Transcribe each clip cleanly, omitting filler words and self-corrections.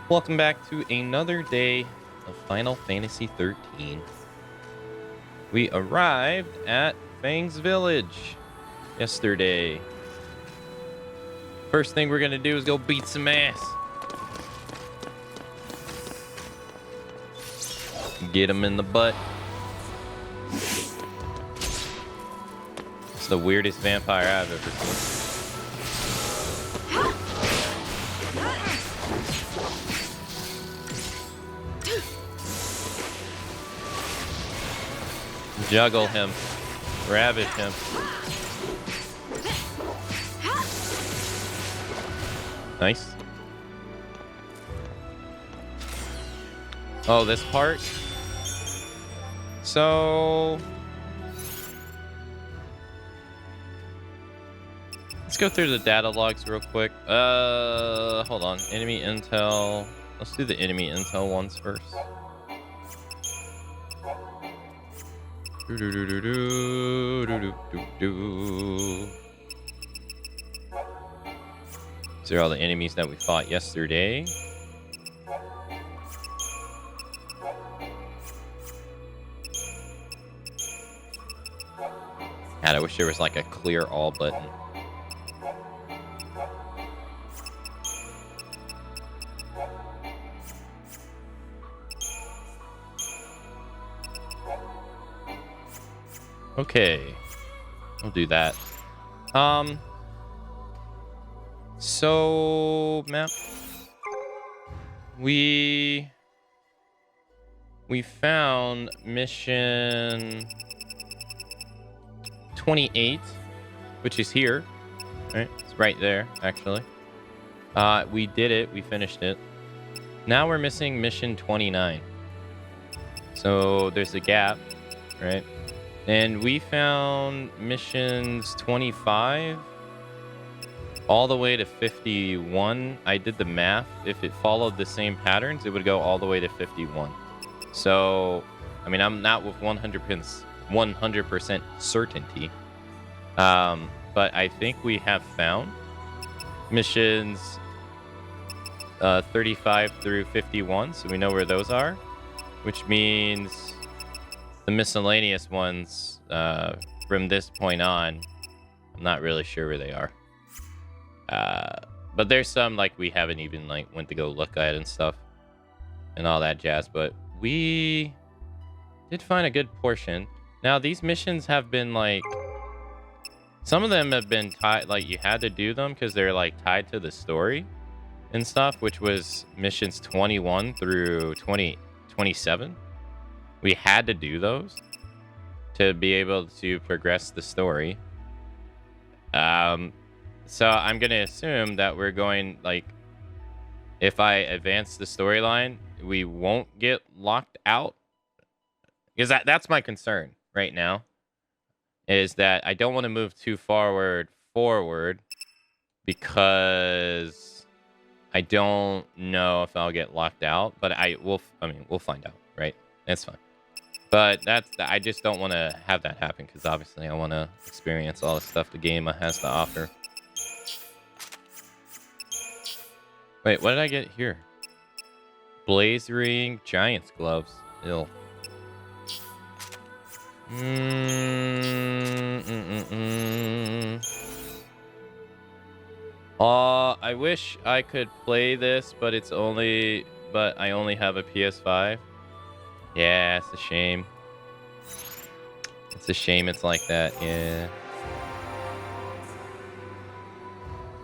Welcome back to another day of Final Fantasy XIII. We arrived at Fang's Village yesterday. First thing we're gonna do is go beat some ass. Get him in the butt. It's the weirdest vampire I've ever seen. Juggle him. Ravage him. Nice. Oh, this part? So... let's go through the data logs real quick. Hold on. Enemy intel. Let's do the enemy intel ones first. These are all the enemies that we fought yesterday. God, I wish there was like a clear all button. Okay, we'll do that. So map. We found mission 28, which is here. Right, it's right there actually. We did it. We finished it. Now we're missing mission 29. So there's a gap, right? And we found missions 25 all the way to 51. I did the math. If it followed the same patterns, it would go all the way to 51. So, I mean, I'm not with 100% certainty. But I think we have found missions 35 through 51. So we know where those are, which means... the miscellaneous ones from this point on, I'm not really sure where they are. But there's some like we haven't even like went to go look at and stuff and all that jazz. But we did find a good portion. Now these missions have been like, some of them have been tied, like you had to do them because they're like tied to the story and stuff, which was missions 21 through 27. We had to do those to be able to progress the story. So I'm going to assume that we're going, like, if I advance the storyline, we won't get locked out. Because that's my concern right now, is that I don't want to move too forward because I don't know if I'll get locked out. But we'll find out, right? That's fine. But I just don't want to have that happen because obviously I want to experience all the stuff the game has to offer. Wait, what did I get here? Blaze ring, giant's gloves. Ill. I wish I could play this, but I only have a PS5. Yeah, it's a shame. It's a shame it's like that, yeah.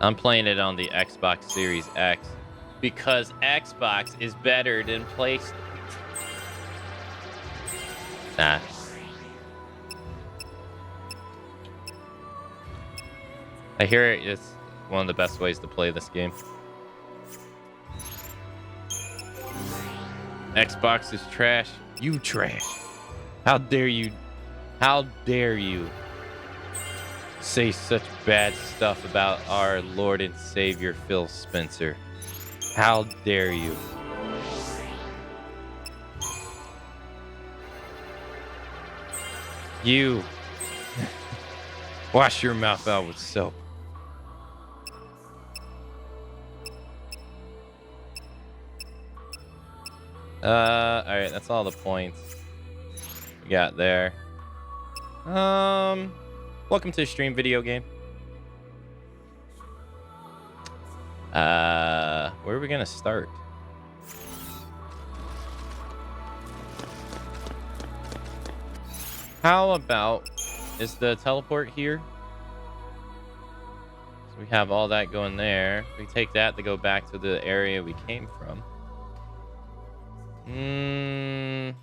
I'm playing it on the Xbox Series X because Xbox is better than PlayStation. Nah. I hear it's one of the best ways to play this game. Xbox is trash. You trash. How dare you? How dare you say such bad stuff about our Lord and Savior Phil Spencer? How dare you? You wash your mouth out with soap. Alright, that's all the points we got there. Welcome to the stream video game. Where are we gonna start? How about, is the teleport here? So we have all that going there. We take that to go back to the area we came from. I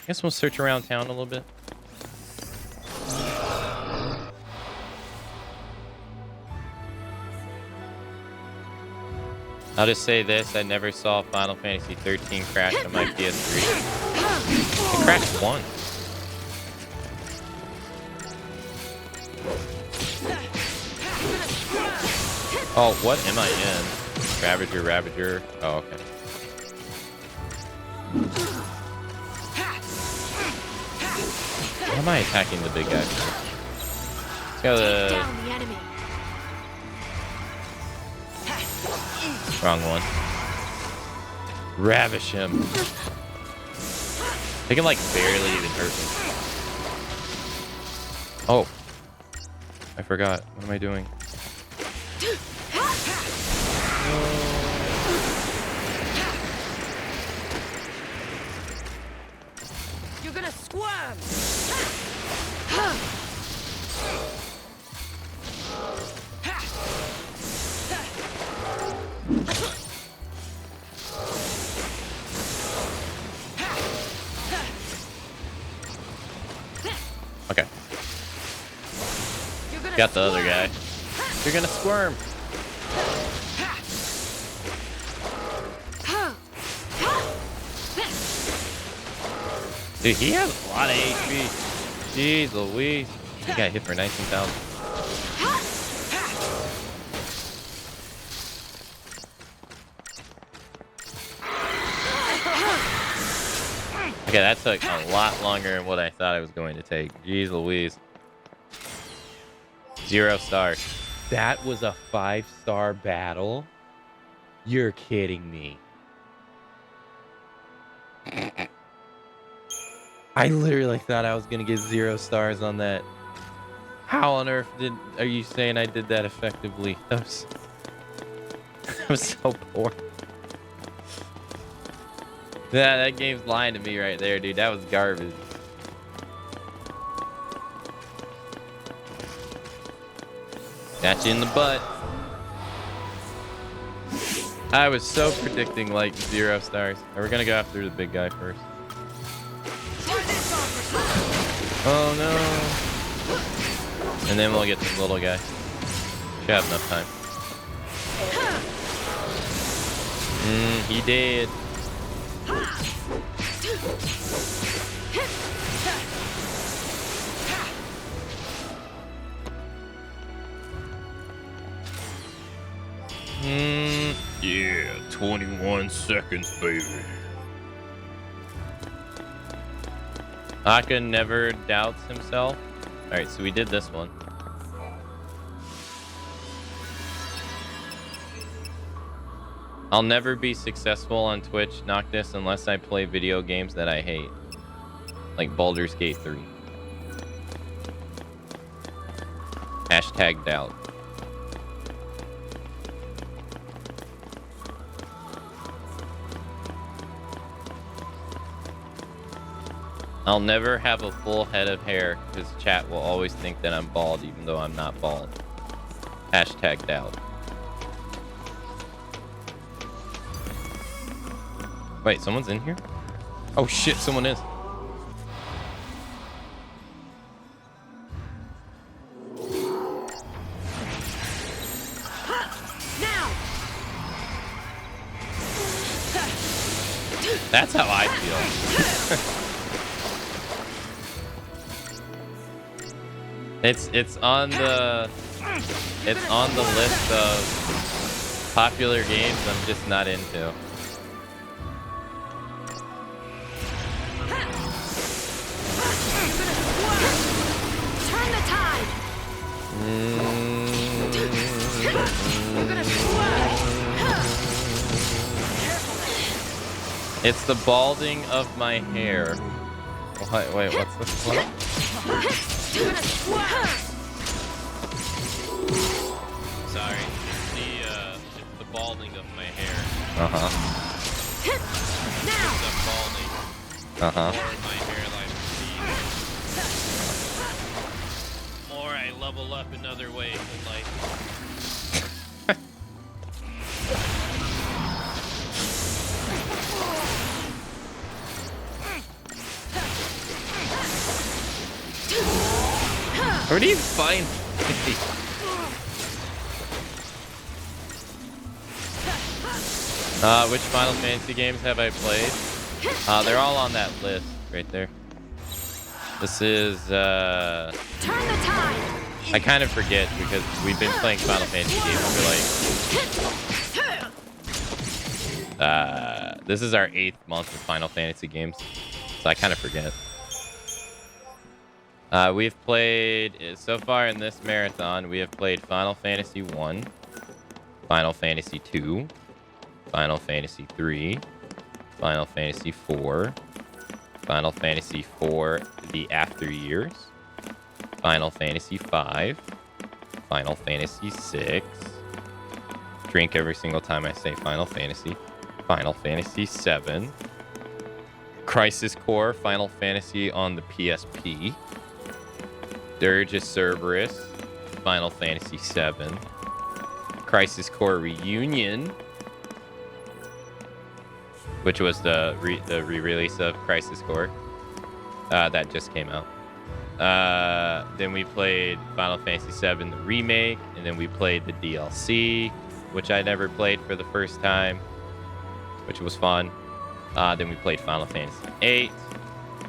guess we'll search around town a little bit. I'll just say this, I never saw Final Fantasy XIII crash on my PS3. It crashed once. Oh, what am I in? Ravager. Oh, okay. How am I attacking the big guy? Let's go the... Wrong one. Ravish him. They can like barely even hurt me. Oh. I forgot. What am I doing? You're gonna squirm. Okay. Got the other guy. You're gonna squirm. Dude, he has a lot of HP. Jeez Louise. He got hit for 19,000. Okay, that took a lot longer than what I thought it was going to take. Jeez Louise. 0 stars. That was a 5-star battle? You're kidding me. I literally thought I was going to get 0 stars on that. How on earth are you saying I did that effectively? That was so poor. Yeah, that game's lying to me right there, dude. That was garbage. Got you in the butt. I was so predicting like 0 stars. We're gonna go after the big guy first. Oh no. And then we'll get the little guy. Should have enough time. He did. Yeah, 21 seconds, baby. Aka never doubts himself. Alright, so we did this one. I'll never be successful on Twitch, Noctis, unless I play video games that I hate. Like Baldur's Gate 3. Hashtag doubt. I'll never have a full head of hair because chat will always think that I'm bald even though I'm not bald. Hashtag doubt. Wait, someone's in here? Oh shit, someone is. That's how I feel. It's on the list of popular games I'm just not into. Turn the tide. You're gonna It's the balding of my hair. Wait, what's this one? You're gonna squirm. Sorry. It's the balding of my hair. Now. It's the balding. More my hairline receives. More I level up in other ways in life. Where do you find these? Which Final Fantasy games have I played? They're all on that list right there. This is Turn the tide. I kind of forget because we've been playing Final Fantasy games for like this is our 8th month of Final Fantasy games, so I kind of forget. We've played, so far in this marathon, we have played Final Fantasy 1, Final Fantasy 2, Final Fantasy 3, Final Fantasy 4, Final Fantasy 4, The After Years, Final Fantasy 5, Final Fantasy 6, drink every single time I say Final Fantasy, Final Fantasy 7, Crisis Core, Final Fantasy on the PSP, Dirge Cerberus, Final Fantasy VII, Crisis Core Reunion, which was the re-release of Crisis Core that just came out. Then we played Final Fantasy VII, the remake, and then we played the DLC, which I never played for the first time, which was fun. Then we played Final Fantasy VIII,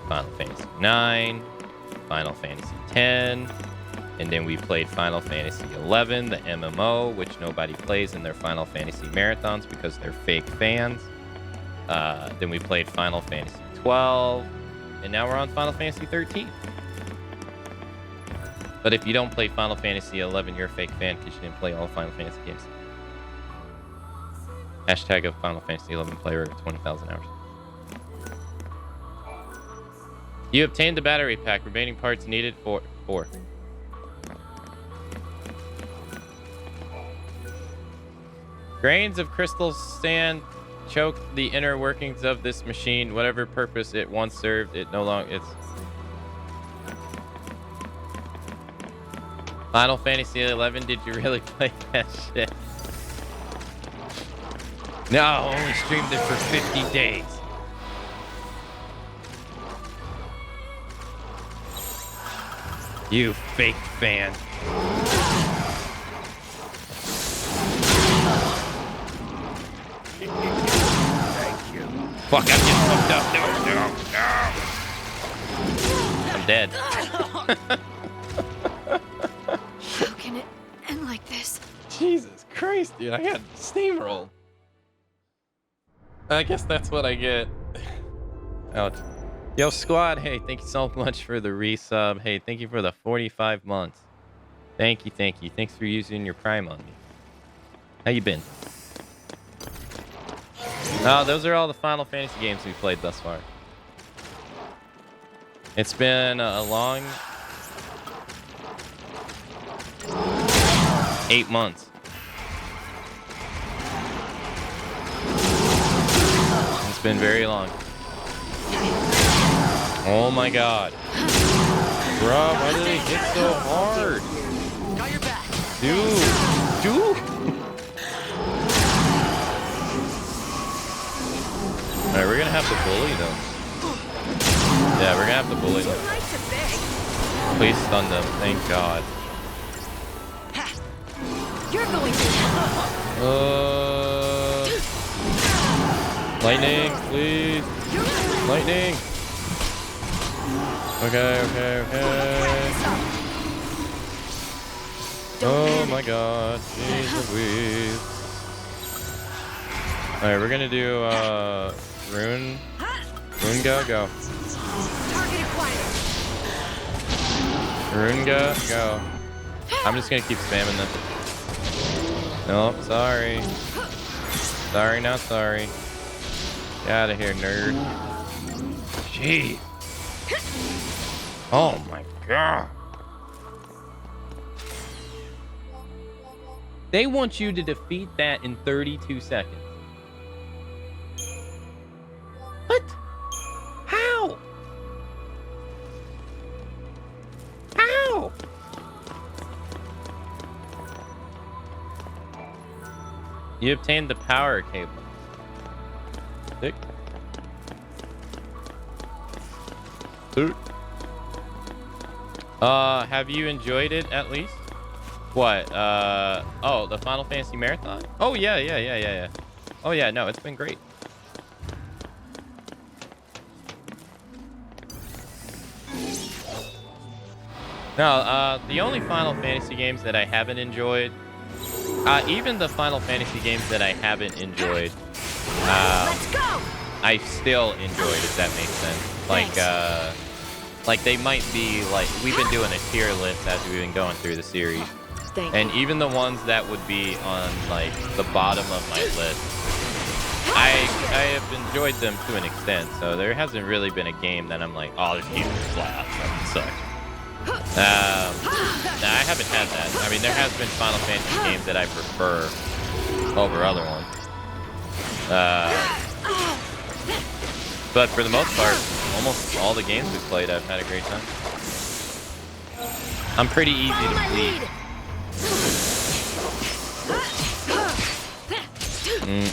Final Fantasy IX, Final Fantasy X, and then we played Final Fantasy XI, the MMO, which nobody plays in their Final Fantasy marathons because they're fake fans. Then we played Final Fantasy XII, and now we're on Final Fantasy XIII. But if you don't play Final Fantasy XI, you're a fake fan because you didn't play all Final Fantasy games. Hashtag of Final Fantasy XI player 20,000 hours. You obtained the battery pack. Remaining parts needed for 4. Grains of crystal sand choke the inner workings of this machine. Whatever purpose it once served, it no longer. It's Final Fantasy XI. Did you really play that shit? No, only streamed it for 50 days. You fake fan. Thank you. Fuck, I'm getting fucked up. No. I'm dead. How can it end like this? Jesus Christ, dude. I got steamrolled. I guess that's what I get. Ouch. Yo, squad. Hey, thank you so much for the resub. Hey, thank you for the 45 months. Thank you, thank you. Thanks for using your Prime on me. How you been? Oh, those are all the Final Fantasy games we've played thus far. It's been a long 8 months. It's been very long. Oh my god. Bro, why did they hit so hard? Got your back. Dude. Alright, we're gonna have to bully them. Yeah, we're gonna have to bully them. Please stun them, thank god. You're going to. Lightning, please. Lightning. Okay. Oh my god. Jeez Louise. Alright, we're gonna do Rune go. Target acquired. Rune go. I'm just gonna keep spamming this. Nope, sorry. Sorry, not sorry. Get out of here, nerd. Gee. Oh my god. They want you to defeat that in 32 seconds. What? How? How? You obtained the power cable. Sick. Dude. Have you enjoyed it at least? What? Oh, the Final Fantasy Marathon? Oh, yeah. Oh, yeah, no, it's been great. No, the only Final Fantasy games that I haven't enjoyed, even the Final Fantasy games that I haven't enjoyed, Let's go. I still enjoyed, if that makes sense. Like they might be like, we've been doing a tier list as we've been going through the series. And even the ones that would be on like the bottom of my list, I have enjoyed them to an extent. So there hasn't really been a game that I'm like, oh, this game is flat, that sucks. I haven't had that. I mean, there has been Final Fantasy games that I prefer over other ones. But for the most part, almost all the games we've played, I've had a great time. I'm pretty easy to please.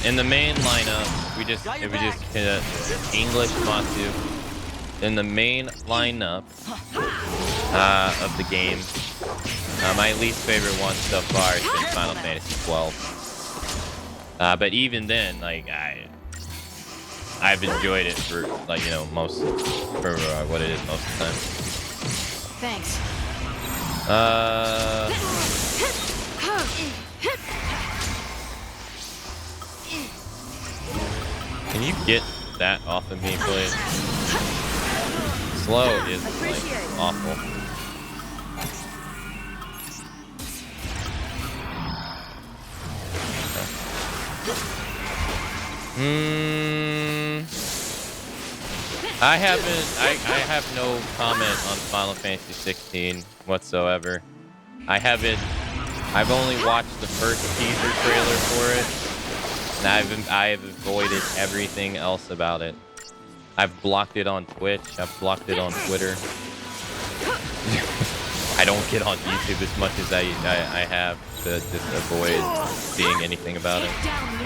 In the main lineup, we just hit English Matsu. In the main lineup of the game, my least favorite one so far has been Final Fantasy XII. But even then, like I've enjoyed it for like, you know, for what it is most of the time. Thanks. Can you get that off of me, please? Slow is like awful. I have no comment on Final Fantasy XVI whatsoever. I've only watched the first teaser trailer for it, and I have avoided everything else about it. I've blocked it on Twitch, I've blocked it on Twitter. I don't get on YouTube as much as I have to just avoid seeing anything about it.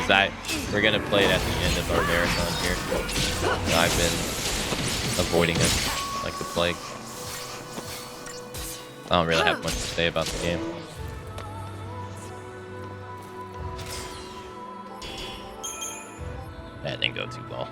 Because we're gonna play it at the end of our marathon here. So I've been avoiding it like the plague. I don't really have much to say about the game. That didn't go too well.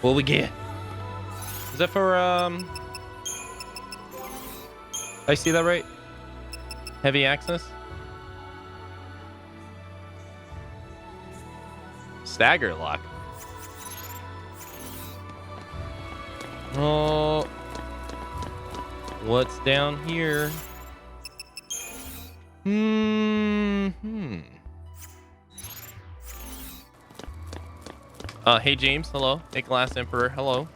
What we get? Is that for I see that right? Heavy access? Stagger lock. Oh, what's down here? Hey James, hello. Hey Glass Emperor, hello.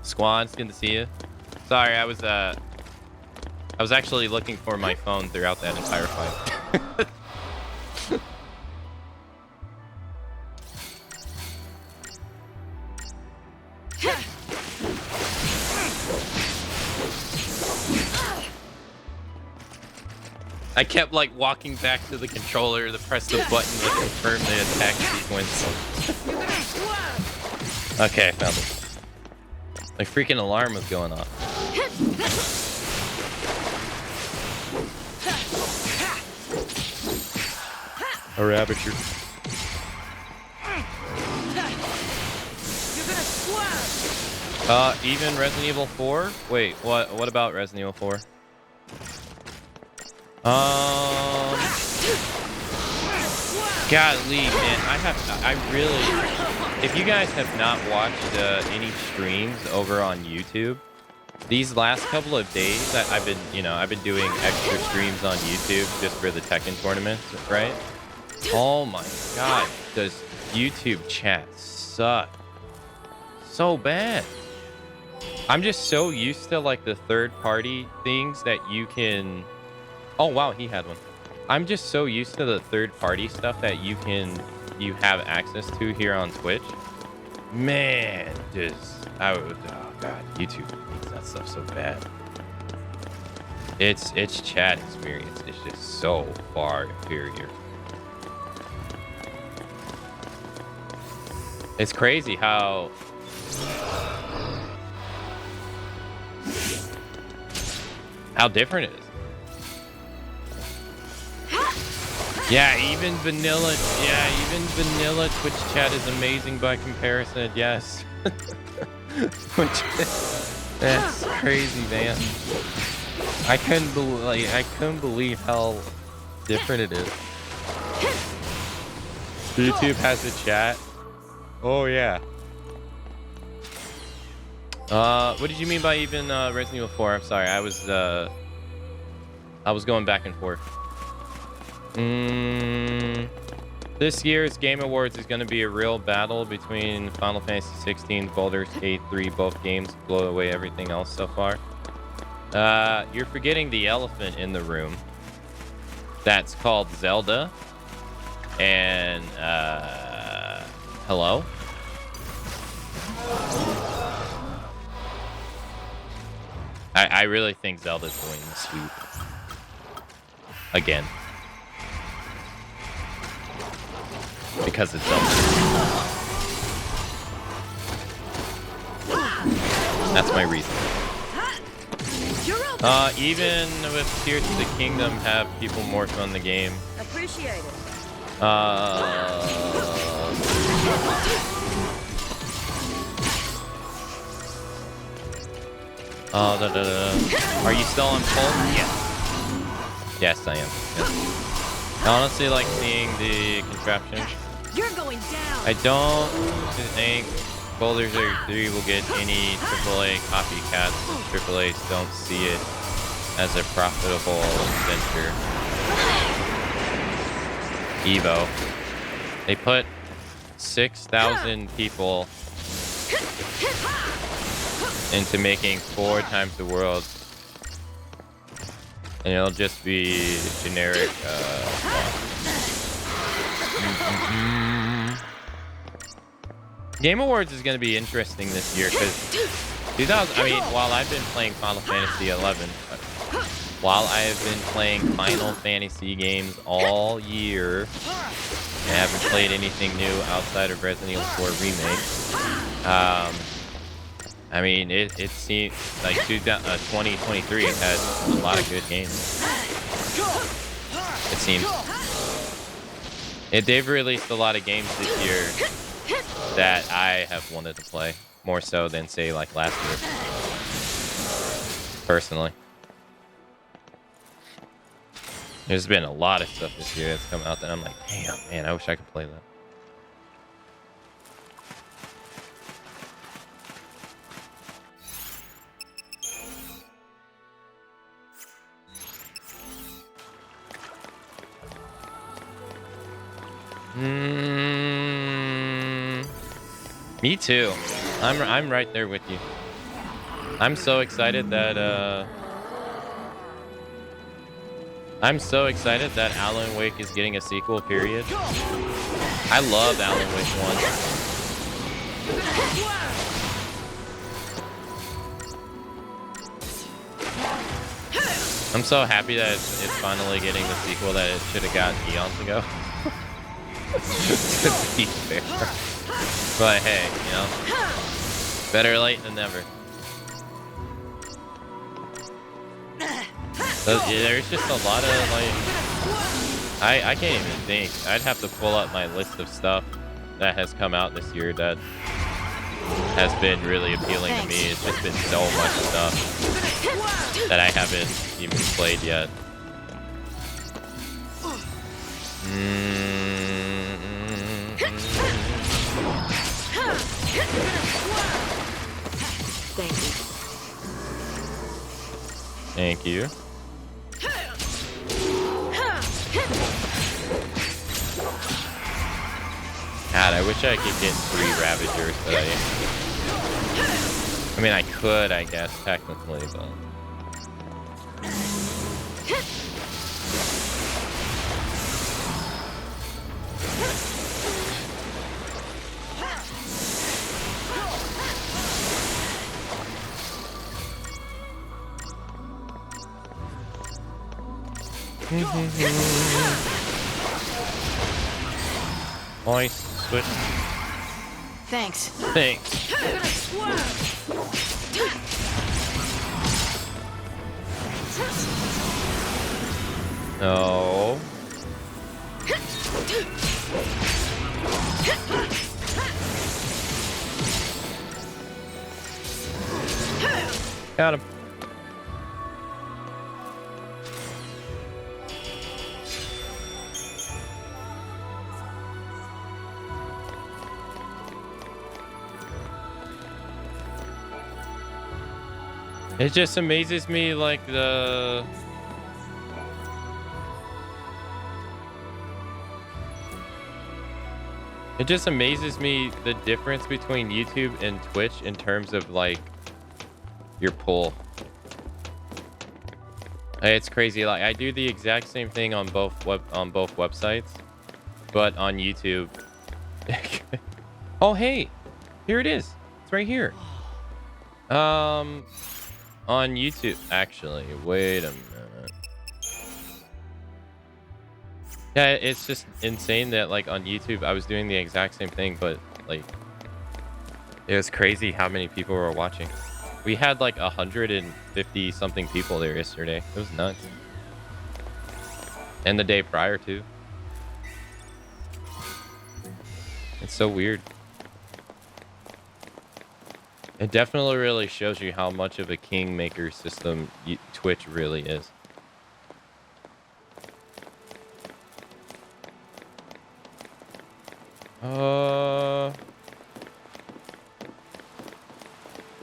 Squad, it's good to see you. Sorry, I was actually looking for my phone throughout that entire fight. I kept like walking back to the controller to press the button to confirm the attack sequence. Okay, I found it. My freaking alarm was going off. A ravager. Even Resident Evil 4? Wait, what about Resident Evil 4? Golly, man, I really, if you guys have not watched any streams over on YouTube, these last couple of days, I've been doing extra streams on YouTube just for the Tekken tournaments, right? Oh my God, does YouTube chat suck so bad? I'm just so used to like the third-party things that you can. Oh wow, he had one. I'm just so used to the third-party stuff that you have access to here on Twitch. Man, oh God, YouTube makes that stuff so bad. Its chat experience is just so far inferior. It's crazy how different it is. Yeah, even vanilla Twitch chat is amazing by comparison. Yes. That's crazy, man. I couldn't believe how different it is. YouTube has a chat. Oh yeah. What did you mean by even Resident Evil 4? I'm sorry, I was going back and forth. This year's Game Awards is going to be a real battle between Final Fantasy XIII, Baldur's Gate 3. Both games blow away everything else so far. You're forgetting the elephant in the room. That's called Zelda. And hello? I really think Zelda's going to sweep. Again. Because it's Zelda. That's my reason. Even with Tears of the Kingdom, have people more fun the game. Appreciate it. Are you still on poll? Yes. Yes, I am. Yes. I honestly like seeing the contraption. You're going down. I don't think Baldur's Gate 3 will get any AAA copycats. AAAs don't see it as a profitable venture. Evo. They put 6,000 people into making 4 times the world, and it'll just be generic. Game Awards is going to be interesting this year because while I've been playing Final Fantasy XII, while I have been playing Final Fantasy games all year, I haven't played anything new outside of Resident Evil 4 Remake. I mean, it seems like 2023 has a lot of good games. It seems. They've released a lot of games this year that I have wanted to play. more so than say like last year. Personally, there's been a lot of stuff this year that's come out that I'm like, damn, man, I wish I could play that. Me too. I'm right there with you. I'm so excited that Alan Wake is getting a sequel, period. I loved Alan Wake 1. I'm so happy that it's finally getting the sequel that it should have got eons ago. To be fair. But hey, you know, better late than never. So, yeah, there's just a lot of like, I can't even think. I'd have to pull up my list of stuff that has come out this year that has been really appealing to me. It's just been so much stuff that I haven't even played yet. Thank you. God, I wish I could get 3 Ravagers, but I mean, I could, I guess, technically, but... Nice switch. Thanks. Thanks. No. Got him. It just amazes me, like, It just amazes me the difference between YouTube and Twitch in terms of, like, your pull. It's crazy. Like, I do the exact same thing on both websites, but on YouTube. Oh, hey, here it is. It's right here. On YouTube, actually, wait a minute. Yeah, it's just insane that, like, on YouTube, I was doing the exact same thing, but, like, it was crazy how many people were watching. We had, like, 150 something people there yesterday. It was nuts. And the day prior, too. It's so weird. It definitely really shows you how much of a kingmaker system Twitch really is.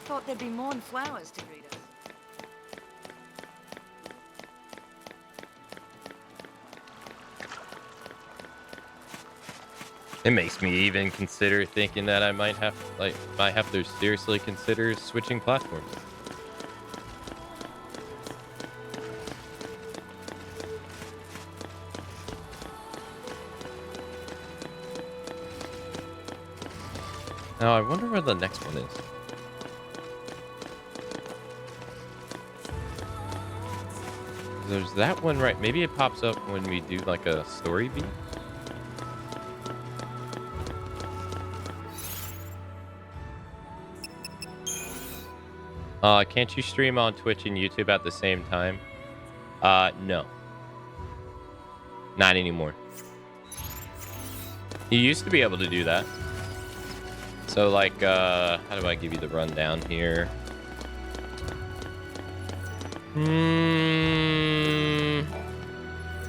Thought there'd be more than flowers to greet us. It makes me even consider thinking that I might have to seriously consider switching platforms. Now I wonder where the next one is. There's that one, right? Maybe it pops up when we do like a story beat. Can't you stream on Twitch and YouTube at the same time? No. Not anymore. You used to be able to do that. So like, how do I give you the rundown here?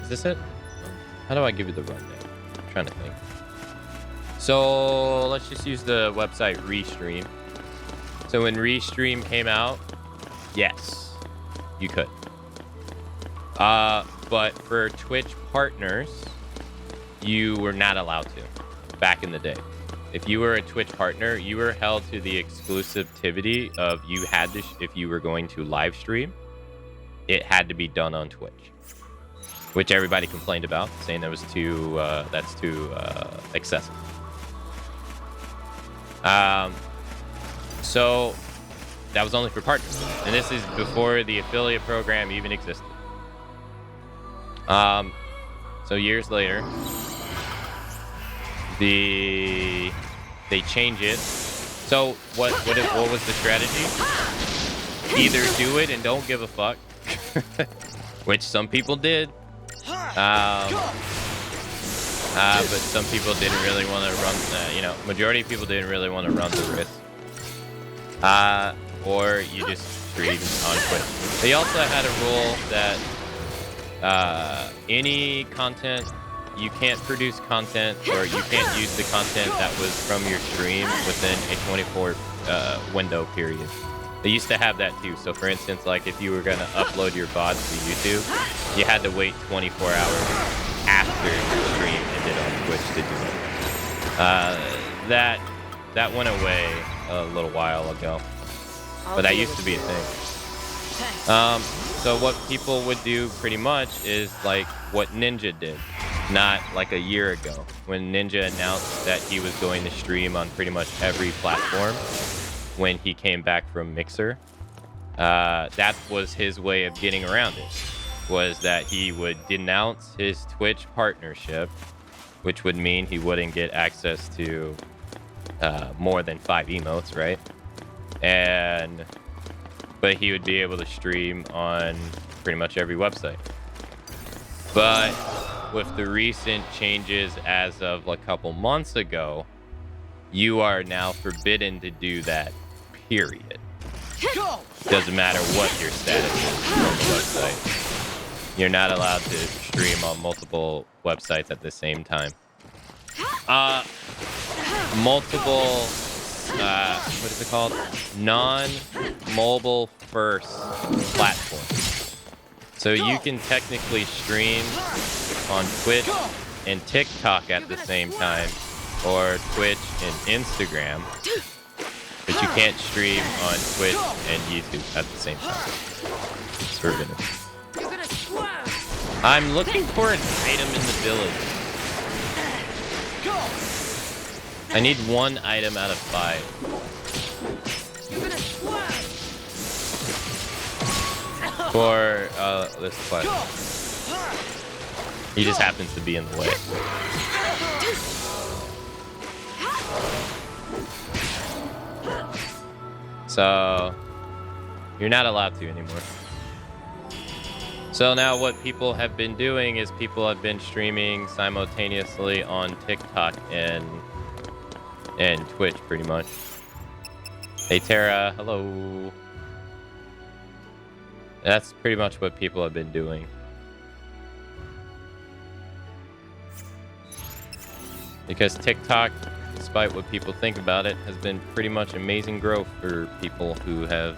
Is this it? How do I give you the rundown? I'm trying to think. So let's just use the website Restream. So when Restream came out, yes, you could. But for Twitch partners, you were not allowed to back in the day. If you were a Twitch partner, you were held to the exclusivity of you had to, if you were going to live stream, it had to be done on Twitch, which everybody complained about, saying that was too, that's too excessive. So that was only for partners, and this is before the affiliate program even existed. So years later, they change it. So what was the strategy? Either do it and don't give a fuck, which some people did. But some people didn't really want to run. Majority of people didn't really want to run the risk. Or you just stream on Twitch. They also had a rule that any content, you can't produce content, or you can't use the content that was from your stream within a 24 window period. They used to have that too. So for instance, like if you were going to upload your VOD to YouTube, you had to wait 24 hours after your stream ended on Twitch to do it. That went away a little while ago, but that used to be a thing. So what people would do pretty much is like what Ninja did, not like a year ago, when Ninja announced that he was going to stream on pretty much every platform when he came back from Mixer. That was his way of getting around it, was that he would denounce his Twitch partnership, which would mean he wouldn't get access to more than 5 emotes, right? But he would be able to stream on pretty much every website. But with the recent changes as of a couple months ago, you are now forbidden to do that, period. Doesn't matter what your status is on the website. You're not allowed to stream on multiple websites at the same time. Multiple, what is it called? Non-mobile first platforms. So you can technically stream on Twitch and TikTok at the same time, or Twitch and Instagram, but you can't stream on Twitch and YouTube at the same time. It's forbidden. I'm looking for an item in the village. I need 1 item out of 5. For this quest. He just happens to be in the way. So you're not allowed to anymore. So now what people have been doing is people have been streaming simultaneously on TikTok and Twitch pretty much. Hey Tara, hello. That's pretty much what people have been doing. Because TikTok, despite what people think about it, has been pretty much amazing growth for people who have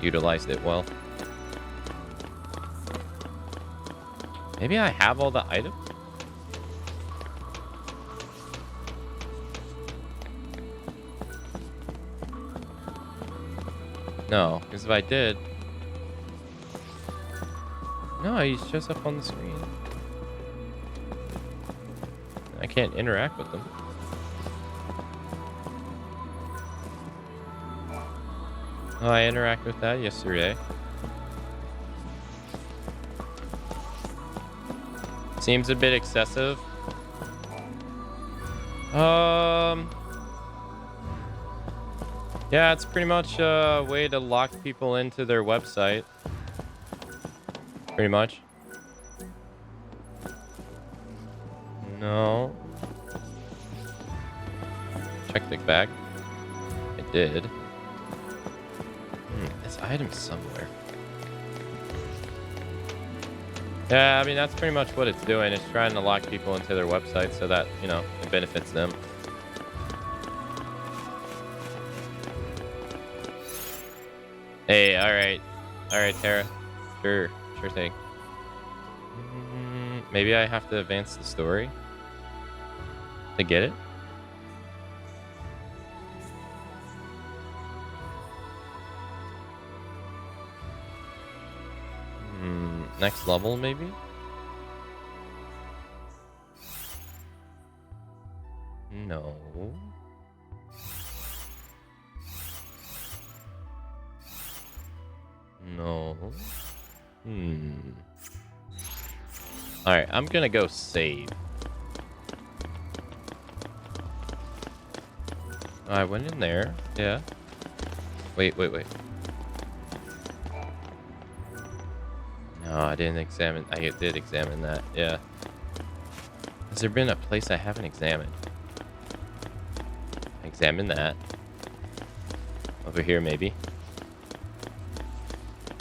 utilized it well. Maybe I have all the items? No, because if I did... No, he's just up on the screen. I can't interact with them. Oh, I interacted with that yesterday. Seems a bit excessive. Yeah, it's pretty much a way to lock people into their website. Pretty much. No. Hectic bag. I did. This item's somewhere. Yeah, I mean, that's pretty much what it's doing. It's trying to lock people into their website so that, you know, it benefits them. Hey, alright. Alright, Tara. Sure thing. Maybe I have to advance the story to get it? Next level, maybe? No. No. Alright, I'm gonna go save. I went in there. Yeah. Wait. No, I didn't examine. I did examine that. Yeah. Has there been a place I haven't examined? Examine that. Over here, maybe.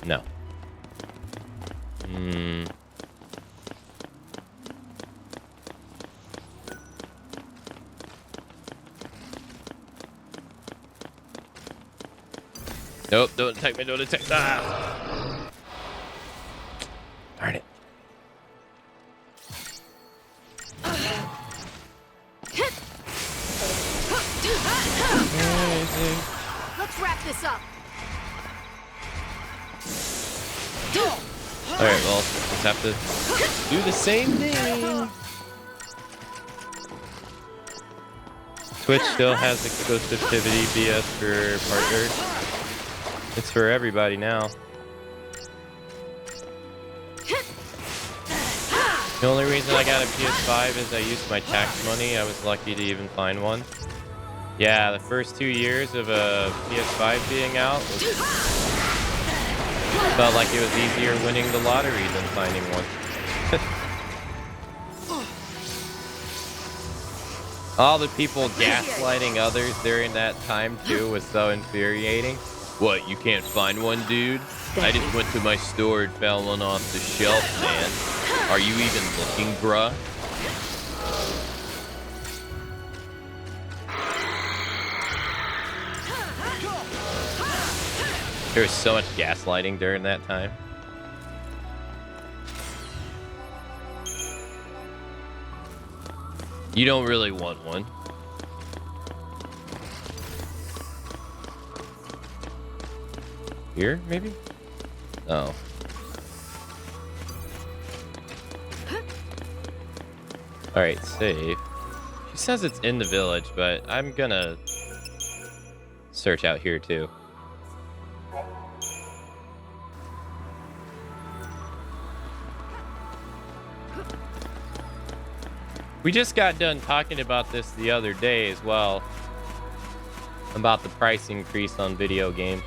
No. Nope, don't attack me, don't attack. Ah! Darn it. Let's wrap this up. Alright, well, just have to do the same thing. Twitch still has exclusivity BS for partners. It's for everybody now. The only reason I got a PS5 is I used my tax money. I was lucky to even find one. Yeah, the first 2 years of a PS5 being out felt like it was easier winning the lottery than finding one. All the people gaslighting others during that time too was so infuriating. What, you can't find one, dude? I just went to my store and found one off the shelf, man. Are you even looking, bruh? There was so much gaslighting during that time. You don't really want one. Here, maybe? Oh. Alright, save. She says it's in the village, but I'm gonna search out here too. We just got done talking about this the other day as well. About the price increase on video games.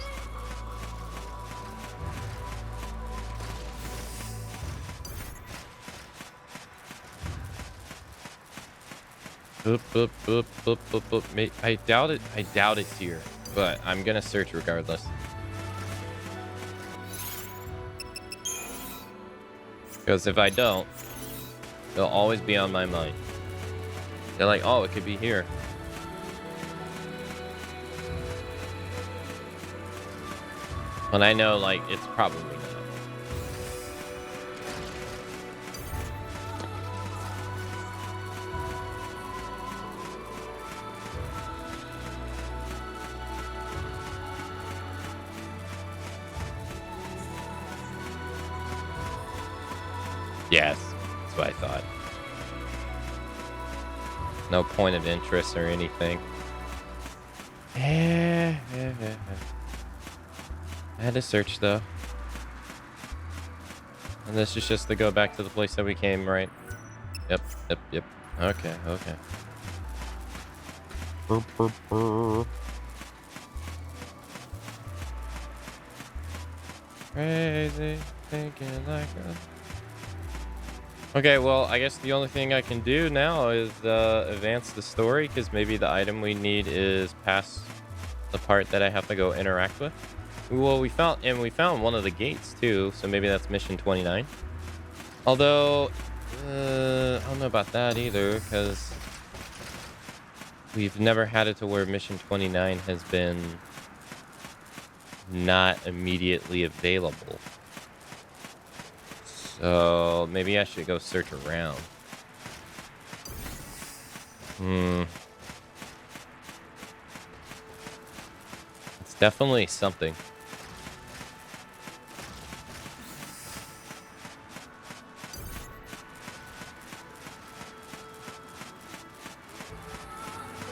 I doubt it. I doubt it's here, but I'm gonna search regardless. Because if I don't, it'll always be on my mind. They're like, oh, it could be here. When I know, like, it's probably not. Yes, that's what I thought. No point of interest or anything. I had to search though. And this is just to go back to the place that we came, right? Yep. Okay. Crazy, thinking like a... Okay, well, I guess the only thing I can do now is advance the story, because maybe the item we need is past the part that I have to go interact with. Well, we found one of the gates too, so maybe that's mission 29. Although, I don't know about that either, because we've never had it to where mission 29 has been not immediately available. So maybe I should go search around. It's definitely something.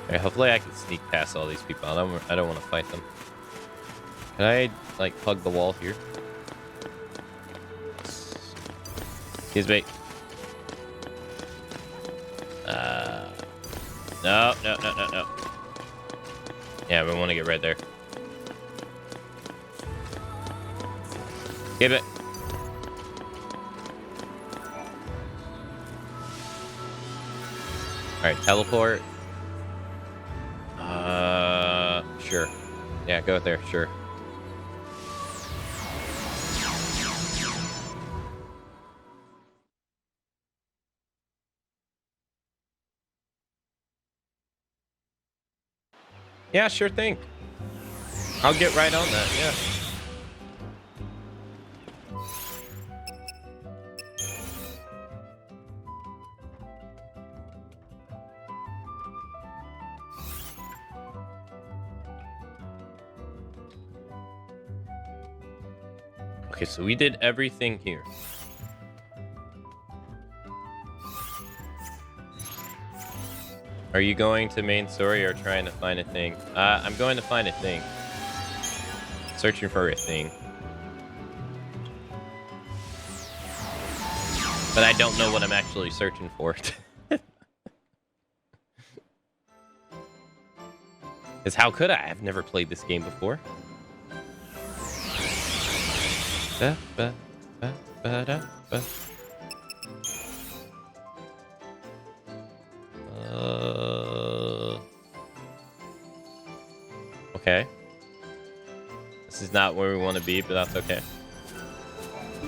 Alright, hopefully I can sneak past all these people. I don't want to fight them. Can I like plug the wall here? Excuse me. No. Yeah, we want to get right there. Give it. Alright, teleport. Sure. Yeah, go there, sure. Yeah, sure thing. I'll get right on that, yeah. Okay, so we did everything here. Are you going to main story or trying to find a thing? I'm going to find a thing. Searching for a thing. But I don't know what I'm actually searching for. Because how could I? I've never played this game before. Okay. This is not where we want to be, but that's okay.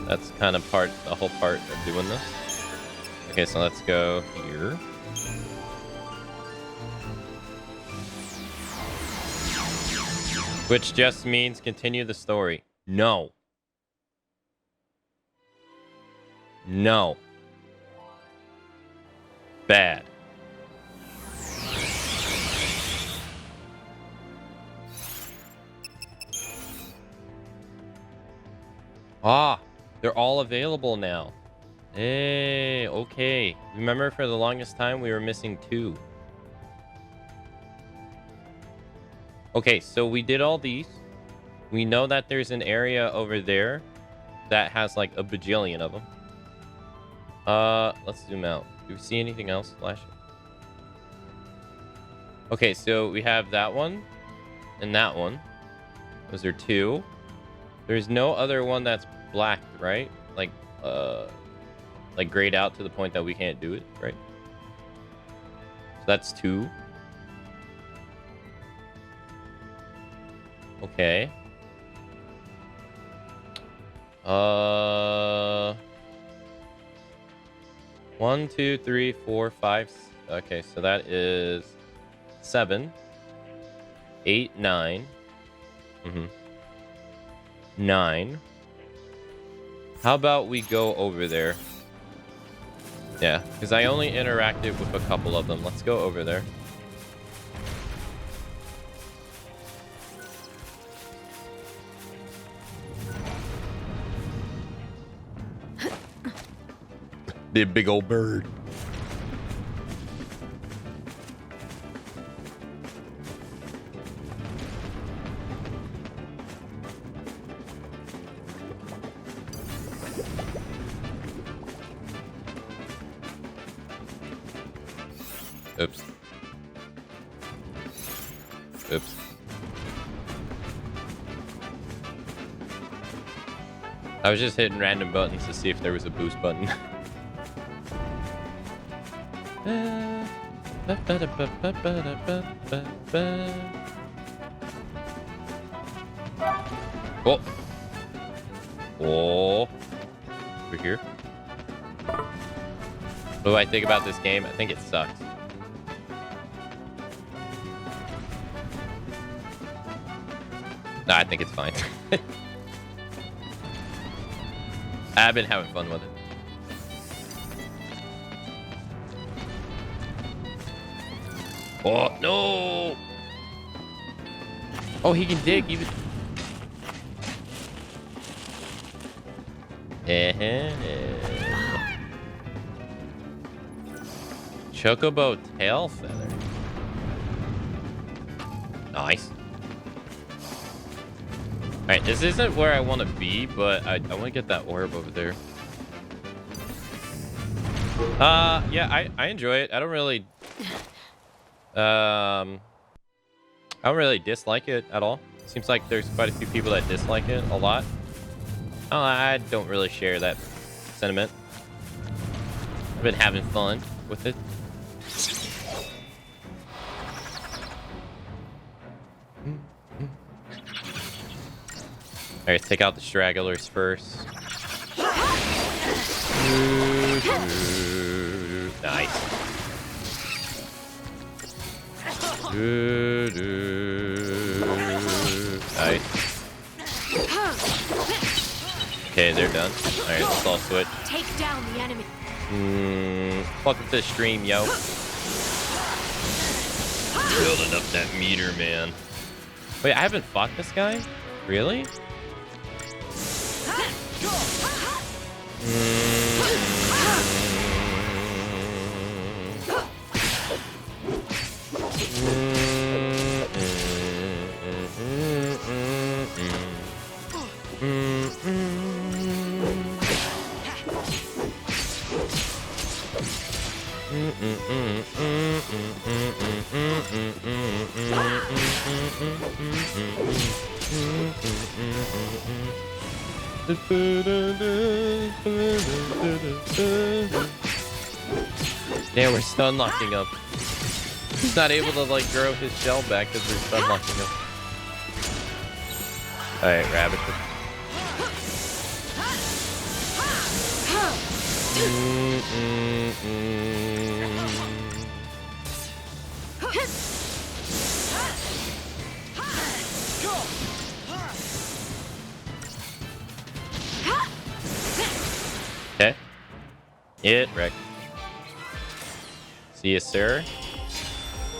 That's kind of the whole part of doing this. Okay, so let's go here. Which just means continue the story. No. No. Bad. Ah, they're all available now. Hey, okay. Remember, for the longest time, we were missing 2. Okay, so we did all these. We know that there's an area over there that has like a bajillion of them. Let's zoom out. Do we see anything else? Flash. Okay, so we have that one and that one. Those are 2. There's no other one that's black, right? Like grayed out to the point that we can't do it, right? So that's 2. Okay. 1, 2, 3, 4, 5. Okay, so that is 7, 8, 9. 9. How about we go over there? Yeah, because I only interacted with a couple of them. Let's go over there. The big old bird. Oops. Oops. I was just hitting random buttons to see if there was a boost button. Oh. Oh. Over here. What do I think about this game? I think it sucks. No, I think it's fine. I've been having fun with it. Oh, no! Oh, he can dig even... Chocobo tail feather. Nice. Alright, this isn't where I want to be, but I want to get that orb over there. Yeah, I enjoy it. I don't really dislike it at all. Seems like there's quite a few people that dislike it a lot. I don't really share that sentiment. I've been having fun with it. Alright, let's take out the stragglers first. Nice. Nice. Okay, they're done. Alright, let's all switch. Take down the enemy. Welcome to the stream, yo. Building up that meter, man. Wait, I haven't fought this guy? Really? Yeah, we're stun locking up. He's not able to like grow his shell back because we're stun locking him. Alright, rabbit. Okay. It wrecked. See you, sir.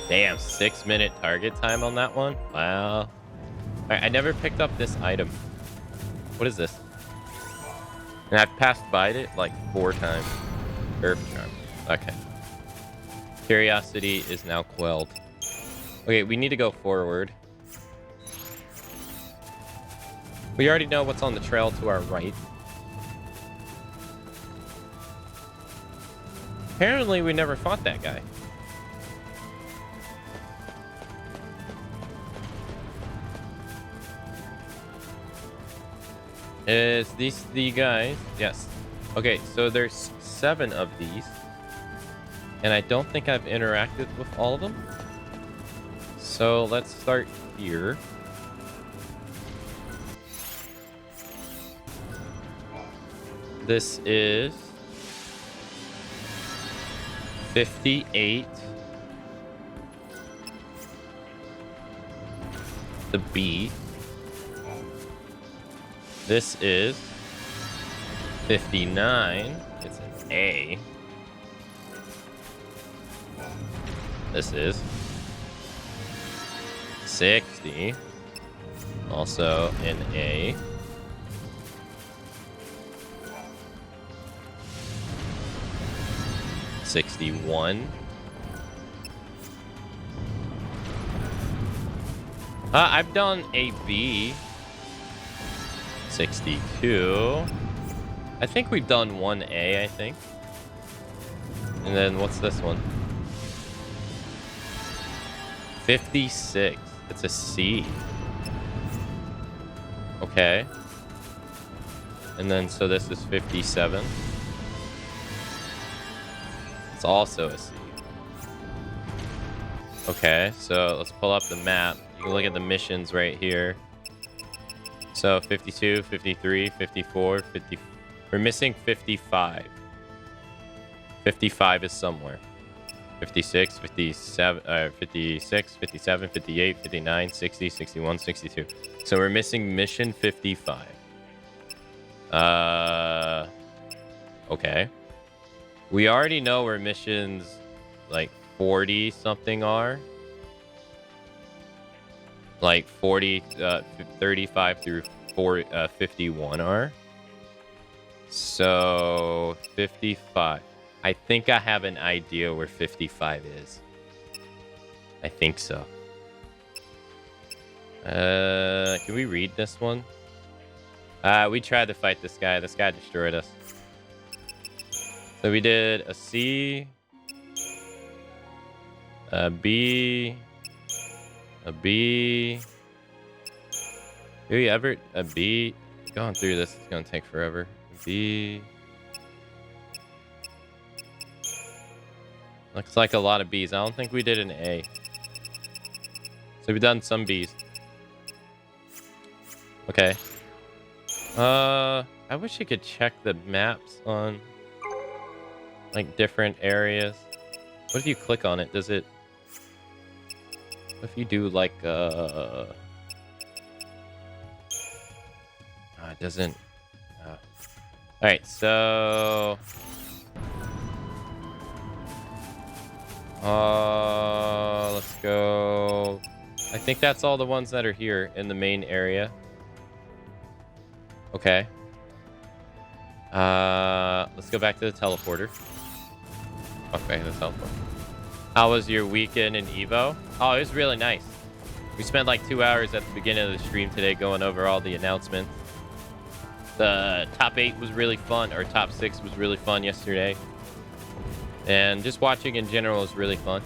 Damn, 6-minute target time on that one. Wow. Alright, I never picked up this item. What is this? And I've passed by it like 4 times. Earth charm. Okay. Curiosity is now quelled. Okay, we need to go forward. We already know what's on the trail to our right. Apparently, we never fought that guy. Is these the guys? Yes. Okay, so there's 7 of these. And I don't think I've interacted with all of them. So let's start here. This is 58. The B. This is 59. It's an A. This is 60. Also an A. $61. I've done a B. 62. I think we've done 1A, I think. And then what's this one? 56. It's a C. Okay. And then so this is 57. It's also a C. Okay, so let's pull up the map. You can look at the missions right here. So 52, 53, 54, 50. We're missing 55. 55 is somewhere. 56, 57, 56, 57, 58, 59, 60, 61, 62. So we're missing mission 55. Okay. We already know where missions like 40 something are. Like 40, 35 through 51 are. So 55. I think I have an idea where 55 is. I think so. Can we read this one? We tried to fight this guy. This guy destroyed us. So we did a C, a B, a B. Do we ever a B? Going through this is gonna take forever. B. Looks like a lot of B's. I don't think we did an A. So we've done some B's. Okay. I wish you could check the maps on like different areas. What if you click on it? Does it? What if you do like it doesn't. All right, so let's go. I think that's all the ones that are here in the main area. Okay. Let's go back to the teleporter. Okay, the teleporter. How was your weekend in Evo? Oh, it was really nice. We spent like 2 hours at the beginning of the stream today going over all the announcements. The top 8 was really fun, or top 6 was really fun yesterday. And just watching in general was really fun.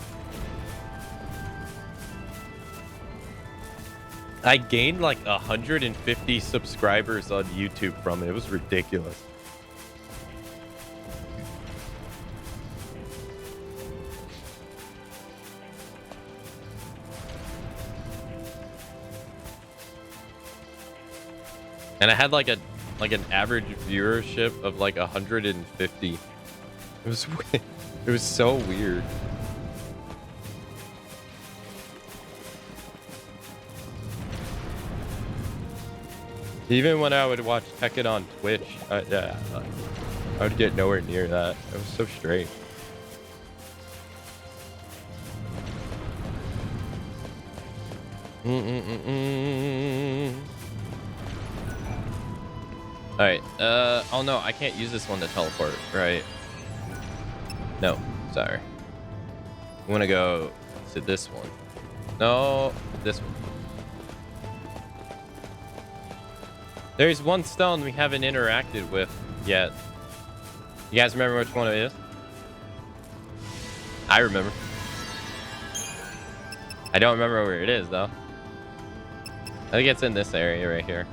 I gained like 150 subscribers on YouTube from it. It was ridiculous. And I had like an average viewership of like 150. It was so weird. Even when I would watch Tekken on Twitch, I would get nowhere near that. It was so strange. Alright, oh no, I can't use this one to teleport, right? No, sorry. I want to go to this one. No, this one. There's one stone we haven't interacted with yet. You guys remember which one it is? I remember. I don't remember where it is, though. I think it's in this area right here.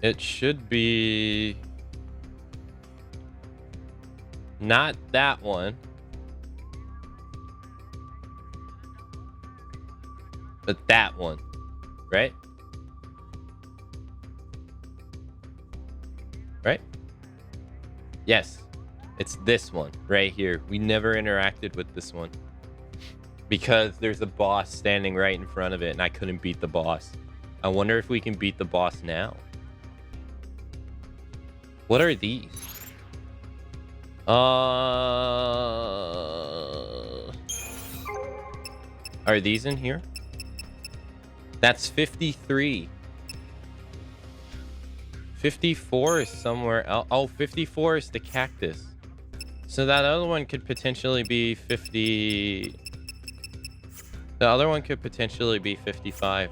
It should be not that one, but that one, right? Right? Yes, it's this one right here. We never interacted with this one because there's a boss standing right in front of it and I couldn't beat the boss. I wonder if we can beat the boss now. What are these? Are these in here? That's 53. 54 is somewhere else. Oh, 54 is the cactus. So that other one could potentially be 50. The other one could potentially be 55.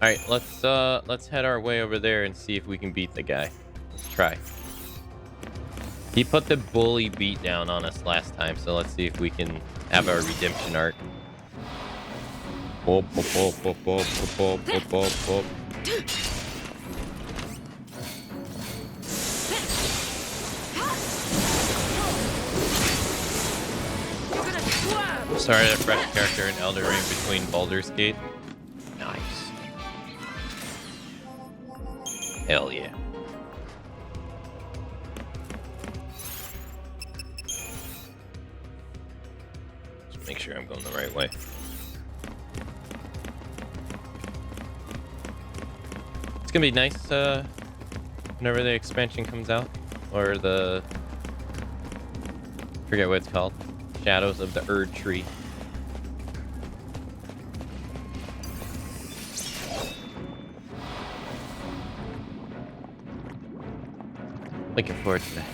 All right, let's head our way over there and see if we can beat the guy. Let's try. He put the bully beat down on us last time, so let's see if we can have our redemption arc. Boop, boop, boop, boop, boop, boop, boop, boop. Started a fresh character in Elder Ring between Baldur's Gate. Nice. Hell yeah. Just make sure I'm going the right way. It's gonna be nice whenever the expansion comes out, or the forget what it's called, Shadows of the Erd Tree. Looking forward to that.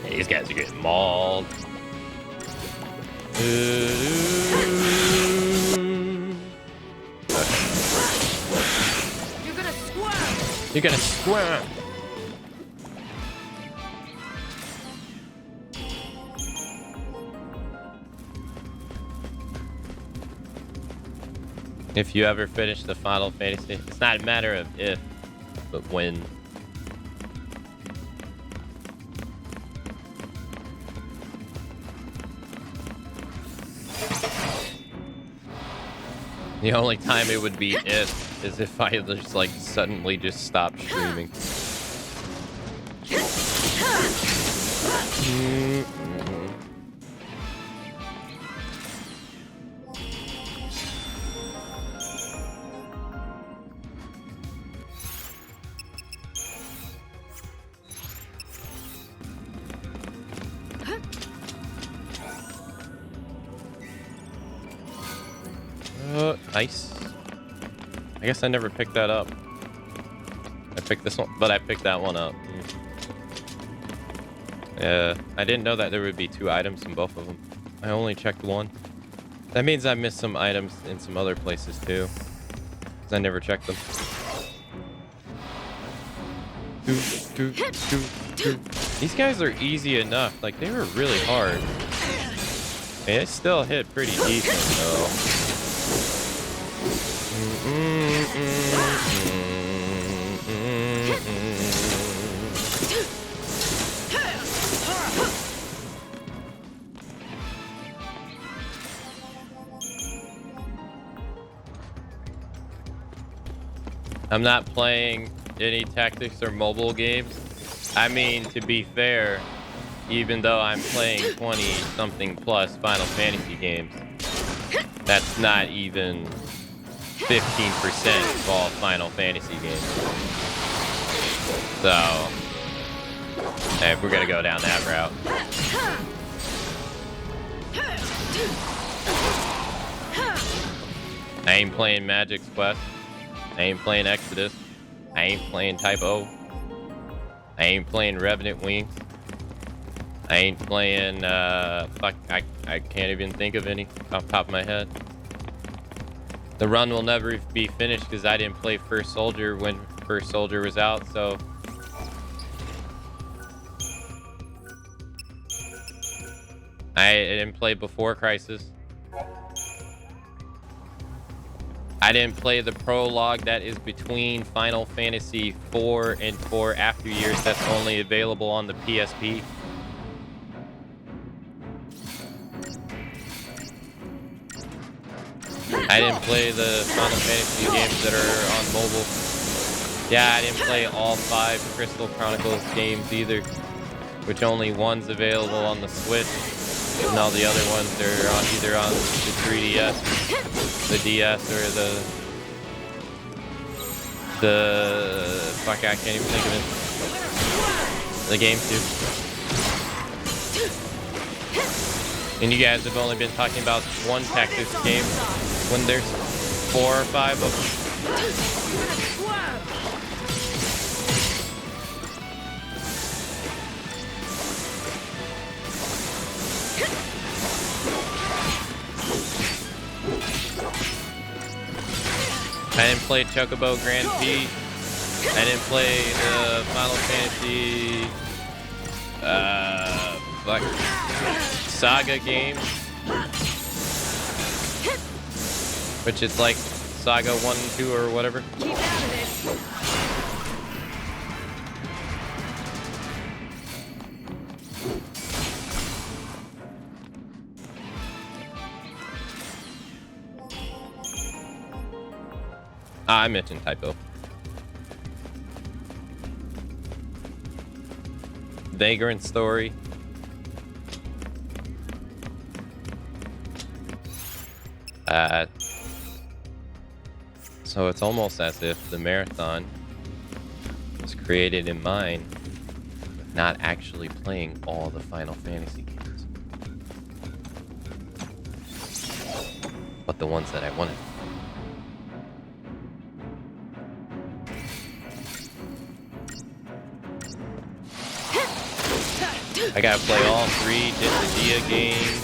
These guys are getting mauled. You're gonna squirm. If you ever finish the Final Fantasy, it's not a matter of if, but when. The only time it would be if is if I just like suddenly just stopped streaming. Nice. I guess I never picked that up. I picked this one, but I picked that one up. Yeah, I didn't know that there would be 2 items in both of them. I only checked one. That means I missed some items in some other places too, because I never checked them. These guys are easy enough. Like, they were really hard. They still hit pretty decent though. I'm not playing any tactics or mobile games. I mean, to be fair, even though I'm playing 20-something plus Final Fantasy games, that's not even 15% of all Final Fantasy games. So, hey, if we're gonna go down that route. I ain't playing Magic's Quest. I ain't playing Exodus. I ain't playing Type O. I ain't playing Revenant Wings. I ain't playing, fuck, I can't even think of any off the top of my head. The run will never be finished because I didn't play First Soldier when First Soldier was out, so. I didn't play Before Crisis. I didn't play the prologue that is between Final Fantasy IV and 4 After Years that's only available on the PSP. I didn't play the Final Fantasy games that are on mobile. Yeah, I didn't play all 5 Crystal Chronicles games either, which only one's available on the Switch, and all the other ones are on either on the 3DS, the DS, or the fuck, I can't even think of it. The GameCube. And you guys have only been talking about one tactics game when there's 4 or 5 of them. I didn't play Chocobo Grand Prix. I didn't play the Final Fantasy like Saga game, which is like Saga 1 and 2 or whatever. Keep out of this. I mentioned typo. Vagrant Story. So it's almost as if the marathon was created in mind with not actually playing all the Final Fantasy games, but the ones that I wanted. I gotta play all 3 Dissidia games.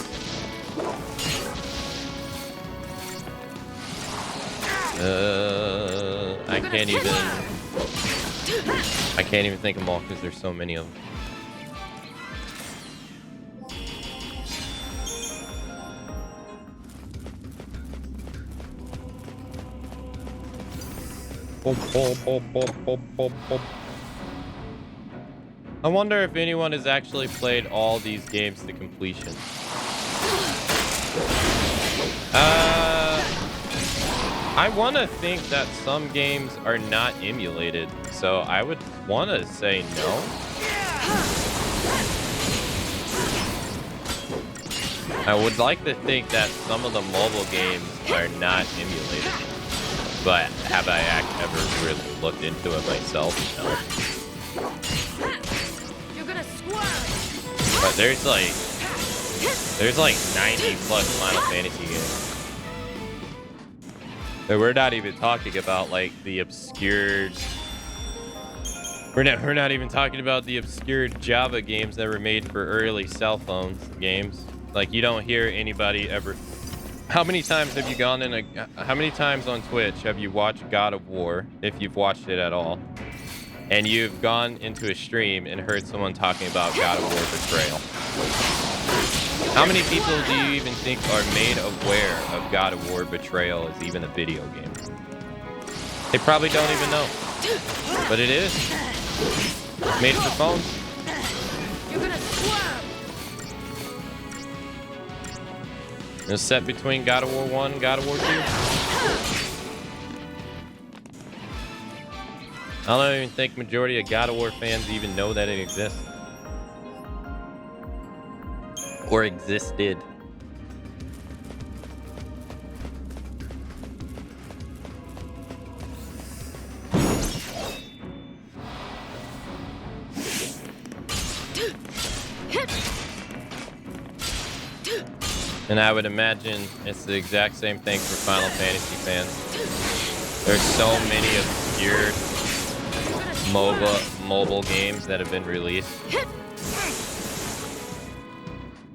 I can't even think of them all because there's so many of them. I wonder if anyone has actually played all these games to completion. I want to think that some games are not emulated, so I would want to say no. I would like to think that some of the mobile games are not emulated, but have I ever really looked into it myself? No. You're gonna squirm. But there's like 90 plus Final Fantasy games. But we're not even talking about like the obscured. We're not even talking about the obscure Java games that were made for early cell phone games. Like you don't hear anybody ever. How many times have you gone in how many times on Twitch have you watched God of War, if you've watched it at all, and you've gone into a stream and heard someone talking about God of War Betrayal? How many people do you even think are made aware of God of War Betrayal as even a video game? They probably don't even know. But it is. Made it for phones. You're gonna squirm. It's set between God of War 1 and God of War 2. I don't even think majority of God of War fans even know that it exists. Or existed. And I would imagine it's the exact same thing for Final Fantasy fans. There's so many obscure mobile games that have been released.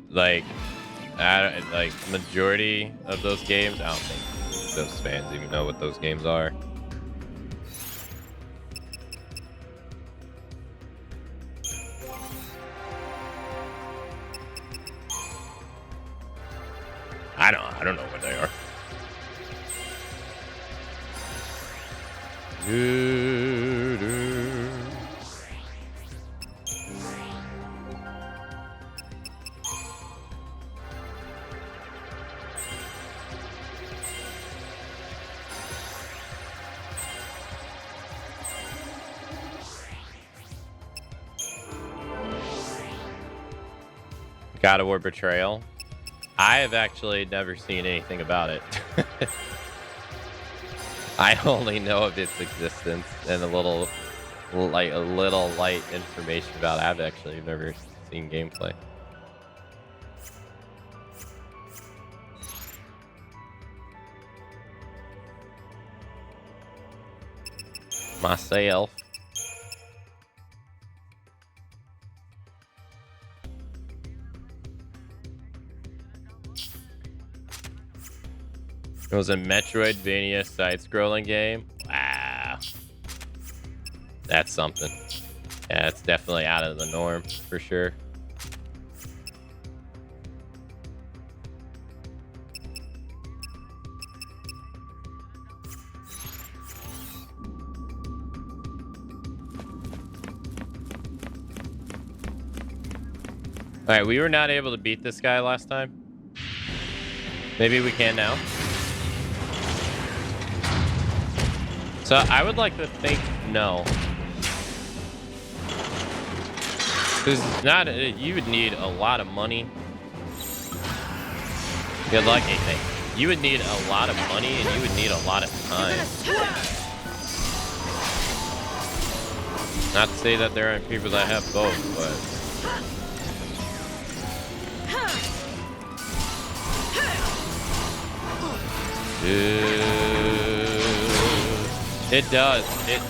Like majority of those games, I don't think those fans even know what those games are. I don't know what they are. God of War Betrayal. I have actually never seen anything about it. I only know of its existence and a little light information about it. I've actually never seen gameplay. myself. It was a Metroidvania side-scrolling game. Wow. That's something. Yeah, it's definitely out of the norm, for sure. Alright, we were not able to beat this guy last time. Maybe we can now. So I would like to think no. Because not you would need a lot of money. Good luck, anything. You would need a lot of money and you would need a lot of time. Not to say that there aren't people that have both, but it does. It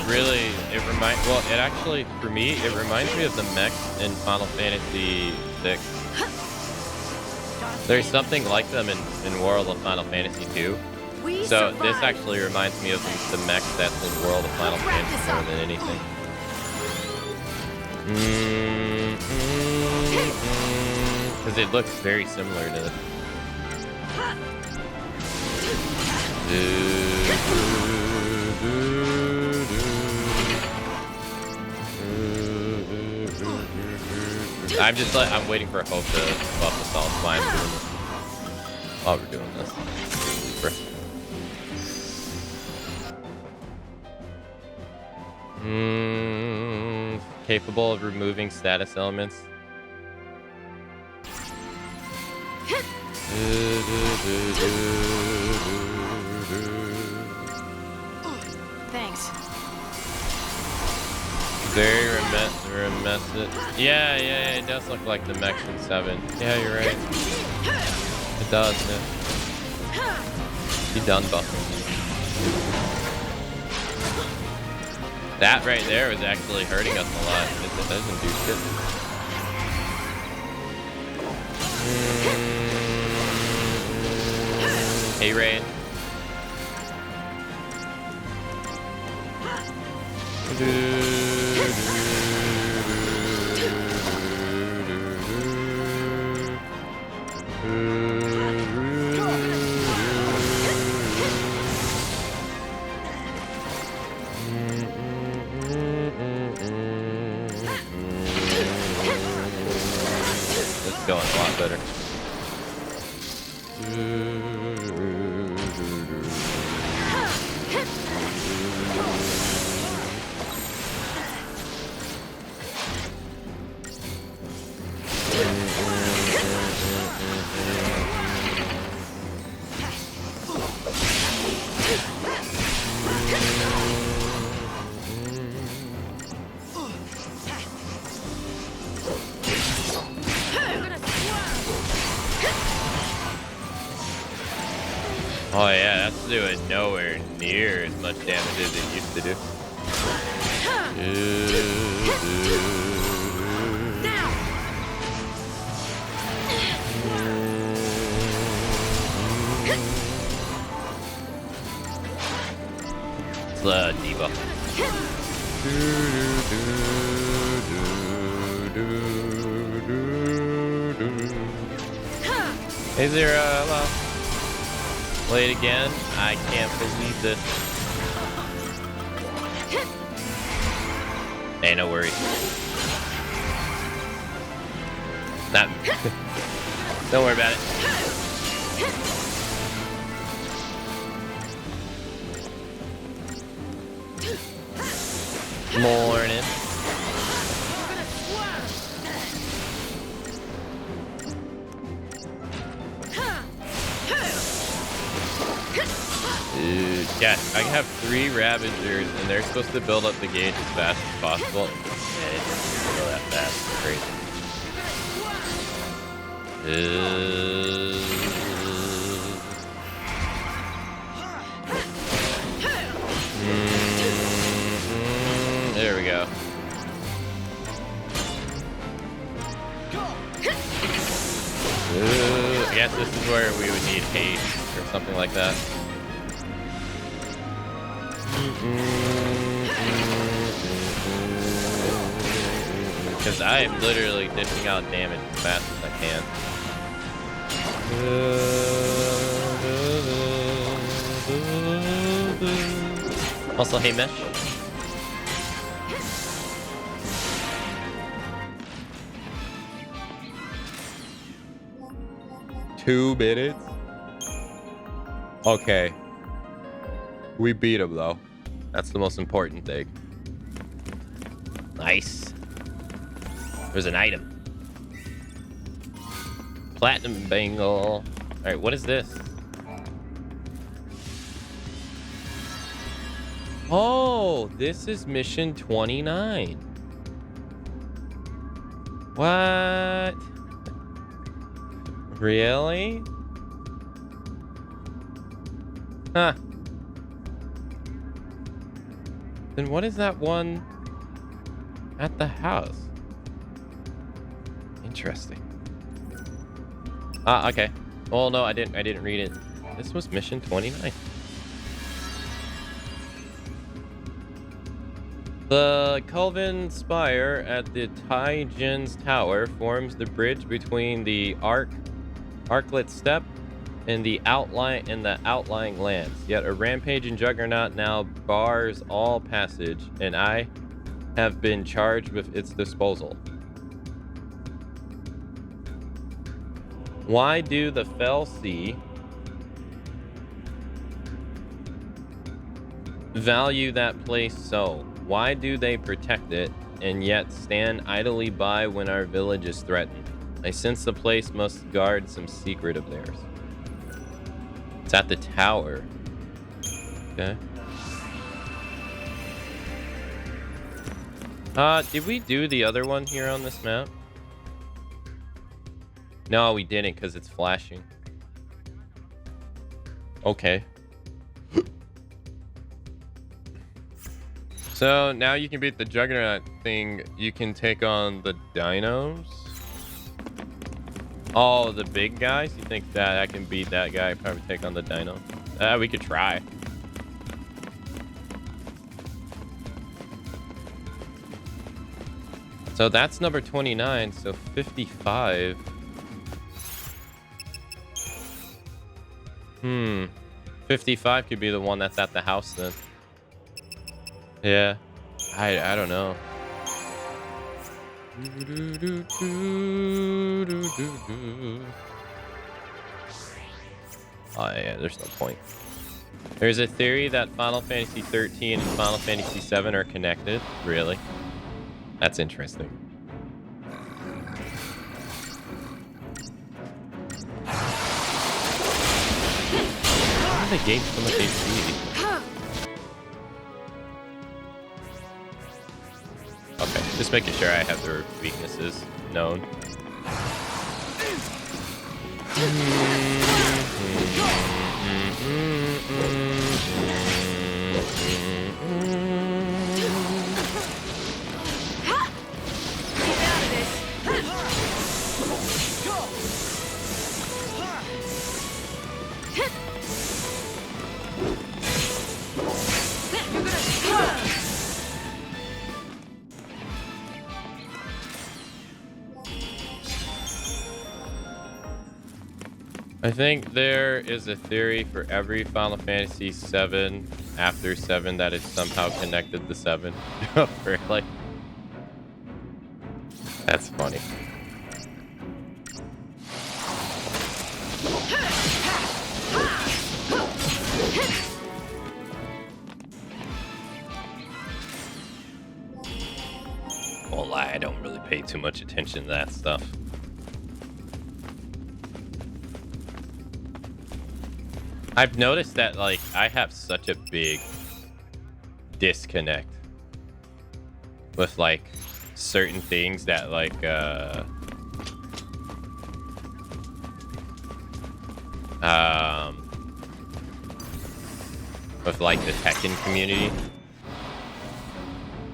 really reminds. Well, it actually for me it reminds me of the mechs in Final Fantasy VI. There's something like them in World of Final Fantasy II. So this actually reminds me of the mechs that's in World of Final Fantasy more than anything. Because it looks very similar to it. I'm waiting for Hope to buff us all. That's why I'm doing this. While we're doing this. Capable of removing status elements. Thanks. Very reminiscent. Yeah, it does look like the mechs in 7. Yeah, you're right. It does, yeah. You done buffing. That right there was actually hurting us a lot. It doesn't do shit. Hey, Rain. It's going a lot better. Oh yeah, that's doing nowhere near as much damage as it used to do. Slow debuff. Hey Zero, hello. Play it again. I can't believe this. Hey, no worries. Not. Don't worry about it. Morning. Yeah, I have 3 Ravagers, and they're supposed to build up the gauge as fast as possible. And it doesn't go that fast. It's crazy. is where we would need haste or something like that. Because I am literally dishing out damage as fast as I can. Also, hey, Mesh. 2 minutes? Okay. We beat him, though. That's the most important thing. Nice. There's an item. Platinum bangle. Alright, what is this? Oh, this is mission 29. What? Really? Huh. Then what is that one at the house? Interesting. Ah, okay. Oh no, I didn't read it. This was mission 29. The Culvin Spire at the Taijin's Tower forms the bridge between the Arklet Steppe and the outlying lands. Yet a rampaging juggernaut now bars all passage, and I have been charged with its disposal. Why do the ffxiii value that place so? Why do they protect it and yet stand idly by when our village is threatened? I sense the place must guard some secret of theirs. It's at the tower. Okay. Did we do the other one here on this map? No, we didn't because it's flashing. Okay. So now you can beat the Juggernaut thing. You can take on the dinos. Oh, the big guys? You think that I can beat that guy? Probably take on the dino. We could try. So that's number 29. So 55. 55 could be the one that's at the house then. Yeah. I don't know. Oh yeah, there's no point. There's a theory that Final Fantasy XIII and Final Fantasy VII are connected. Really? That's interesting. Why do they gain so much HP? Okay, just making sure I have their weaknesses known. I think there is a theory for every Final Fantasy VII after 7 that it's somehow connected to 7. Really? That's funny. Won't lie, I don't really pay too much attention to that stuff. I've noticed that, like, I have such a big disconnect with, like, certain things that, like, with, like, the Tekken community.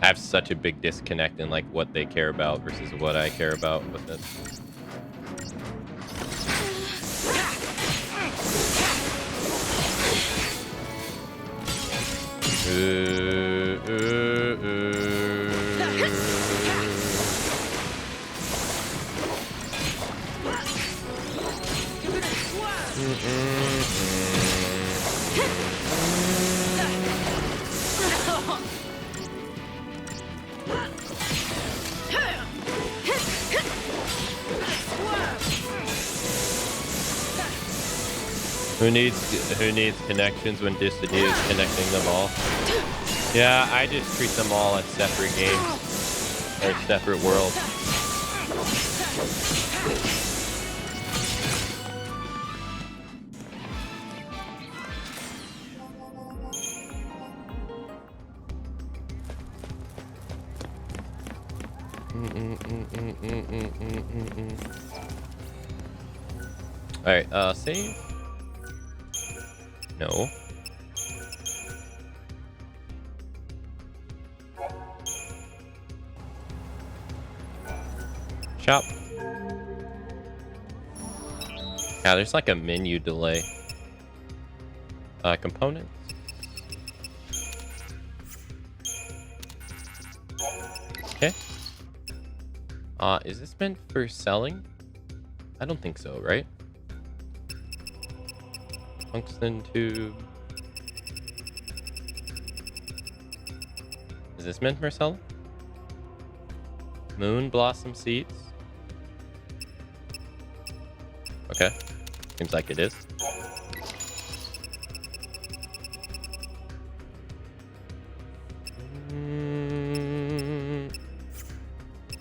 I have such a big disconnect in, like, what they care about versus what I care about with it. Who needs connections when Destiny is connecting them all? Yeah, I just treat them all as separate games or separate worlds. All right, save. No. Shop. Yeah, there's like a menu delay. Components. Okay. Is this meant for selling? I don't think so, right? Tungsten tube. Is this meant for selling? Moon blossom seeds. Okay. Seems like it is.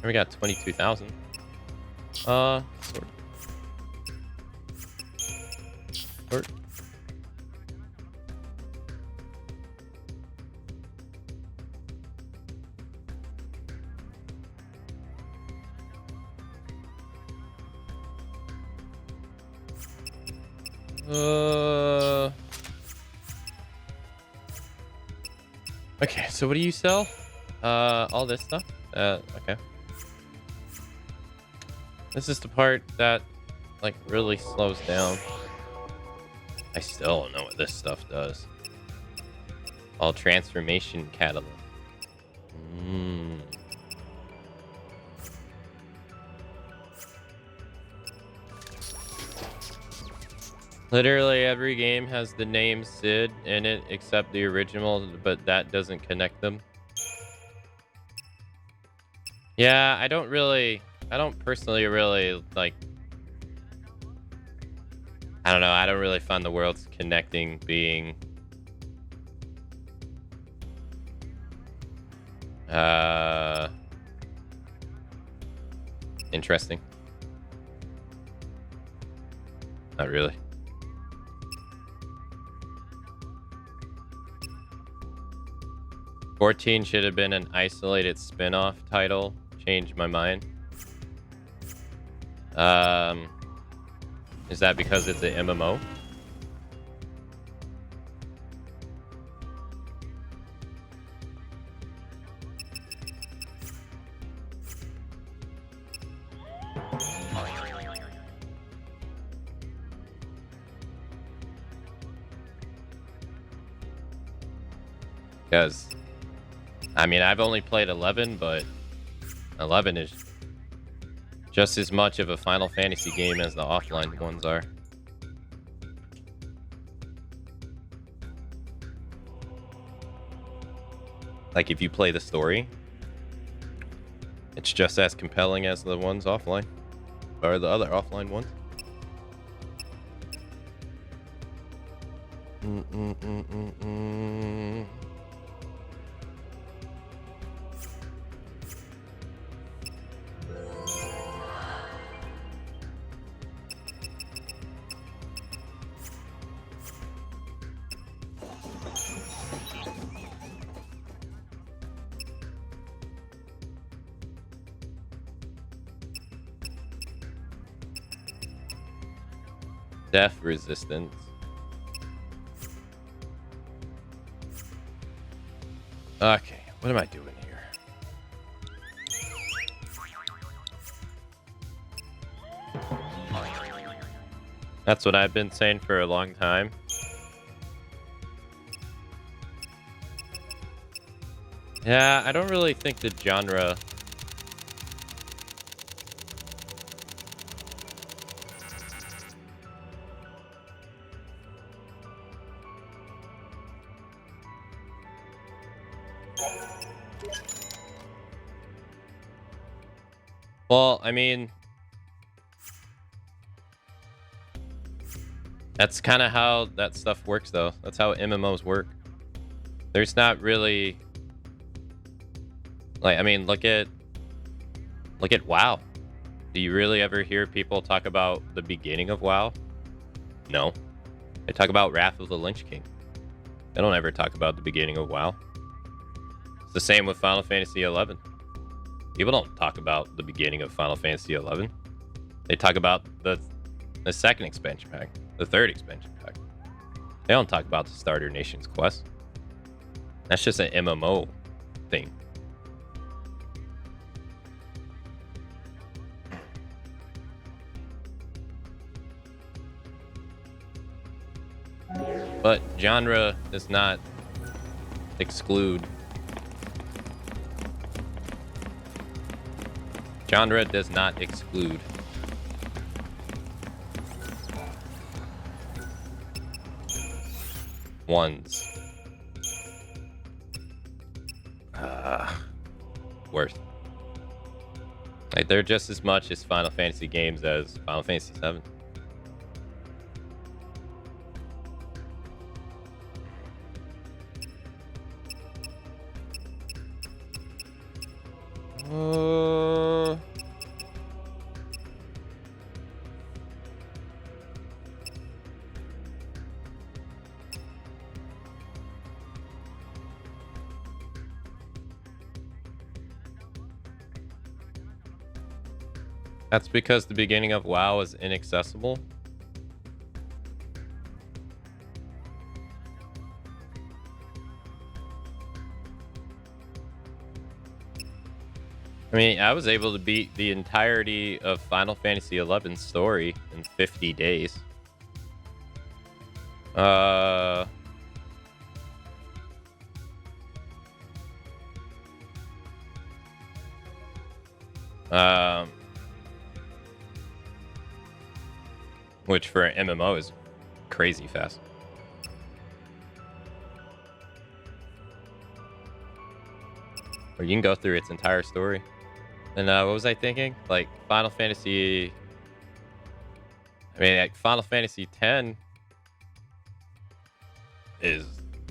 We got 22,000. Sort. Sort. Okay, so what do you sell? All this stuff? Okay. This is the part that, like, really slows down. I still don't know what this stuff does. All transformation catalog. Literally every game has the name Sid in it except the original, but that doesn't connect them. Yeah, I don't personally really like, I don't know, I don't really find the worlds connecting being interesting. Not really. $14 should have been an isolated spin-off title. Changed my mind. Is that because it's an MMO? Because, I mean, I've only played 11, but 11 is just as much of a Final Fantasy game as the offline ones are. Like, if you play the story, it's just as compelling as the ones offline, or the other offline ones. Death resistance. Okay, what am I doing here? That's what I've been saying for a long time. Yeah, I don't really think the genre. Well, I mean, that's kind of how that stuff works, though. That's how MMOs work. There's not really, like, I mean, look at WoW. Do you really ever hear people talk about the beginning of WoW? No. They talk about Wrath of the Lich King. They don't ever talk about the beginning of WoW. It's the same with Final Fantasy XI. People don't talk about the beginning of Final Fantasy XI. They talk about the second expansion pack, the third expansion pack. They don't talk about the Starter Nations quest. That's just an MMO thing. But genre does not exclude. Genre does not exclude. Ones. Worth. Like, they're just as much as Final Fantasy games as Final Fantasy VII. That's because the beginning of WoW is inaccessible. I mean, I was able to beat the entirety of Final Fantasy XI's story in 50 days. Which for an MMO is crazy fast. Or you can go through its entire story. And what was I thinking? Like Final Fantasy. I mean, like Final Fantasy X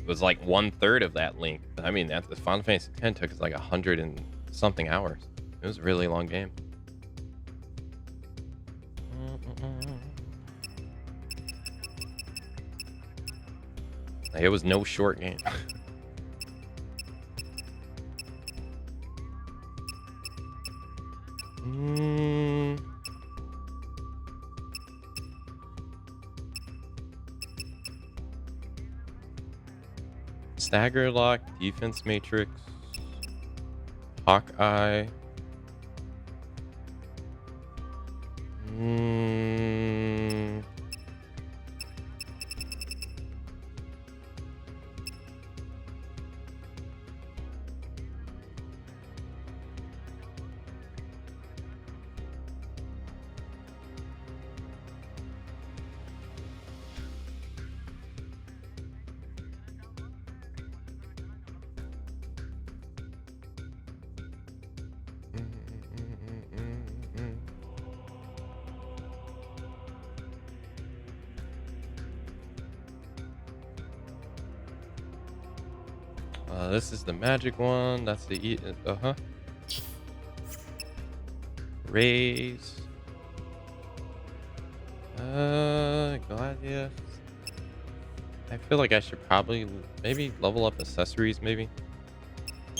was like 1/3 of that length. I mean, the Final Fantasy X took us like 100 and something hours. It was a really long game. Like, it was no short game. Stagger lock, defense matrix, Hawkeye. This is the magic one. That's the raise. Gladius. I feel like I should probably maybe level up accessories, maybe,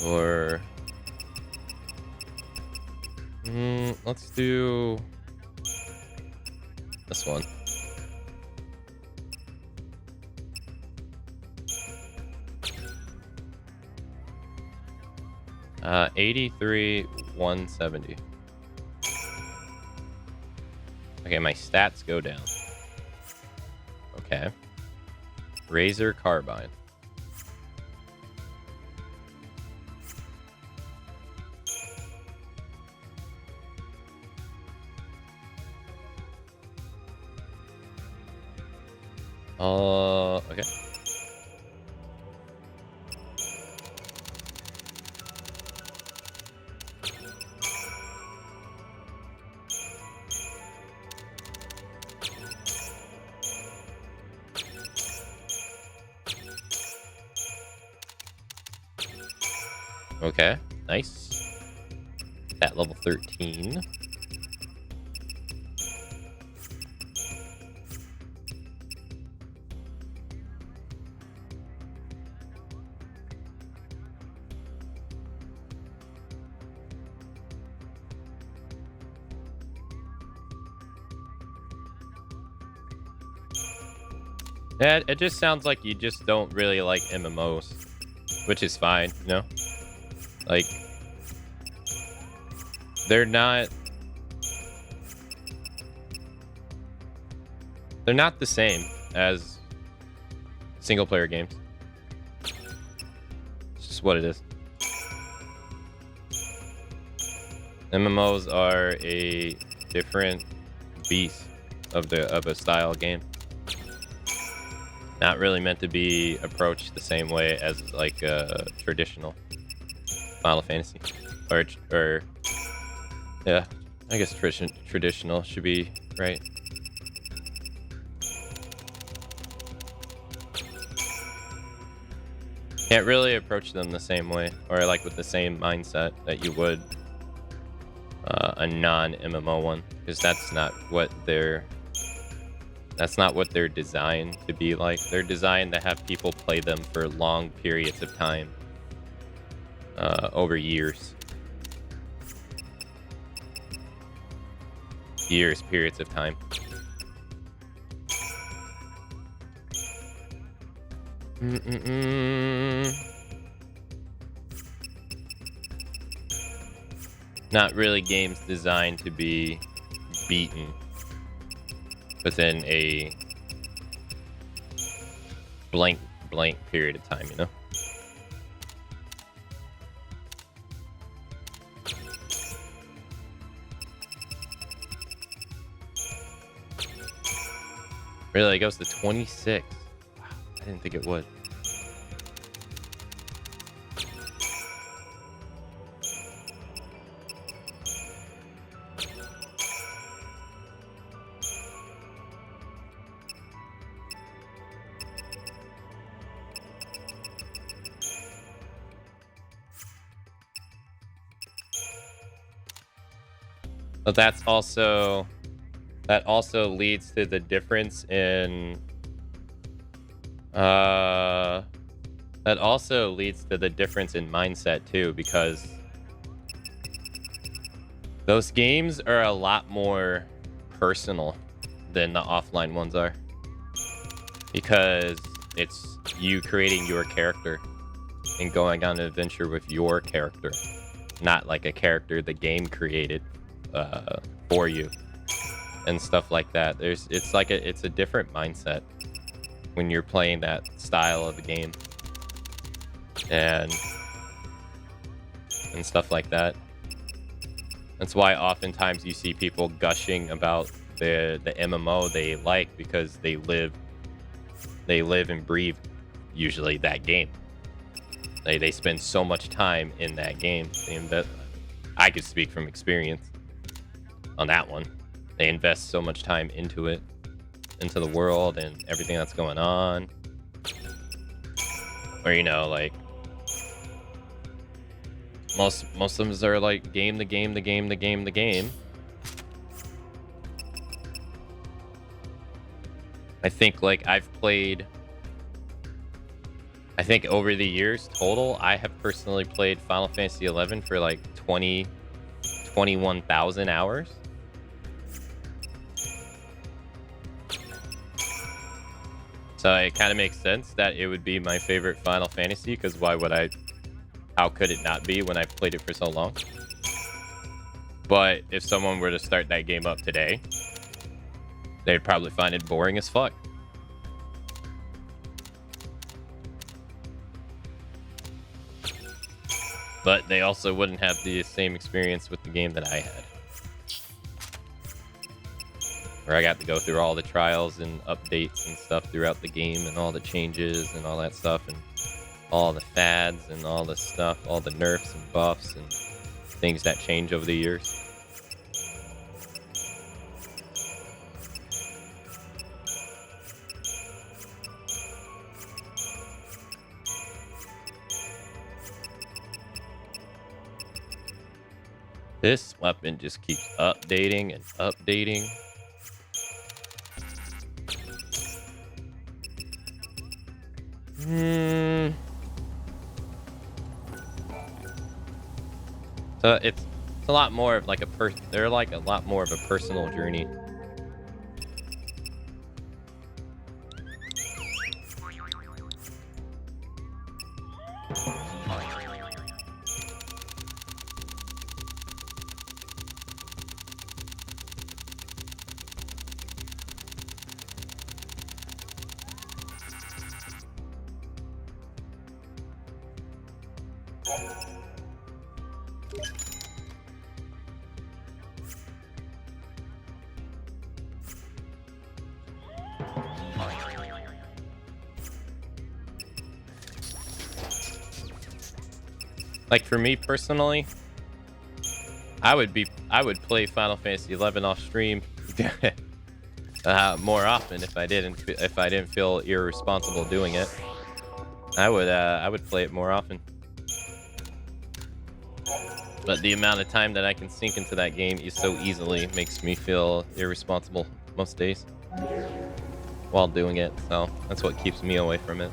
or let's do this one. 83, 170. Okay, my stats go down. Okay. Razor Carbine. Okay. Okay, nice. At level 13. Yeah, it just sounds like you just don't really like MMOs, which is fine, you know? Like, they're not the same as single player games. It's just what it is. MMOs are a different beast of a style game. Not really meant to be approached the same way as like traditional Final Fantasy, or yeah, I guess traditional should be right. Can't really approach them the same way, or like with the same mindset that you would a non-MMO one, because that's not what they're designed to be like. They're designed to have people play them for long periods of time, over years, periods of time. Not really games designed to be beaten within a blank period of time, you know? Really, it goes to 26. Wow, I didn't think it would. But that also leads to the difference in mindset too, because those games are a lot more personal than the offline ones are, because it's you creating your character and going on an adventure with your character, not like a character the game created for you and stuff like that. It's a different mindset when you're playing that style of the game and stuff like that. That's why oftentimes you see people gushing about the MMO they like, because they live and breathe usually that game. They spend so much time in that game, and that I could speak from experience on that one. They invest so much time into it, into the world and everything that's going on. Or, you know, like most of them are like the game. I think like I think over the years total, I have personally played Final Fantasy XI for like 21,000 hours. So it kind of makes sense that it would be my favorite Final Fantasy, because how could it not be when I've played it for so long? But if someone were to start that game up today, they'd probably find it boring as fuck. But they also wouldn't have the same experience with the game that I had. where I got to go through all the trials and updates and stuff throughout the game and all the changes and all that stuff and all the fads and all the stuff, all the nerfs and buffs and things that change over the years. This weapon just keeps updating and updating. So it's a lot more of like they're like a lot more of a personal journey. Like for me personally, I would play Final Fantasy XI off stream more often if I didn't feel irresponsible doing it. I would play it more often. But the amount of time that I can sink into that game so easily makes me feel irresponsible most days while doing it. So that's what keeps me away from it.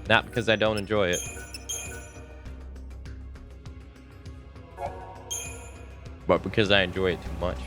Not because I don't enjoy it, but because I enjoy it too much.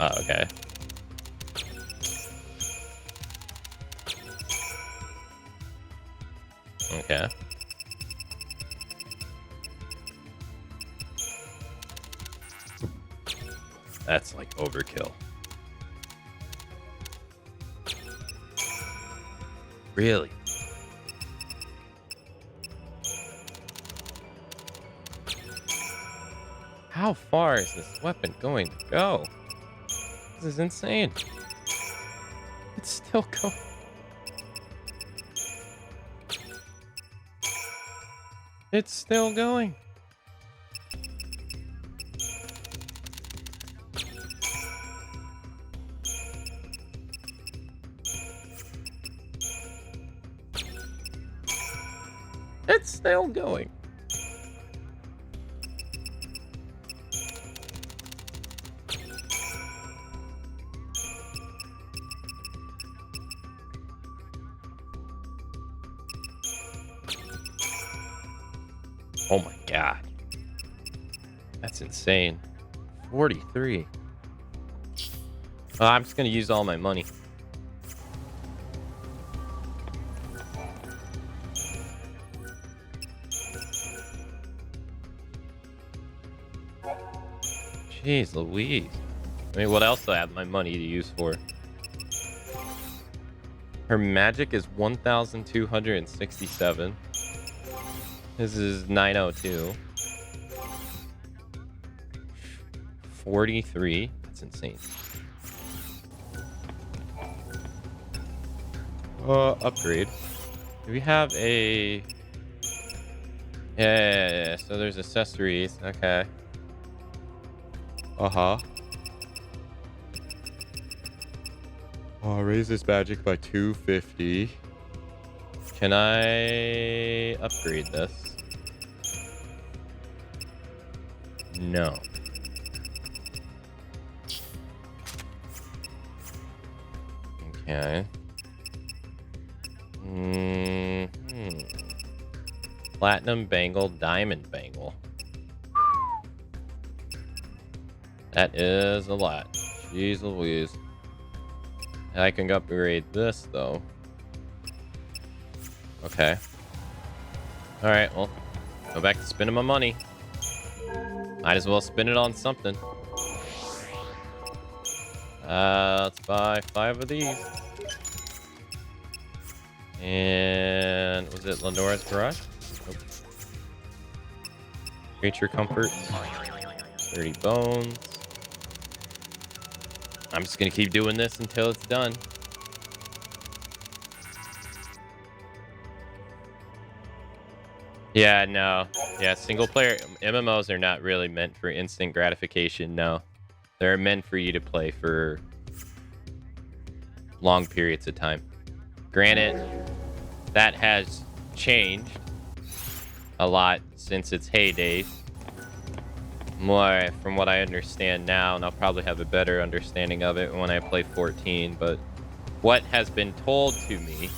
Okay. Okay. That's like overkill. Really? How far is this weapon going to go? This is insane. It's still going. It's still going. It's still going. Oh my god. That's insane. 43. I'm just gonna use all my money. Jeez Louise. I mean, what else do I have my money to use for? Her magic is 1,267. This is 902. 43. That's insane. Upgrade. Do we have a... Yeah. So there's accessories. Okay. Uh-huh. Raise this magic by 250. Can I upgrade this? No. Okay. Platinum bangle, diamond bangle. That is a lot. Jeez Louise. I can upgrade this though. Okay. All right, well, go back to spending my money. Might as well spend it on something. Let's buy 5 of these. And was it Lenora's Garage? Nope. Creature Comfort. 30 bones. I'm just gonna keep doing this until it's done. Yeah, no. Yeah, single player MMOs are not really meant for instant gratification, no. They're meant for you to play for long periods of time. Granted, that has changed a lot since its heydays. More from what I understand now, and I'll probably have a better understanding of it when I play 14, but what has been told to me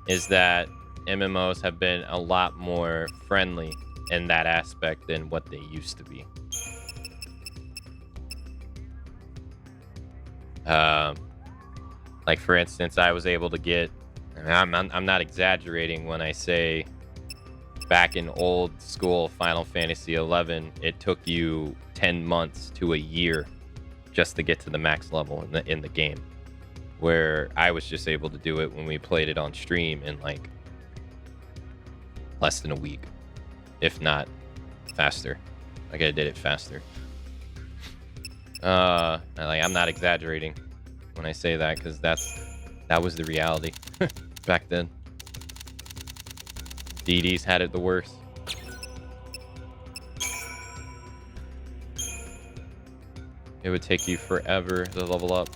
is that MMOs have been a lot more friendly in that aspect than what they used to be. Like for instance, I was able to get, I'm not exaggerating when I say back in old school Final Fantasy XI, it took you 10 months to a year just to get to the max level in the game, where I was just able to do it when we played it on stream in like less than a week, if not faster. Like I did it faster. I'm not exaggerating when I say that, because that was the reality back then. DDs had it the worst. It would take you forever to level up.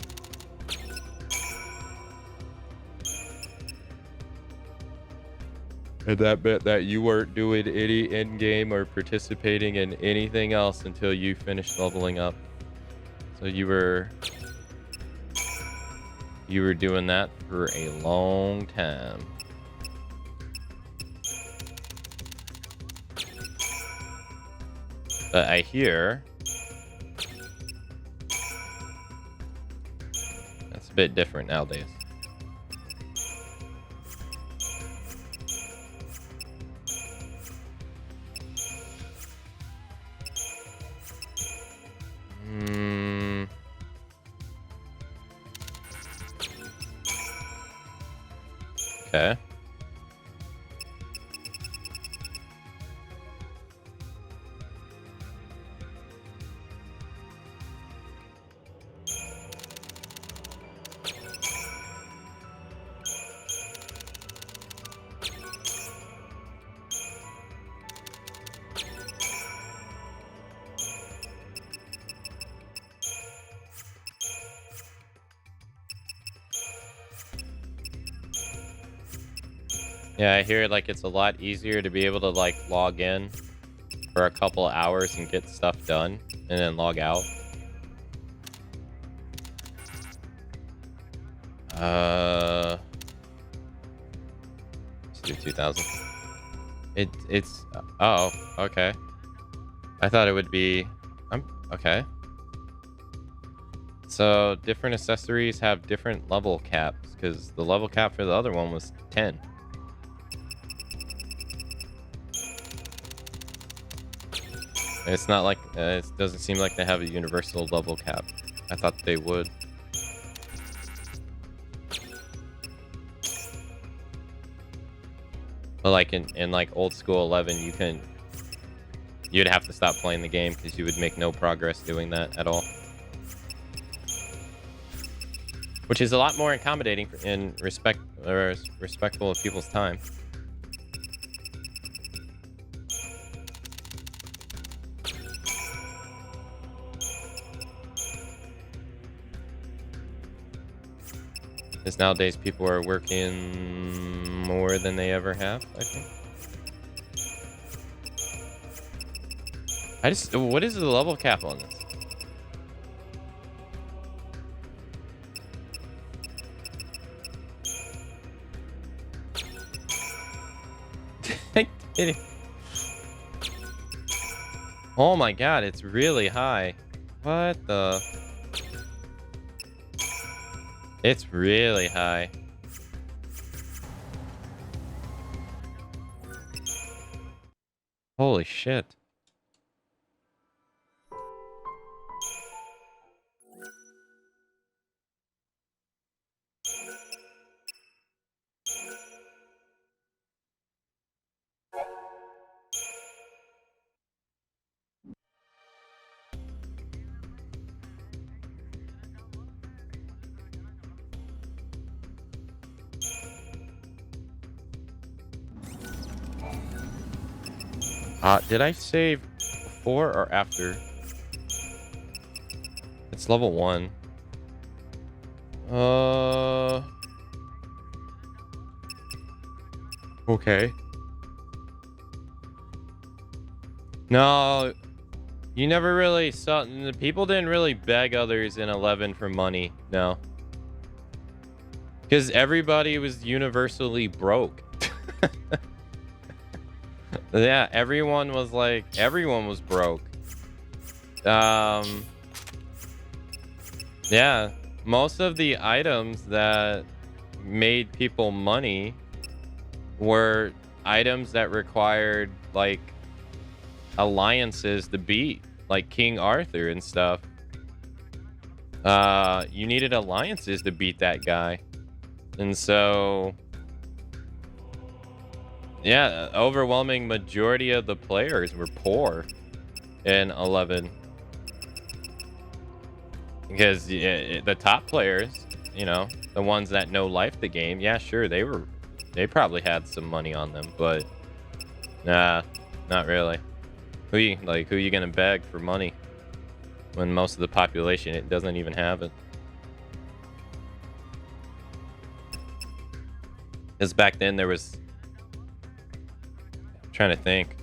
And that meant that you weren't doing any end game or participating in anything else until you finished leveling up. So you were doing that for a long time. But I hear that's a bit different nowadays. Okay. Yeah, I hear like it's a lot easier to be able to like log in for a couple hours and get stuff done and then log out. Let's do 2000. It's oh, okay. I thought it would be okay. So different accessories have different level caps, because the level cap for the other one was 10. It's not like it doesn't seem like they have a universal level cap. I thought they would. But like in like old school 11, you'd have to stop playing the game because you would make no progress doing that at all. Which is a lot more accommodating in respectful of people's time. Because nowadays people are working more than they ever have, I think. What is the level cap on this? Oh my god, it's really high. What the? It's really high. Holy shit. Did I save before or after? It's level 1. Okay. No, you never really saw. The people didn't really beg others in 11 for money. No. Because everybody was universally broke. Yeah, everyone was broke. Yeah, most of the items that made people money were items that required like alliances to beat, like King Arthur and stuff. You needed alliances to beat that guy. And so yeah, overwhelming majority of the players were poor in 11. Because the top players, you know, the ones that know life the game, yeah, sure, they probably had some money on them, but nah, not really. Who you gonna beg for money when most of the population it doesn't even have it? Because back then there was, I'm trying to think.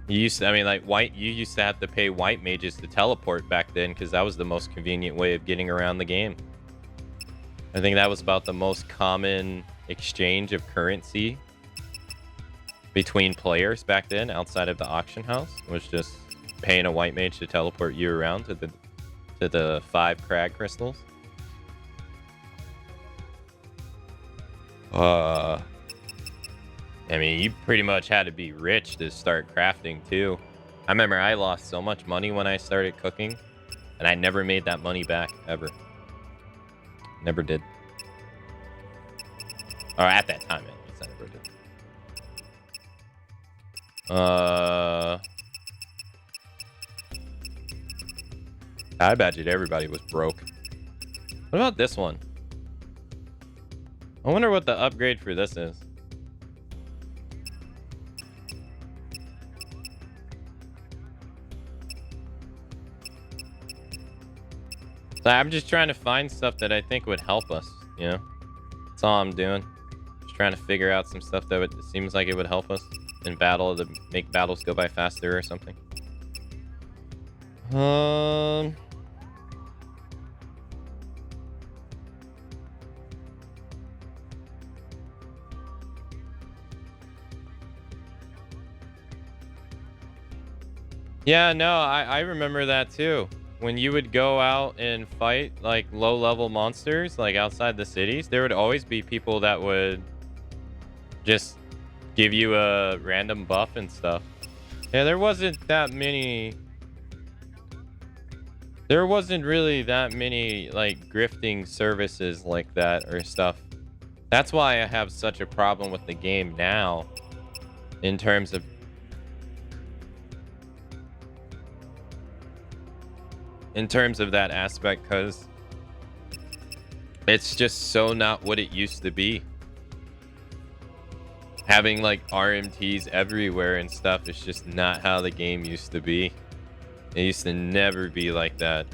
You used to, I mean, like you used to have to pay white mages to teleport back then because that was the most convenient way of getting around the game. I think that was about the most common exchange of currency between players back then outside of the auction house, was just paying a white mage to teleport you around to the 5 crag crystals. I mean, you pretty much had to be rich to start crafting too. I remember I lost so much money when I started cooking, and I never made that money back ever. Never did. Or at that time, at least I never did. I imagine everybody was broke. What about this one? I wonder what the upgrade for this is. So I'm just trying to find stuff that I think would help us, you know? That's all I'm doing. Just trying to figure out some stuff that seems like it would help us in battle to make battles go by faster or something. Yeah, no, I remember that too. When you would go out and fight like low-level monsters, like outside the cities, there would always be people that would just give you a random buff and stuff. Yeah, there wasn't really that many like grifting services like that or stuff. That's why I have such a problem with the game now in terms of that aspect, because it's just so not what it used to be. Having like RMTs everywhere and stuff is just not how the game used to be. It used to never be like that,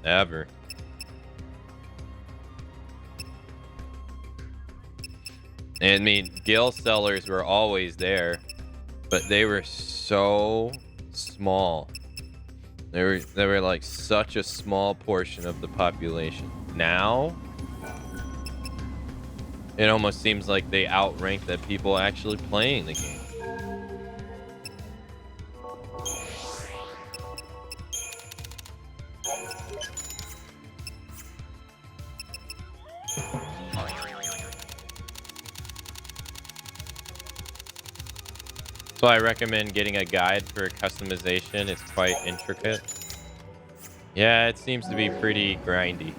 ever. And I mean, guild sellers were always there, but they were so small. They were like such a small portion of the population. Now, it almost seems like they outrank the people actually playing the game. why I recommend getting a guide for customization. It's quite intricate. Yeah, it seems to be pretty grindy.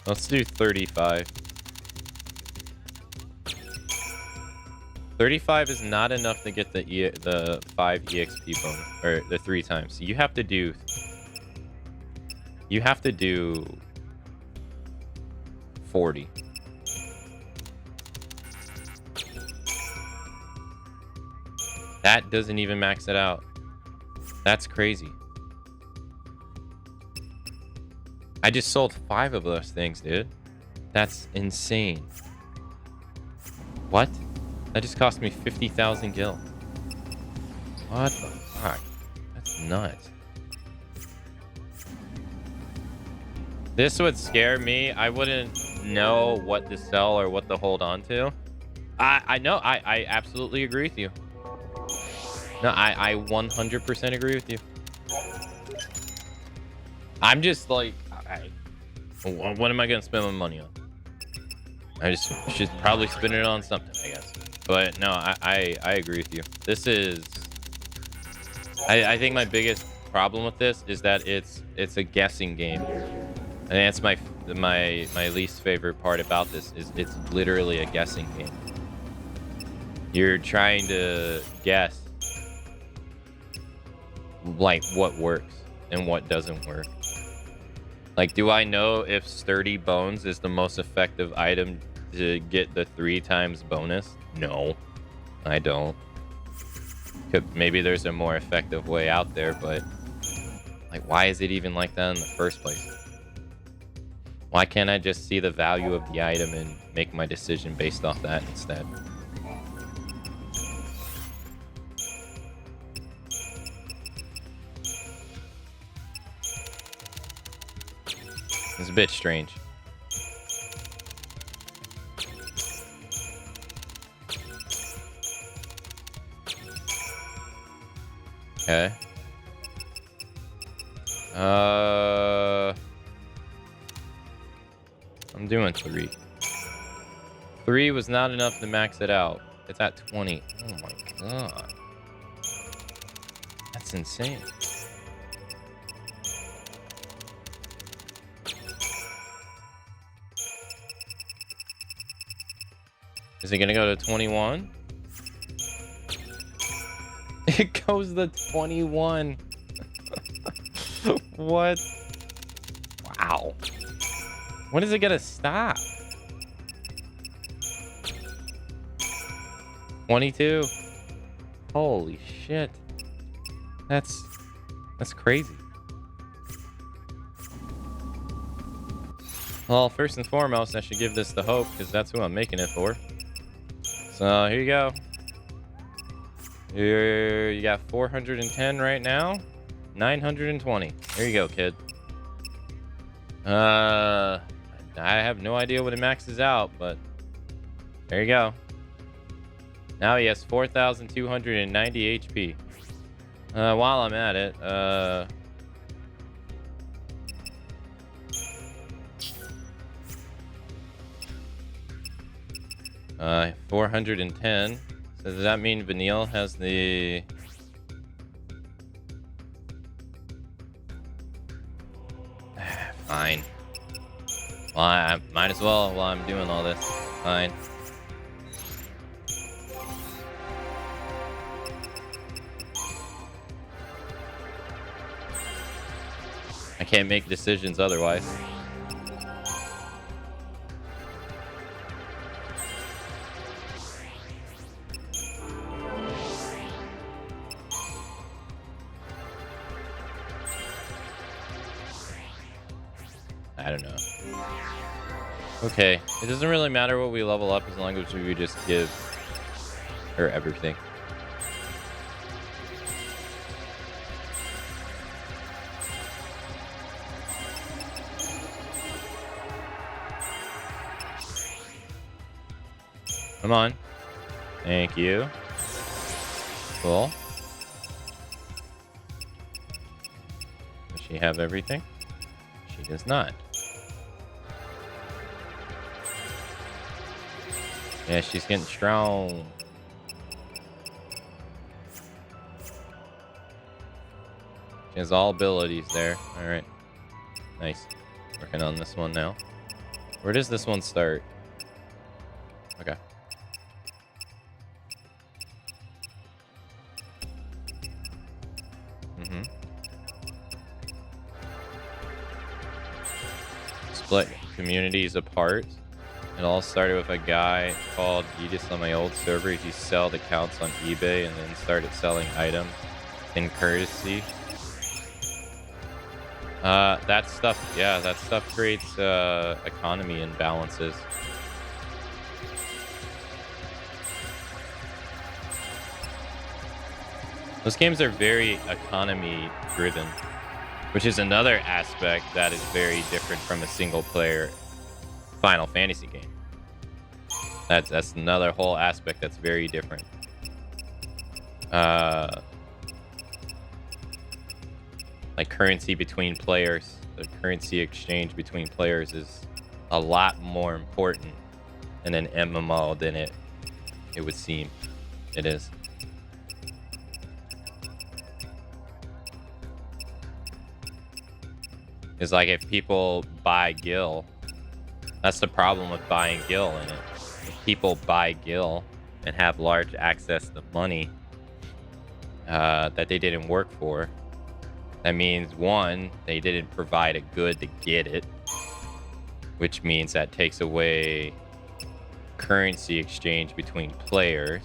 Let's do 35. 35 is not enough to get the 5 EXP bonus, or the 3 times. So you have to do 40. That doesn't even max it out. That's crazy. I just sold 5 of those things, dude. That's insane. What? That just cost me 50,000 gil. What the fuck? That's nuts. This would scare me. I wouldn't know what to sell or what to hold on to. I know. I absolutely agree with you. No, I 100% agree with you. I'm just like, what am I gonna spend my money on? I just should probably spend it on something, I guess. But no, I agree with you. This is, I think my biggest problem with this is that it's a guessing game, and that's my least favorite part about this. Is it's literally a guessing game. You're trying to guess like what works and what doesn't work. Like, do I know if sturdy bones is the most effective item to get the 3 times bonus? No, I don't. Maybe there's a more effective way out there, but like, why is it even like that in the first place? Why can't I just see the value of the item and make my decision based off that instead? It's a bit strange. Okay. I'm doing 3. 3 was not enough to max it out. It's at 20. Oh my god. That's insane. Is it gonna go to 21? It goes to 21. What? Wow. When is it gonna stop? 22. Holy shit. That's crazy. Well, first and foremost, I should give this the hope, because that's who I'm making it for. So here you go. You got 410 right now. 920. There you go, kid. I have no idea what it maxes out, but there you go. Now he has 4,290 HP. While I'm at it, 410. So does that mean Vanille has the... Fine. Well, I might as well while I'm doing all this. Fine. I can't make decisions otherwise. I don't know. Okay, it doesn't really matter what we level up as long as we just give her everything. Come on. Thank you. Cool. she have everything? She does not. Yeah, she's getting strong. She has all abilities there. Alright. Nice. Working on this one now. Where does this one start? Okay. Split communities apart. It all started with a guy called Yedis on my old server. He sold accounts on eBay and then started selling items in courtesy. That stuff creates economy imbalances. Those games are very economy driven, which is another aspect that is very different from a single player Final Fantasy game. That's another whole aspect that's very different. Like currency between players, the currency exchange between players is a lot more important in an MMO than it would seem. It is. It's like if people buy Gil, that's the problem with buying Gil in it. If people buy Gil and have large access to money that they didn't work for, that means, one, they didn't provide a good to get it, which means that takes away currency exchange between players.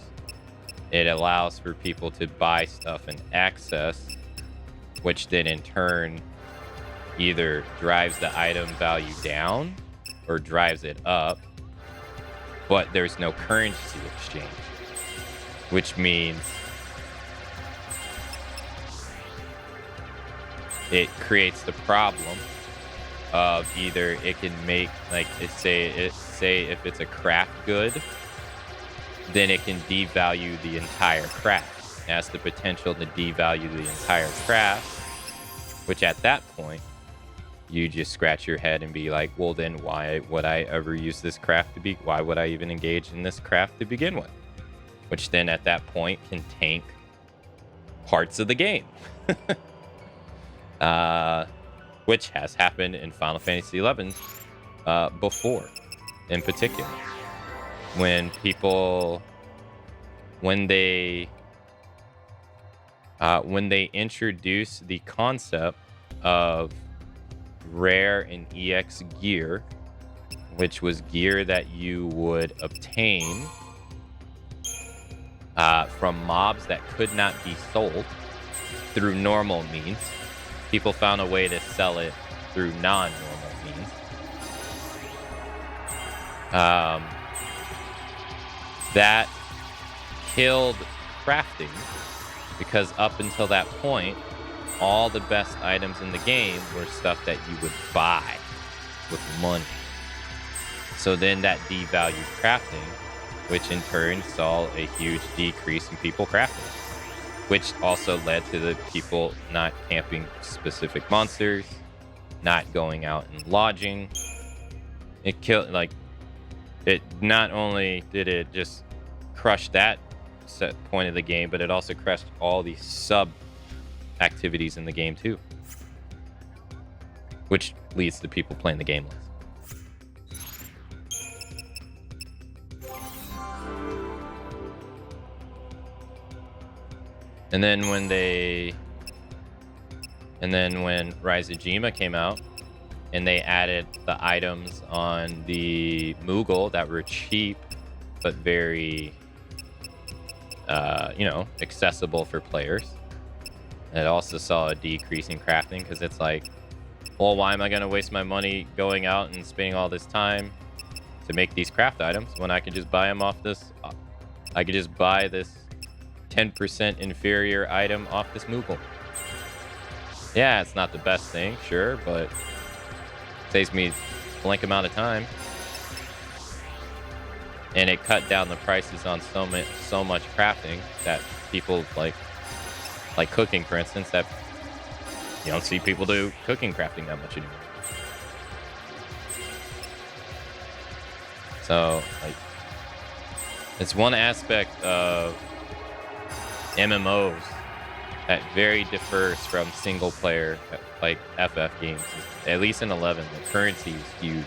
It allows for people to buy stuff and access, which then in turn either drives the item value down or drives it up, but there's no currency exchange, which means it creates the problem of either it can make, like, say if it's a craft good, then it can devalue the entire craft. It has the potential to devalue the entire craft, which at that point you just scratch your head and be like, well, then why would I ever use this craft to be? Why would I even engage in this craft to begin with? Which then at that point can tank parts of the game. Which has happened in Final Fantasy XI before, in particular. When they introduce the concept of rare and EX gear, which was gear that you would obtain from mobs that could not be sold through normal means. People found a way to sell it through non-normal means. That killed crafting, because up until that point, all the best items in the game were stuff that you would buy with money. So then that devalued crafting, which in turn saw a huge decrease in people crafting, which also led to the people not camping specific monsters, not going out and lodging. It killed, like, it not only did it just crush that set point of the game, but it also crushed all these sub activities in the game too, which leads to people playing the game less. And then when Rise of Jima came out and they added the items on the Moogle that were cheap but very accessible for players, it also saw a decrease in crafting, because it's like, well, why am I going to waste my money going out and spending all this time to make these craft items when I can just buy them off this? I could just buy this 10% inferior item off this Moogle. Yeah, it's not the best thing, sure, but it saves me a blank amount of time. And it cut down the prices on so much crafting that people like cooking, for instance, that you don't see people do cooking crafting that much anymore. So, like, it's one aspect of MMOs that very differs from single player, like FF games. At least in 11, the currency is huge.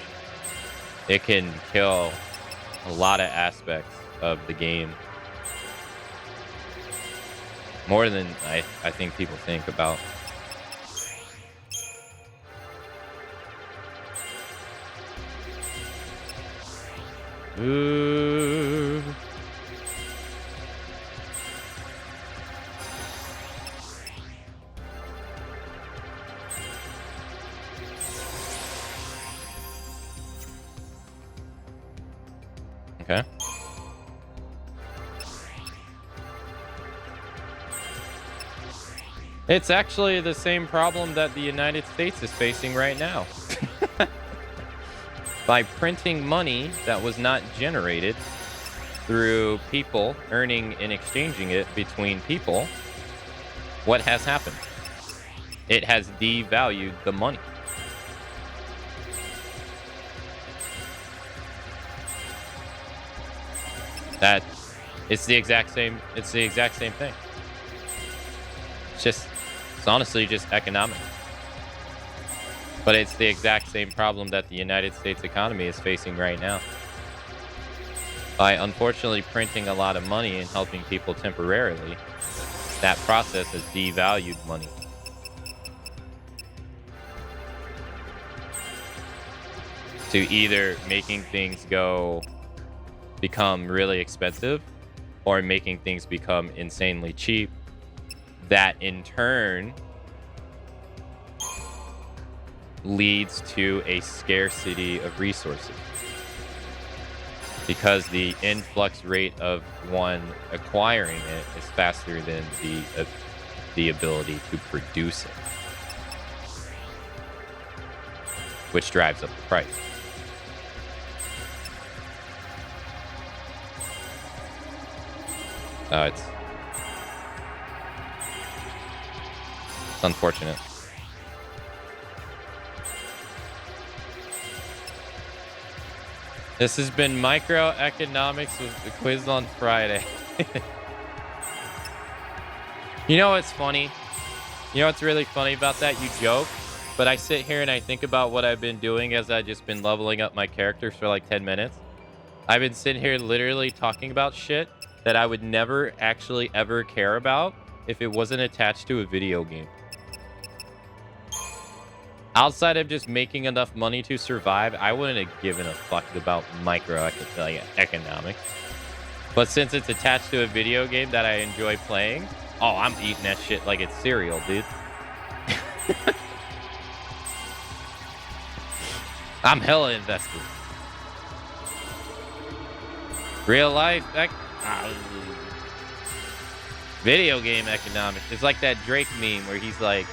It can kill a lot of aspects of the game. More than I think people think about. Ooh. Okay. It's actually the same problem that the United States is facing right now. By printing money that was not generated through people earning and exchanging it between people, what has happened? It has devalued the money. That it's the exact same thing. It's honestly just economic. But it's the exact same problem that the United States economy is facing right now. By unfortunately printing a lot of money and helping people temporarily, that process has devalued money. To either making things become really expensive or making things become insanely cheap, that in turn leads to a scarcity of resources, because the influx rate of one acquiring it is faster than the ability to produce it, which drives up the price. So it's unfortunate. This has been Microeconomics with the quiz on Friday. You know what's funny? You know what's really funny about that? You joke, but I sit here and I think about what I've been doing as I've just been leveling up my characters for like 10 minutes. I've been sitting here literally talking about shit that I would never actually ever care about if it wasn't attached to a video game. Outside of just making enough money to survive, I wouldn't have given a fuck about microeconomics. But since it's attached to a video game that I enjoy playing, oh, I'm eating that shit like it's cereal, dude. I'm hella invested. Real life, video game economics. It's like that Drake meme where he's like,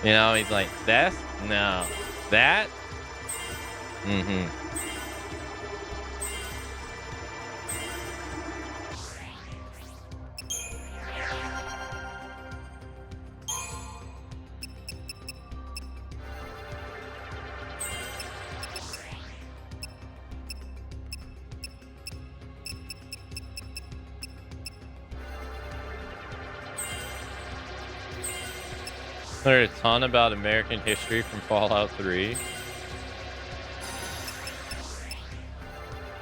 you know, he's like, this? No. That? Mm-hmm. Learned a ton about American history from Fallout 3.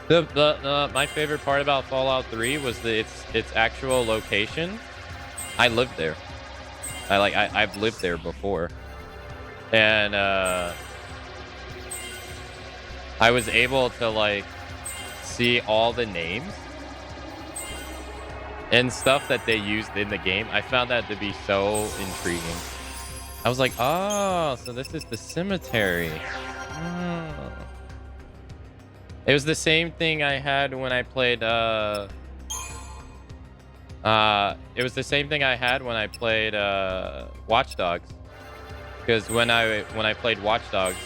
My favorite part about Fallout 3 was its actual location. I lived there. I've lived there before, and I was able to like see all the names and stuff that they used in the game. I found that to be so intriguing. I was like, oh, so this is the cemetery. Oh. It was the same thing I had when I played it was the same thing I had when I played Watch Dogs. Because when I played Watch Dogs,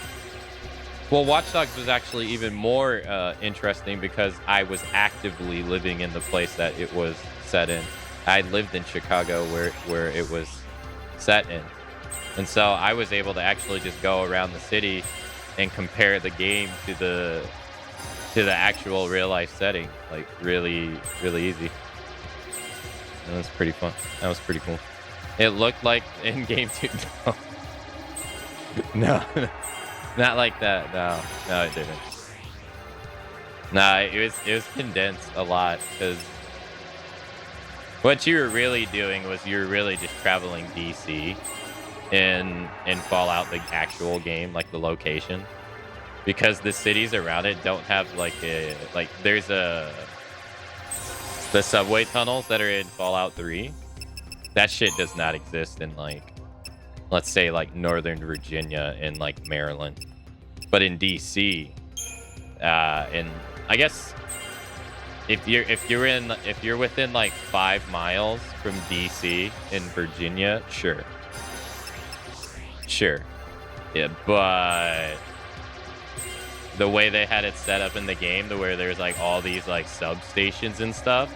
well, Watch Dogs was actually even more interesting because I was actively living in the place that it was set in. I lived in Chicago where it was set in. And so I was able to actually just go around the city and compare the game to the actual real life setting, like really easy. And that's pretty fun. That was pretty cool. It looked like in game 2. No, not like that. No, it didn't. Nah, it was condensed a lot because what you were really doing was you were really just traveling DC in Fallout, the actual game, like the location, because the cities around it don't have like there's the subway tunnels that are in Fallout 3. That shit does not exist in like, let's say like Northern Virginia and like Maryland, but in DC, and I guess if you're within like 5 miles from DC in Virginia, sure, yeah, but the way they had it set up in the game, to where there's like all these like substations and stuff,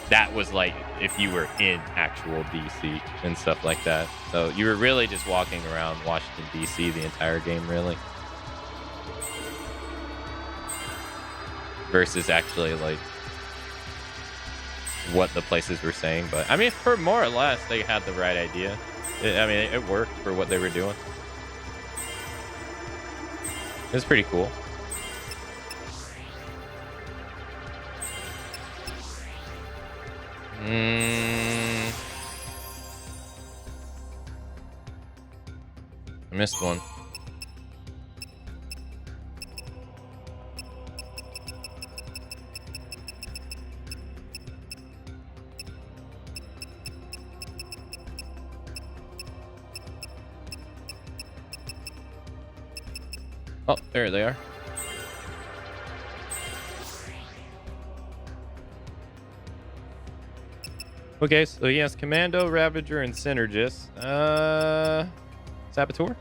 that was like if you were in actual DC and stuff like that. So you were really just walking around Washington DC the entire game, really, versus actually like what the places were saying. But I mean, for more or less, they had the right idea. It worked for what they were doing. It was pretty cool. I missed one. Oh, there they are. Okay, so he has Commando, Ravager, and Synergist. Saboteur?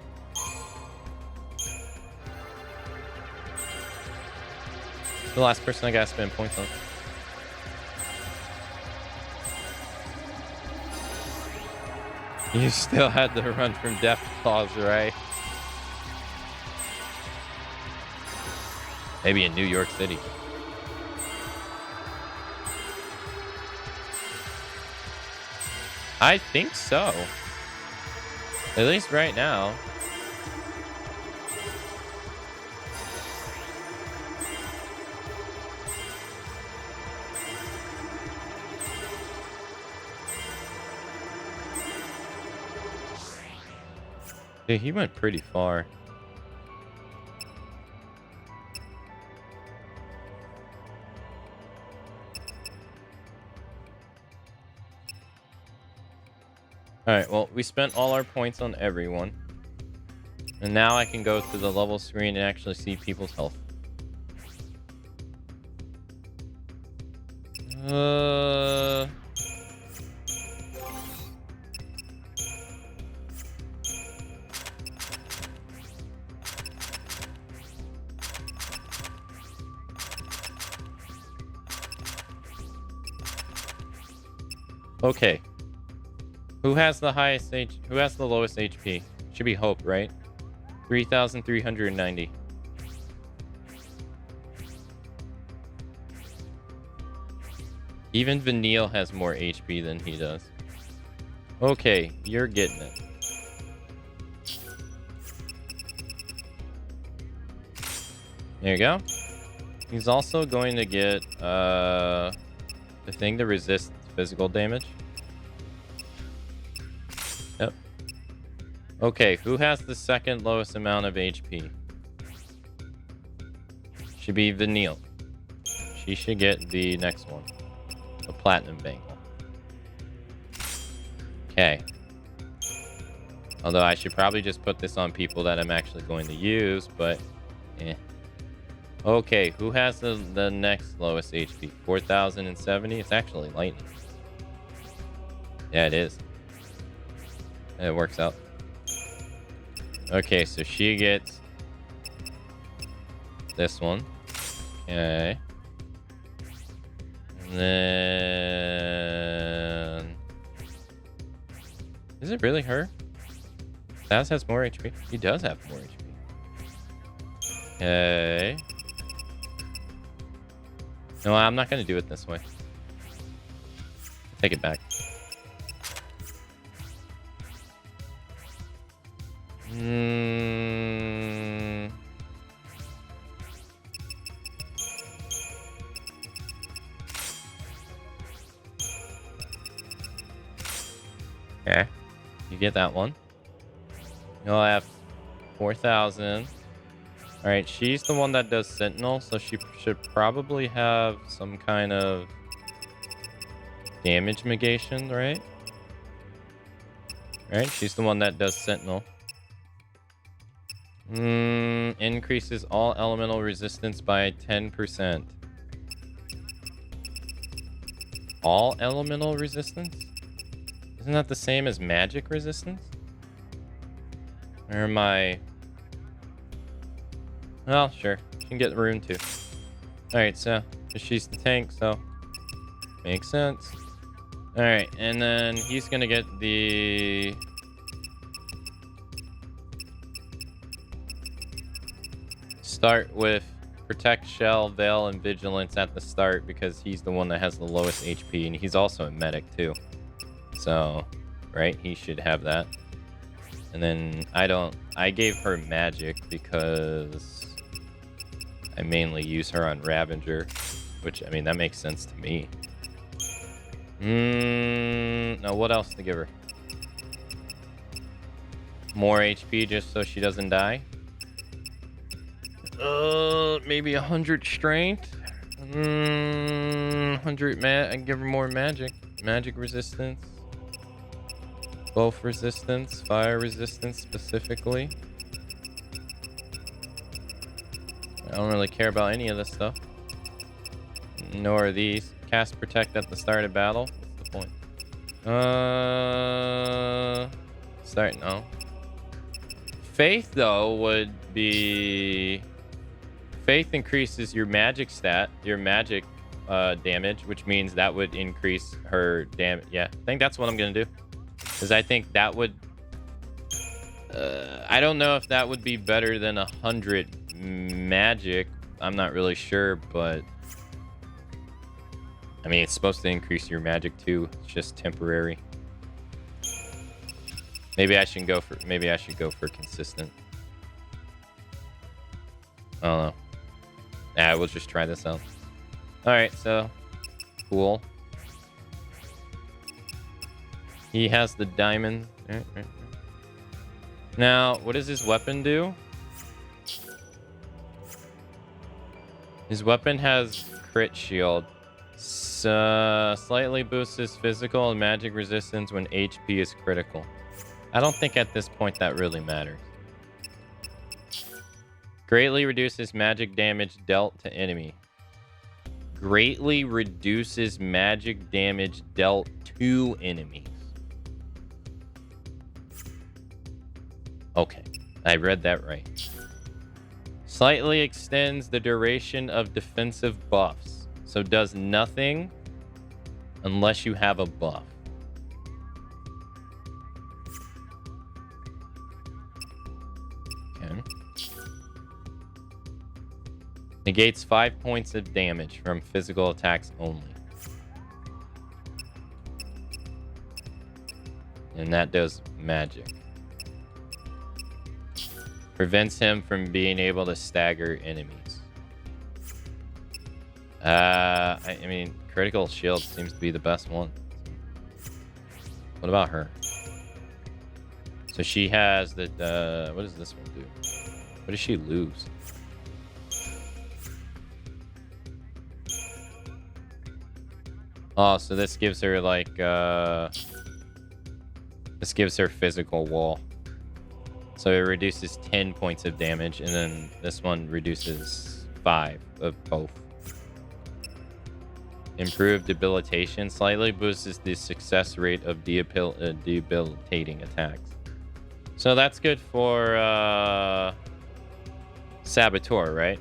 The last person I gotta spend points on. You still had to run from Death Claws, right? Maybe in New York City. I think so. At least right now. Yeah, he went pretty far. Alright, well, we spent all our points on everyone. And now I can go to the level screen and actually see people's health. Okay. Who has the lowest HP? Should be Hope, right? 3,390. Even Vanille has more HP than he does. Okay, you're getting it. There you go. He's also going to get the thing to resist physical damage. Yep. Okay, who has the second lowest amount of HP? Should be Vanille. She should get the next one. The Platinum Bangle. Okay. Although I should probably just put this on people that I'm actually going to use, but eh. Okay, who has the next lowest HP? 4,070? It's actually Lightning. Yeah, it is. It works out. Okay, so she gets this one. Okay. And then... Is it really her? Stas has more HP. He does have more HP. Okay. No, I'm not going to do it this way. Take it back. Okay. You get that one. You'll have 4,000. All right, she's the one that does Sentinel, so she should probably have some kind of damage negation, right? Right, she's the one that does Sentinel. Increases all elemental resistance by 10%. All elemental resistance? Isn't that the same as magic resistance? Or am I... Well, sure. She can get rune too. Alright, so she's the tank, so makes sense. Alright, and then he's gonna get the... Start with Protect, Shell, Veil, and Vigilance at the start because he's the one that has the lowest HP, and he's also a medic too. So, right, he should have that. And then I gave her magic because I mainly use her on Ravager, which, I mean, that makes sense to me. Now what else to give her? More HP just so she doesn't die. Maybe 100 strength. 100 I give her more magic. Magic resistance. Both resistance, fire resistance specifically. I don't really care about any of this stuff. Nor are these. Cast Protect at the start of battle. What's the point? Start no. Faith though would be... Faith increases your magic stat, your magic damage, which means that would increase her damage. Yeah, I think that's what I'm gonna do. Because I think that would... I don't know if that would be better than 100 magic. I'm not really sure, but... I mean, it's supposed to increase your magic too. It's just temporary. Maybe I should go for... Maybe I should go for consistent. I don't know. Nah, we'll just try this out. Alright, so... Cool. He has the diamond. Now, what does his weapon do? His weapon has crit shield. Slightly boosts his physical and magic resistance when HP is critical. I don't think at this point that really matters. Greatly reduces magic damage dealt to enemy. Greatly reduces magic damage dealt to enemies. Okay, I read that right. Slightly extends the duration of defensive buffs. So does nothing unless you have a buff. Okay. Negates 5 points of damage from physical attacks only. And that does magic. Prevents him from being able to stagger enemies. I mean, critical shield seems to be the best one. What about her? So she has the, what does this one do? What does she lose? Oh, so this gives her like, this gives her physical wall. So it reduces 10 points of damage, and then this one reduces 5 of both. Improved debilitation slightly boosts the success rate of debilitating attacks. So that's good for Saboteur, right?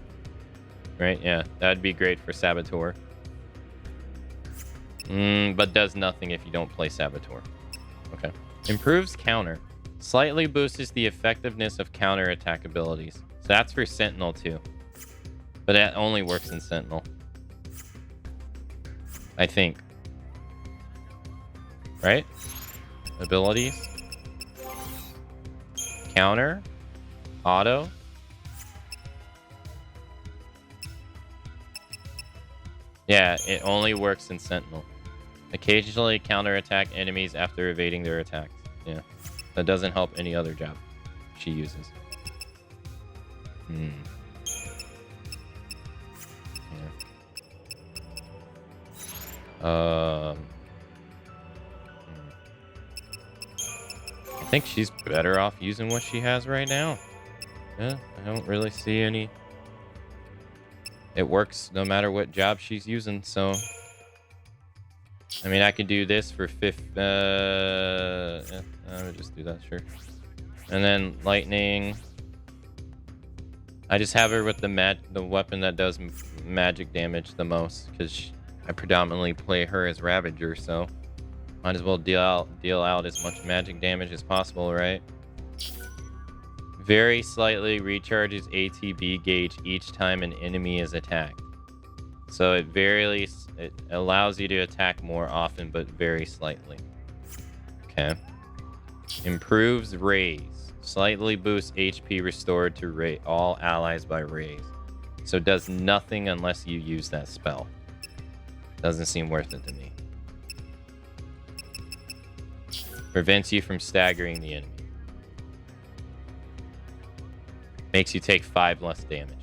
Right, yeah. That'd be great for Saboteur. But does nothing if you don't play Saboteur. Okay. Improves counter. Slightly boosts the effectiveness of counterattack abilities. So that's for Sentinel too. But that only works in Sentinel, I think. Right? Abilities. Counter. Auto. Yeah, it only works in Sentinel. Occasionally counterattack enemies after evading their attacks. Yeah. That doesn't help any other job she uses. Yeah. I think she's better off using what she has right now. Yeah, I don't really see any. It works no matter what job she's using, so I mean, I could do this for fifth. Yeah, I would just do that, sure. And then lightning. I just have her with the weapon that does magic damage the most, because I predominantly play her as Ravager, so might as well deal out as much magic damage as possible, right? Very slightly recharges ATB gauge each time an enemy is attacked. So it allows you to attack more often, but very slightly. Okay. Improves raise. Slightly boosts HP restored to all allies by raise. So it does nothing unless you use that spell. Doesn't seem worth it to me. Prevents you from staggering the enemy. Makes you take 5 less damage.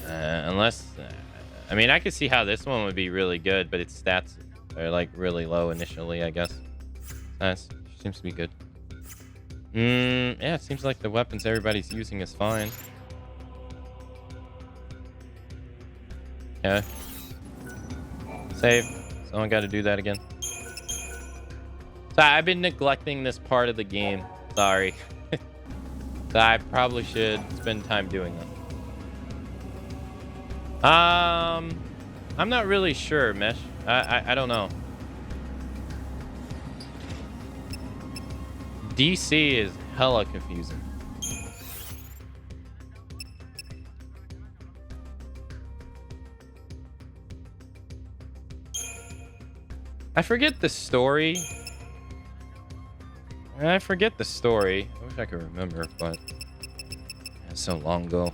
I mean, I could see how this one would be really good, but its stats are like really low initially, I guess. Nice. Seems to be good. Yeah, it seems like the weapons everybody's using is fine. Okay. Save. Someone got to do that again. So I've been neglecting this part of the game. Sorry. So I probably should spend time doing that. I'm not really sure, Mesh. I don't know. DC is hella confusing. I forget the story. I forget the story. I wish I could remember, but it's so long ago.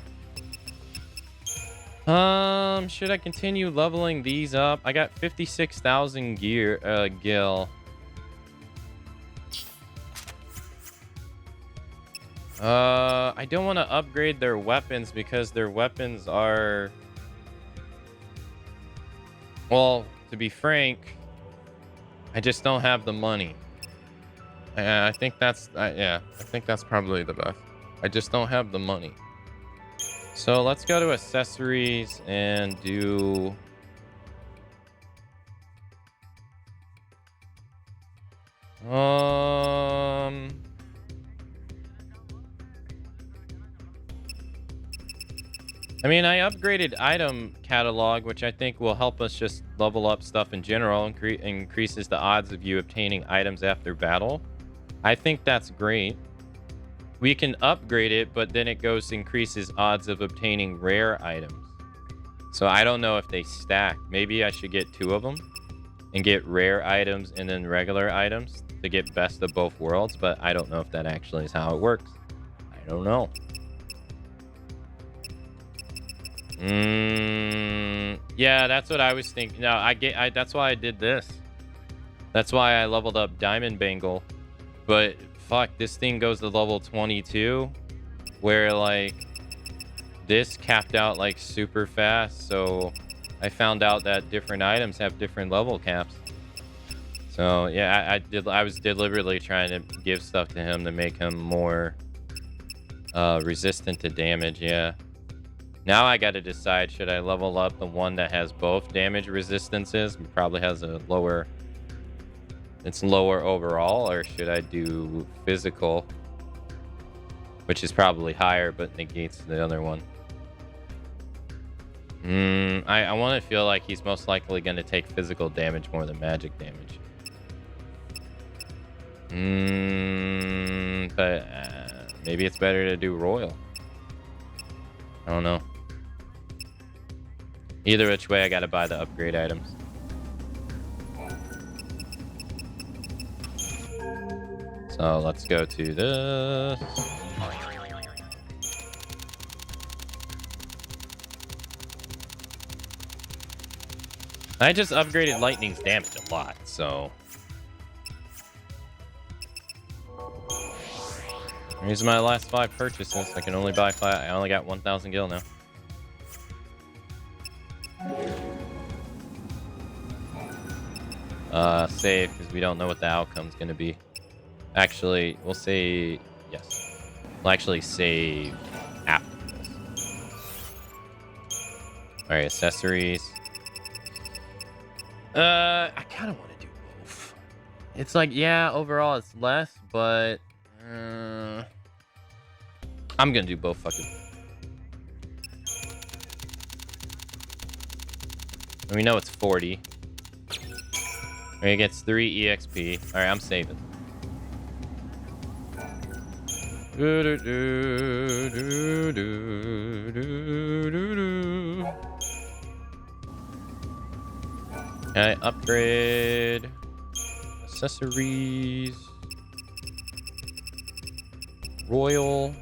Should I continue leveling these up? I got 56,000 gil. I don't want to upgrade their weapons because their weapons are, well, to be frank, I just don't have the money. I think that's I think that's probably the best. I just don't have the money. So let's go to accessories and do I mean, I upgraded item catalog, which I think will help us just level up stuff in general, increases the odds of you obtaining items after battle. I think that's great. We can upgrade it, but then it increases odds of obtaining rare items. So I don't know if they stack. Maybe I should get 2 of them and get rare items and then regular items to get best of both worlds, but I don't know if that actually is how it works. I don't know. Yeah, that's what I was thinking. No, that's why I did this. That's why I leveled up Diamond Bangle. But fuck, this thing goes to level 22, where like this capped out like super fast. So I found out that different items have different level caps. So yeah, I was deliberately trying to give stuff to him to make him more resistant to damage. Yeah. Now I got to decide, should I level up the one that has both damage resistances? It probably has a lower, it's lower overall, or should I do physical, which is probably higher but negates the other one? I want to feel like he's most likely going to take physical damage more than magic damage. But maybe it's better to do royal. I don't know. Either which way, I gotta buy the upgrade items. So let's go to this. I just upgraded lightning's damage a lot, so here's my last 5 purchases. I can only buy 5. I only got 1,000 gil now. Save, because we don't know what the outcome's gonna be. Actually, we'll say yes. We'll actually save after this. Alright, accessories. I kind of want to do both. It's like, yeah, overall it's less, but I'm gonna do both fucking. We know it's 40. He gets 3 EXP. Alright, I'm saving. Okay, upgrade. Accessories. Royal.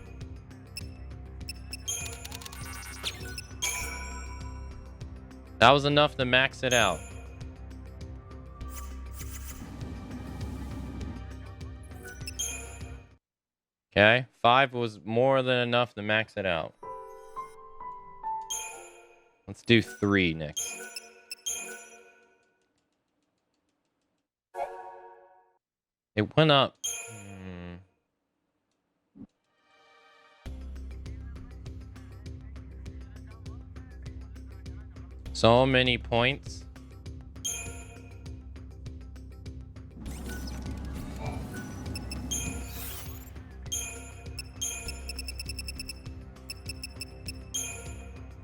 That was enough to max it out. Okay, 5 was more than enough to max it out. Let's do 3 next. It went up. So many points.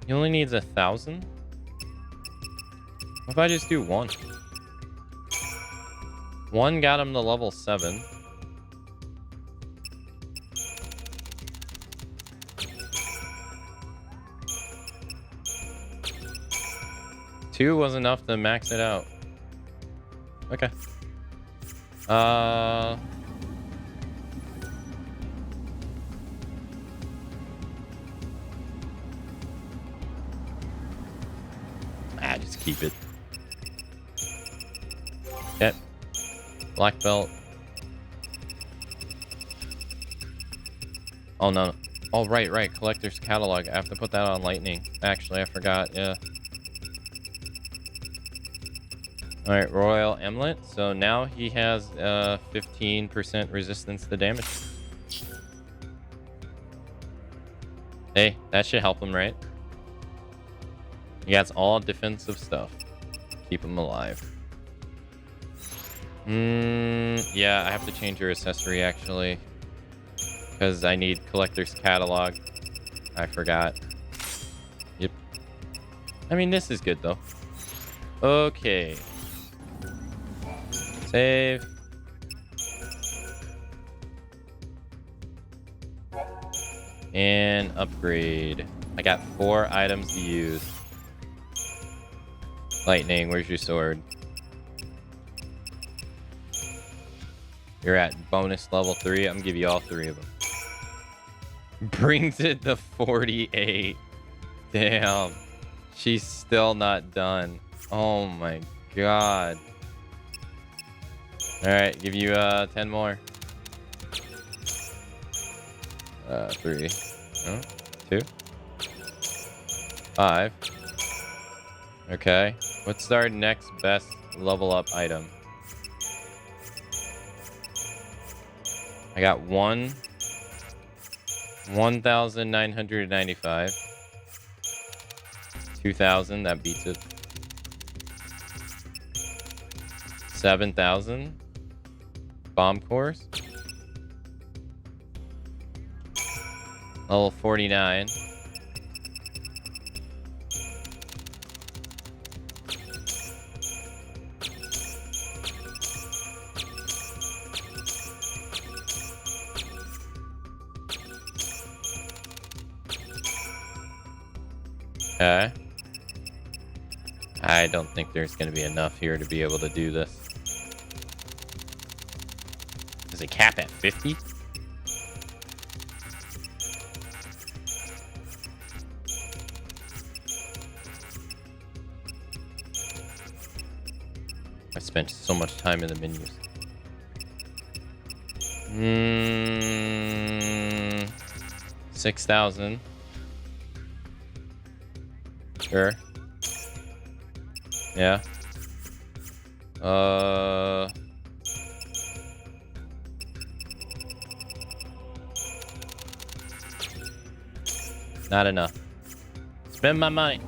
He only needs 1,000. What if I just do 1? 1 got him to level 7. Two was enough to max it out. Okay. Just keep it. Yep. Black belt. Oh no. Oh right. Collector's catalog. I have to put that on lightning. Actually, I forgot. Yeah. All right, royal amulet. So now he has 15% resistance to damage. Hey, that should help him, right? He gets all defensive stuff. Keep him alive. Yeah, I have to change your accessory actually, because I need collector's catalog. I forgot. Yep. I mean, this is good though. Okay. Save. And upgrade. I got 4 items to use. Lightning, where's your sword? You're at bonus level 3. I'm gonna give you all 3 of them. Brings it to 48. Damn. She's still not done. Oh my god. Alright, give you 10 more. 3. No? 2. 5. Okay. What's our next best level up item? I got 1,995. 2,000, that beats it. 7,000. Bomb course. Level 49. Okay. I don't think there's going to be enough here to be able to do this. Does it cap at 50? I spent so much time in the menus. 6,000. Sure. Yeah. Not enough. Spend my money.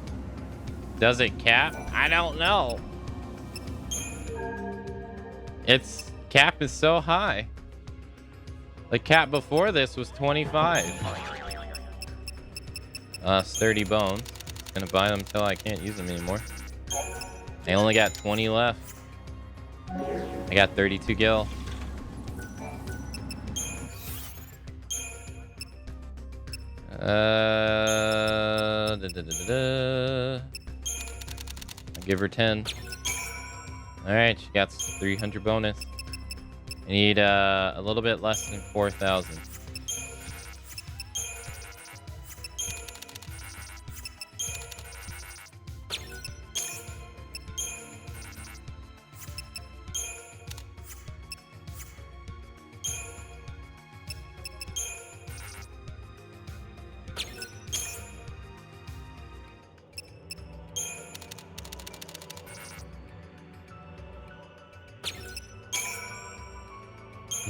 Does it cap? I don't know. Its cap is so high. The cap before this was 25. Sturdy bones. Gonna buy them until I can't use them anymore. I only got 20 left. I got 32 gil. I'll give her 10. Alright, she got 300 bonus. I need a little bit less than 4,000.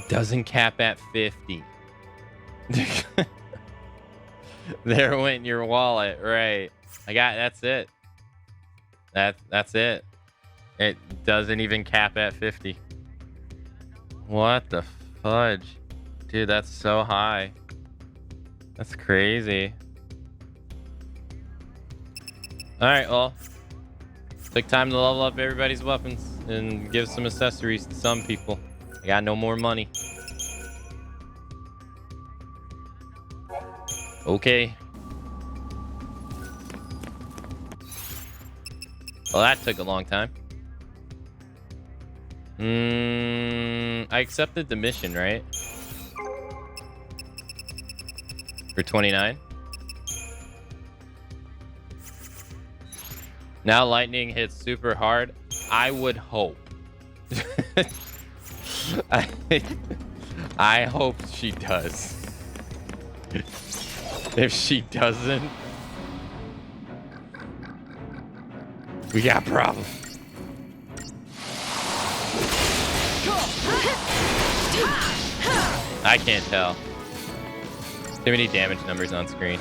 Doesn't cap at 50. There went your wallet, right? That's it. That's it. It doesn't even cap at 50. What the fudge? Dude, that's so high. That's crazy. Alright, well. Took time to level up everybody's weapons and give some accessories to some people. I got no more money. Okay. Well, that took a long time. I accepted the mission, right? For 29. Now lightning hits super hard. I would hope. I hope she does. If she doesn't, we got problems. I can't tell. Too many damage numbers on screen.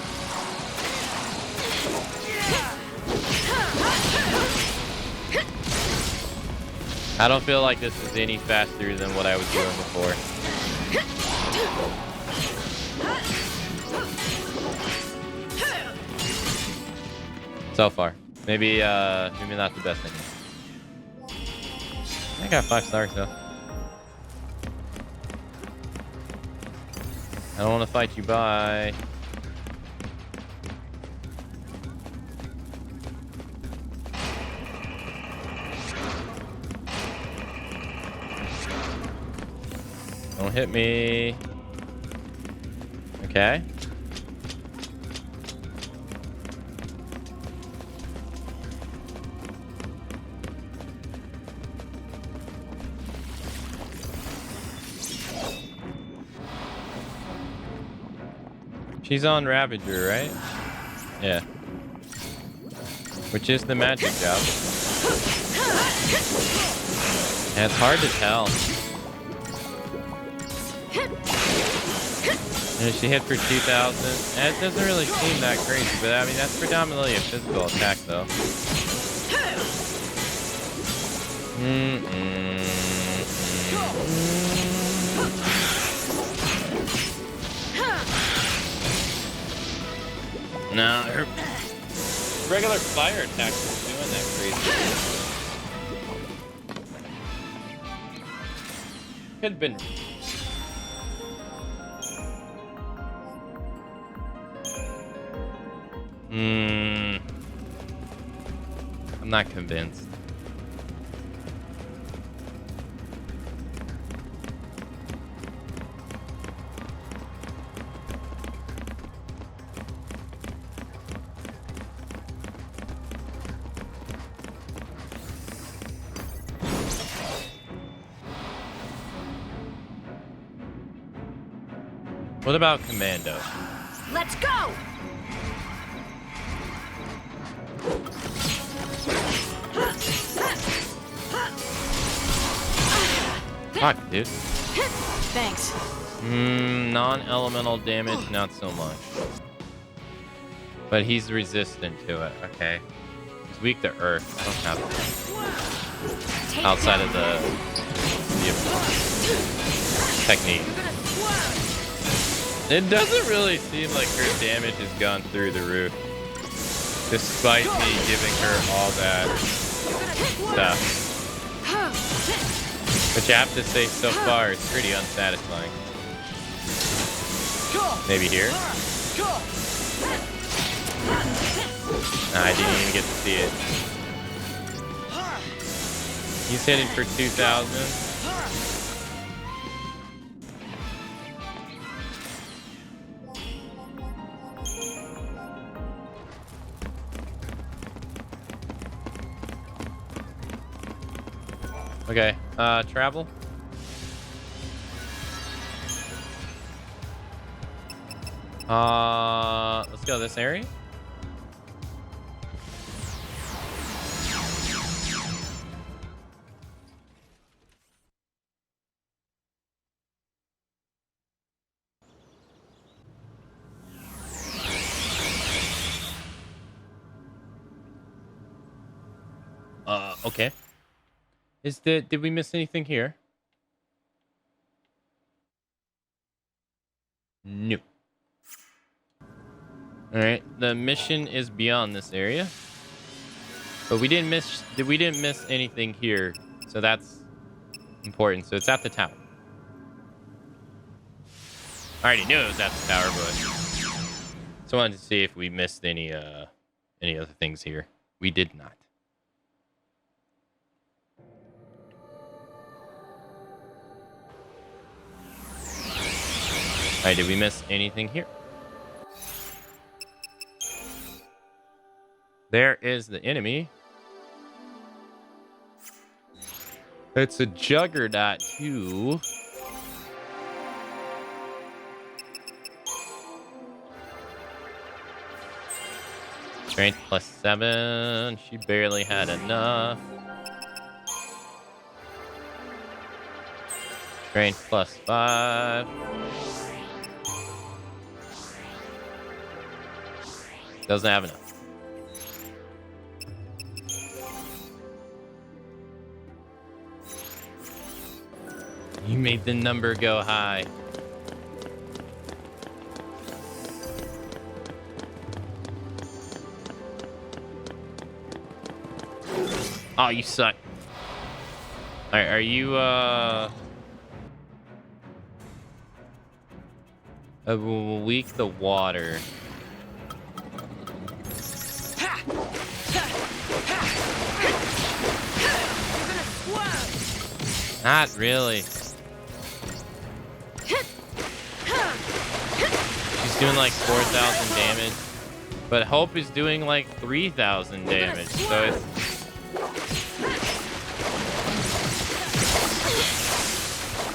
I don't feel like this is any faster than what I was doing before. So far. Maybe not the best thing. I got 5 stars though. I don't want to fight you, bye. Don't hit me. Okay. She's on Ravager, right? Yeah. Which is the magic job. And it's hard to tell. And she hit for 2,000. And it doesn't really seem that crazy, but I mean, that's predominantly a physical attack, though. No, her regular fire attack isn't doing that crazy. Could have been. not convinced. What about Commando? Let's go! Fuck, dude. Thanks. Non-elemental damage, not so much. But he's resistant to it. Okay. He's weak to earth. I don't have to. Outside of the technique. It doesn't really seem like her damage has gone through the roof. Despite me giving her all that stuff. Which I have to say so far is pretty unsatisfying. Maybe here? Nah, I didn't even get to see it. He's hitting for 2,000. Okay, travel. Let's go this area. Okay. Did we miss anything here? No. All right, the mission is beyond this area, but we didn't miss anything here, so that's important. So it's at the tower. I already knew it was at the tower, but just wanted to see if we missed any other things here. We did not. All right, did we miss anything here? There is the enemy. It's a Juggernaut too. Strength +7. She barely had enough. Strength +5. Doesn't have enough. You made the number go high. Oh, you suck. Alright, are you weak to water? Not really. She's doing like 4,000 damage, but Hope is doing like 3,000 damage. So it's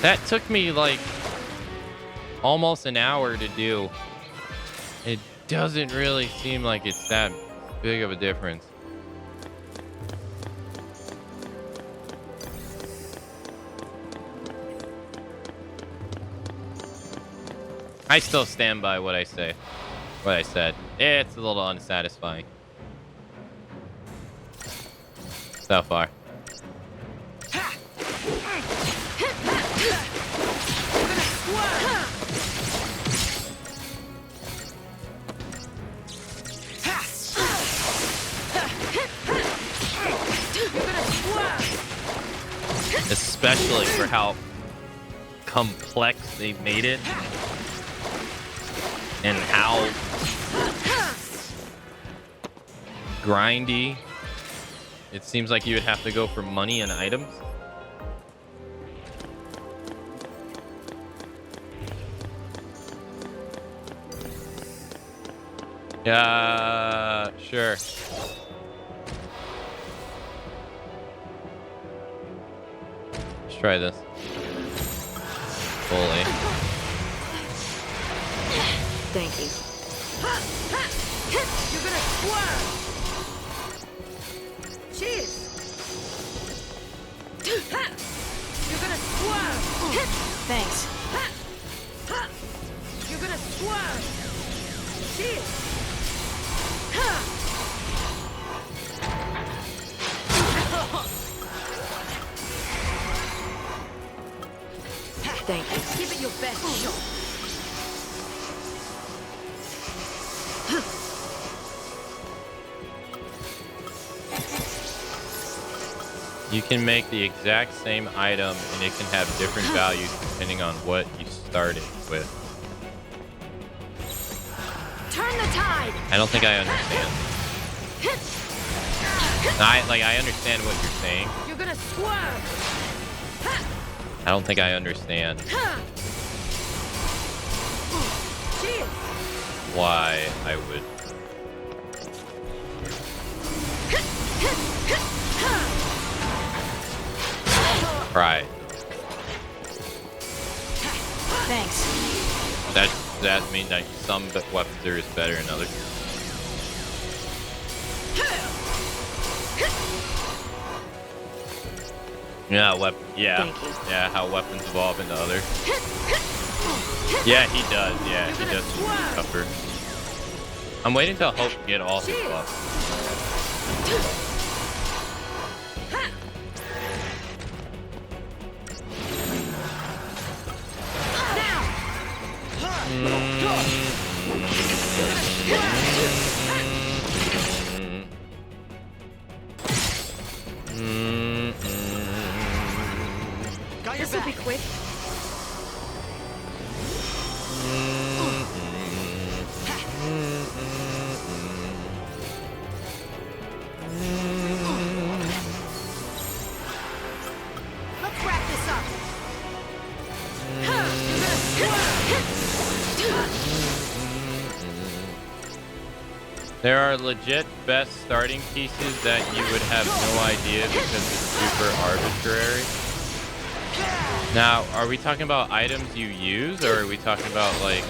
that took me like almost an hour to do. It doesn't really seem like it's that big of a difference. I still stand by what I say. What I said. It's a little unsatisfying. So far. Especially for how complex they made it. And how grindy It seems like you would have to go for money and items. Yeah, sure. Let's try this. Fully. Thank you. You're gonna swerve. Cheers. You're gonna swerve. Thanks. You're gonna swerve. Cheers. Thank you. Give it your best shot. You can make the exact same item and it can have different values depending on what you started with. Turn the tide. I don't think I understand. I understand what you're saying. You're gonna swerve. I don't think I understand Cheers. why I would. Right. Thanks. That means that some weapons are just better than others. Yeah, yeah, how weapons evolve into others. Yeah, he does. Yeah, he does seem tougher. I'm waiting till Hope get all his buffs. This will be quick. Let's wrap this up. There are legit best starting pieces that you would have no idea because it's super arbitrary. Now, are we talking about items you use, or are we talking about, like,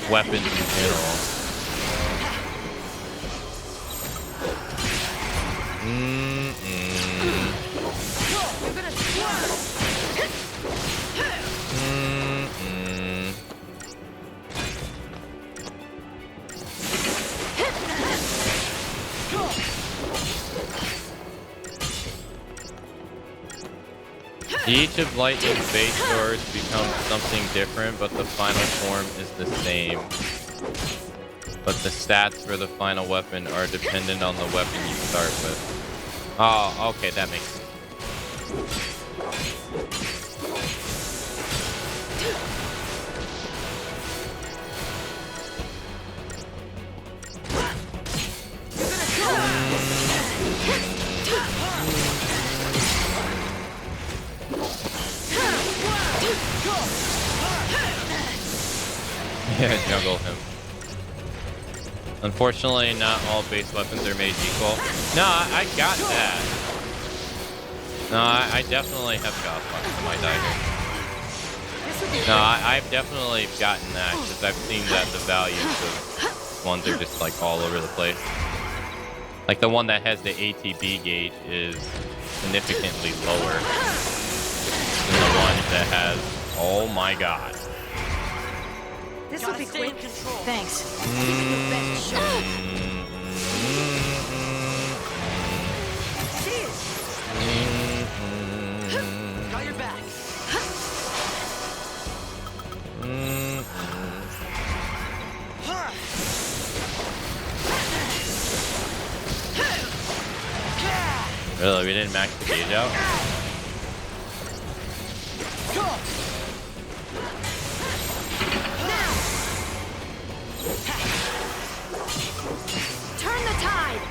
weapons in general? Each of Lightning's base swords becomes something different, but the final form is the same. But the stats for the final weapon are dependent on the weapon you start with. Oh, okay, that makes sense. Yeah, juggle him. Unfortunately, not all base weapons are made equal. No, I got that. No, I definitely have got fucked in my dagger. No, I've definitely gotten that because I've seen that the values of ones are just like all over the place. Like the one that has the ATB gauge is significantly lower than the one that has. Oh my god. This will be quick. Thanks. Got your back. Really, we didn't max the gauge out? Turn the tide.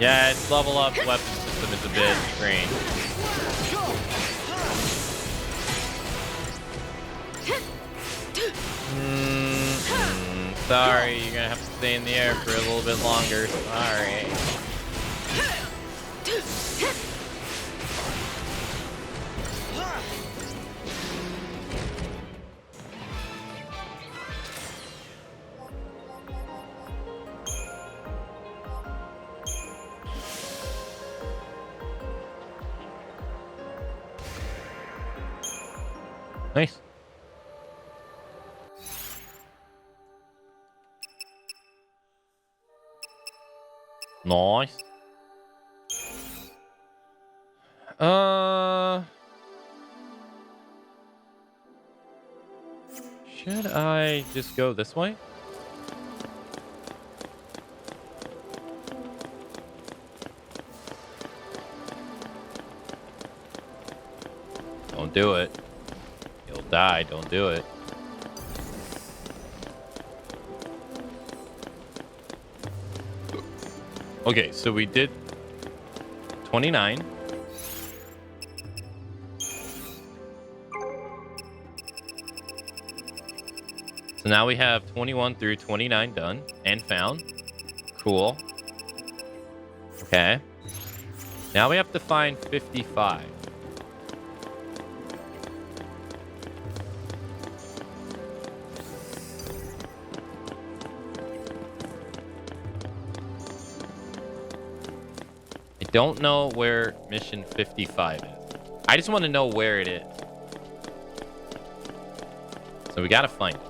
Yeah, its level up weapon system is a bit strange. Sorry, you're gonna have to stay in the air for a little bit longer. Sorry. Nice. Nice. Should I just go this way? Don't do it. You'll die. Don't do it. Okay, so we did 29. So now we have 21 through 29 done and found. Cool. Okay. Now we have to find 55. I don't know where mission 55 is. I just want to know where it is. So we got to find it.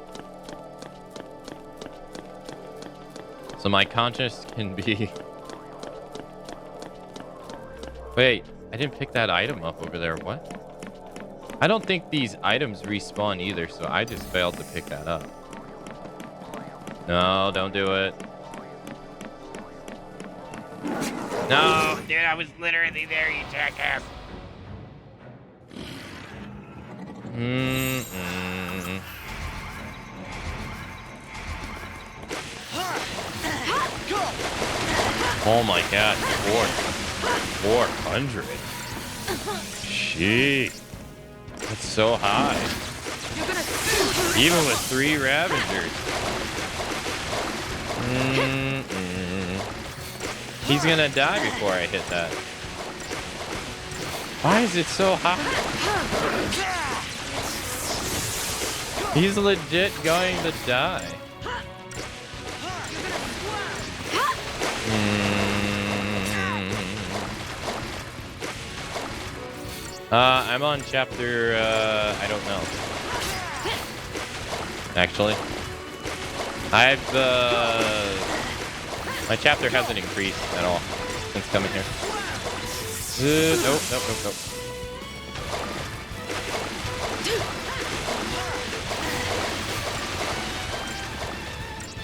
So my conscience can be... Wait, I didn't pick that item up over there. What? I don't think these items respawn either, so I just failed to pick that up. No, don't do it. No, dude, I was literally there, you jackass. Oh my god, 400. Shit. That's so high. Even with 3 Ravagers. He's gonna die before I hit that. Why is it so high? He's legit going to die. I'm on chapter, I don't know. Actually. My chapter hasn't increased at all since coming here. Nope.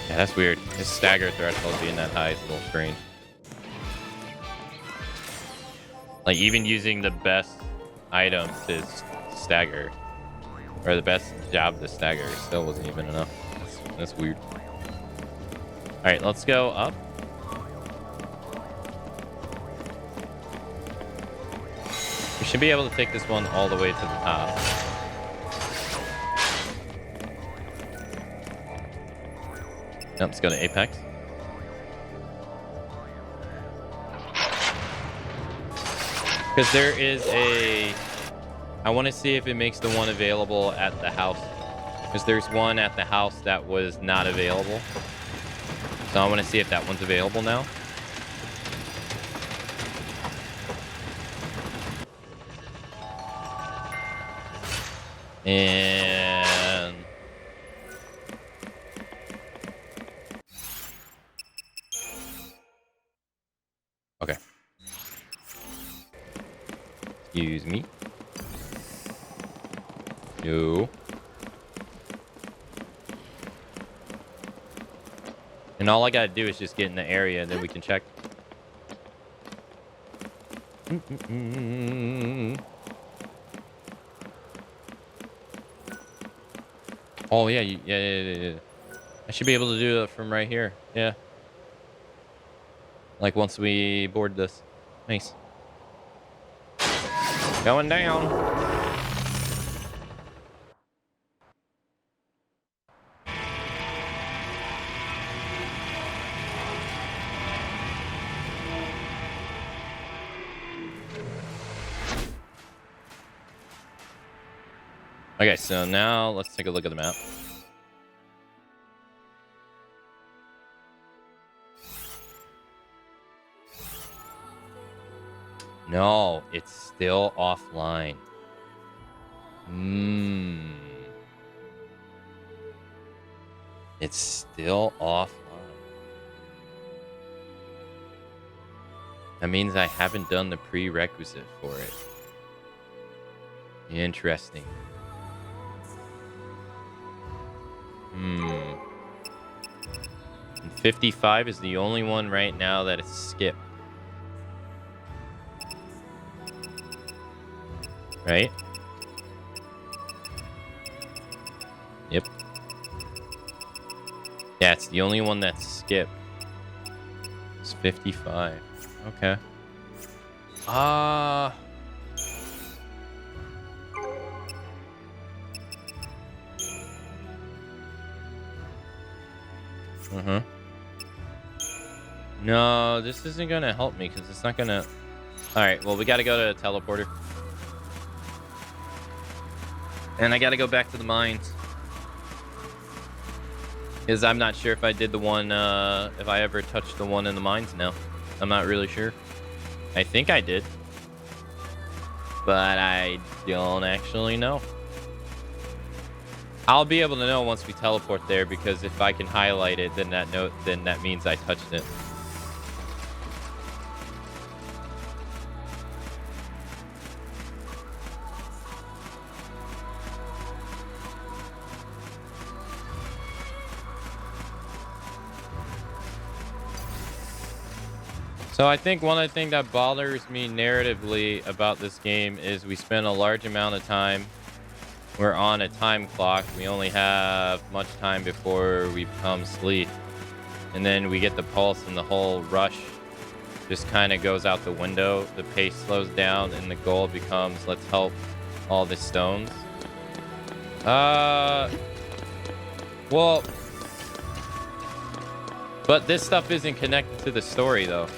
Yeah, that's weird. His stagger threshold being that high is a little strange. Like, even using the best item to stagger, or the best job to stagger, still wasn't even enough. That's weird. Alright, let's go up. We should be able to take this one all the way to the top. Nope, let's go to Apex. Because there is a... I want to see if it makes the one available at the house. Because there's one at the house that was not available. So I want to see if that one's available now. And... Okay. Excuse me. No. And all I gotta do is just get in the area and then we can check. Oh, yeah, yeah. I should be able to do it from right here. Yeah. Like once we board this. Nice. Going down. Okay, so now let's take a look at the map. No, it's still offline. It's still offline. That means I haven't done the prerequisite for it. Interesting. 55 is the only one right now that is skipped. Right? Yep. Yeah, it's the only one that's skipped. It's 55. Okay. No, this isn't gonna help me because it's not gonna... Alright, well, we gotta go to a teleporter. And I gotta go back to the mines. Because I'm not sure if I did the one, if I ever touched the one in the mines now. I'm not really sure. I think I did. But I don't actually know. I'll be able to know once we teleport there, because if I can highlight it, then that means I touched it. So I think one of the things that bothers me narratively about this game is we spend a large amount of time. We're on a time clock. We only have much time before we become sleep. And then we get the pulse and the whole rush just kind of goes out the window. The pace slows down and the goal becomes, let's help all the stones. Well, but this stuff isn't connected to the story though.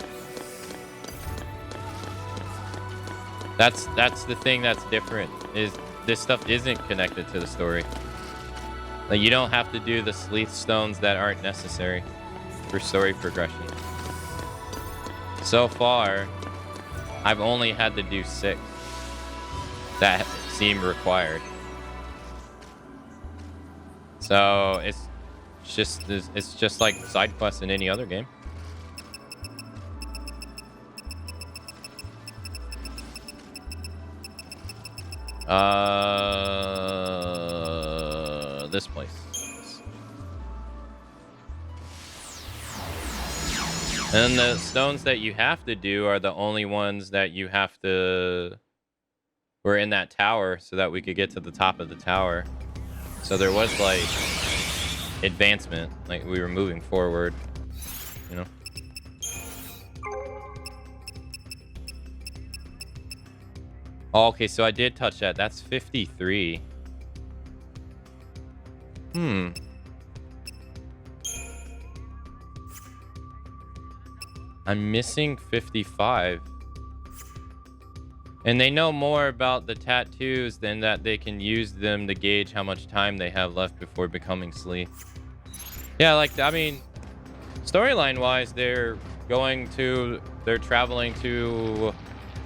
That's the thing that's different, is this stuff isn't connected to the story. Like, you don't have to do the sleeth stones that aren't necessary for story progression. So far, I've only had to do 6 that seem required. So it's just like side quests in any other game. This place. And the stones that you have to do are the only ones that you have to... We're in that tower so that we could get to the top of the tower. So there was, like, advancement. Like, we were moving forward, you know? Oh, okay, so I did touch that. That's 53. I'm missing 55. And they know more about the tattoos than that they can use them to gauge how much time they have left before becoming sleep. Yeah, like, I mean, storyline-wise, they're traveling to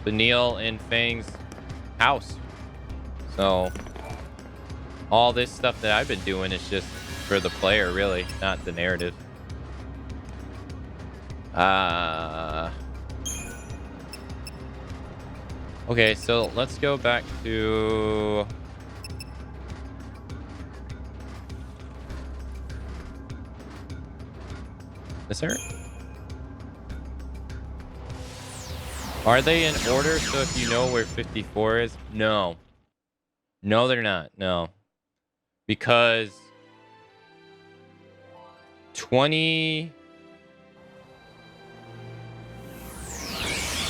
the Neil and Fang's house. So all this stuff that I've been doing is just for the player, really, not the narrative. Okay, so let's go back to... this area? Are they in order? So if you know where 54 is? No. No, they're not. No. Because 20...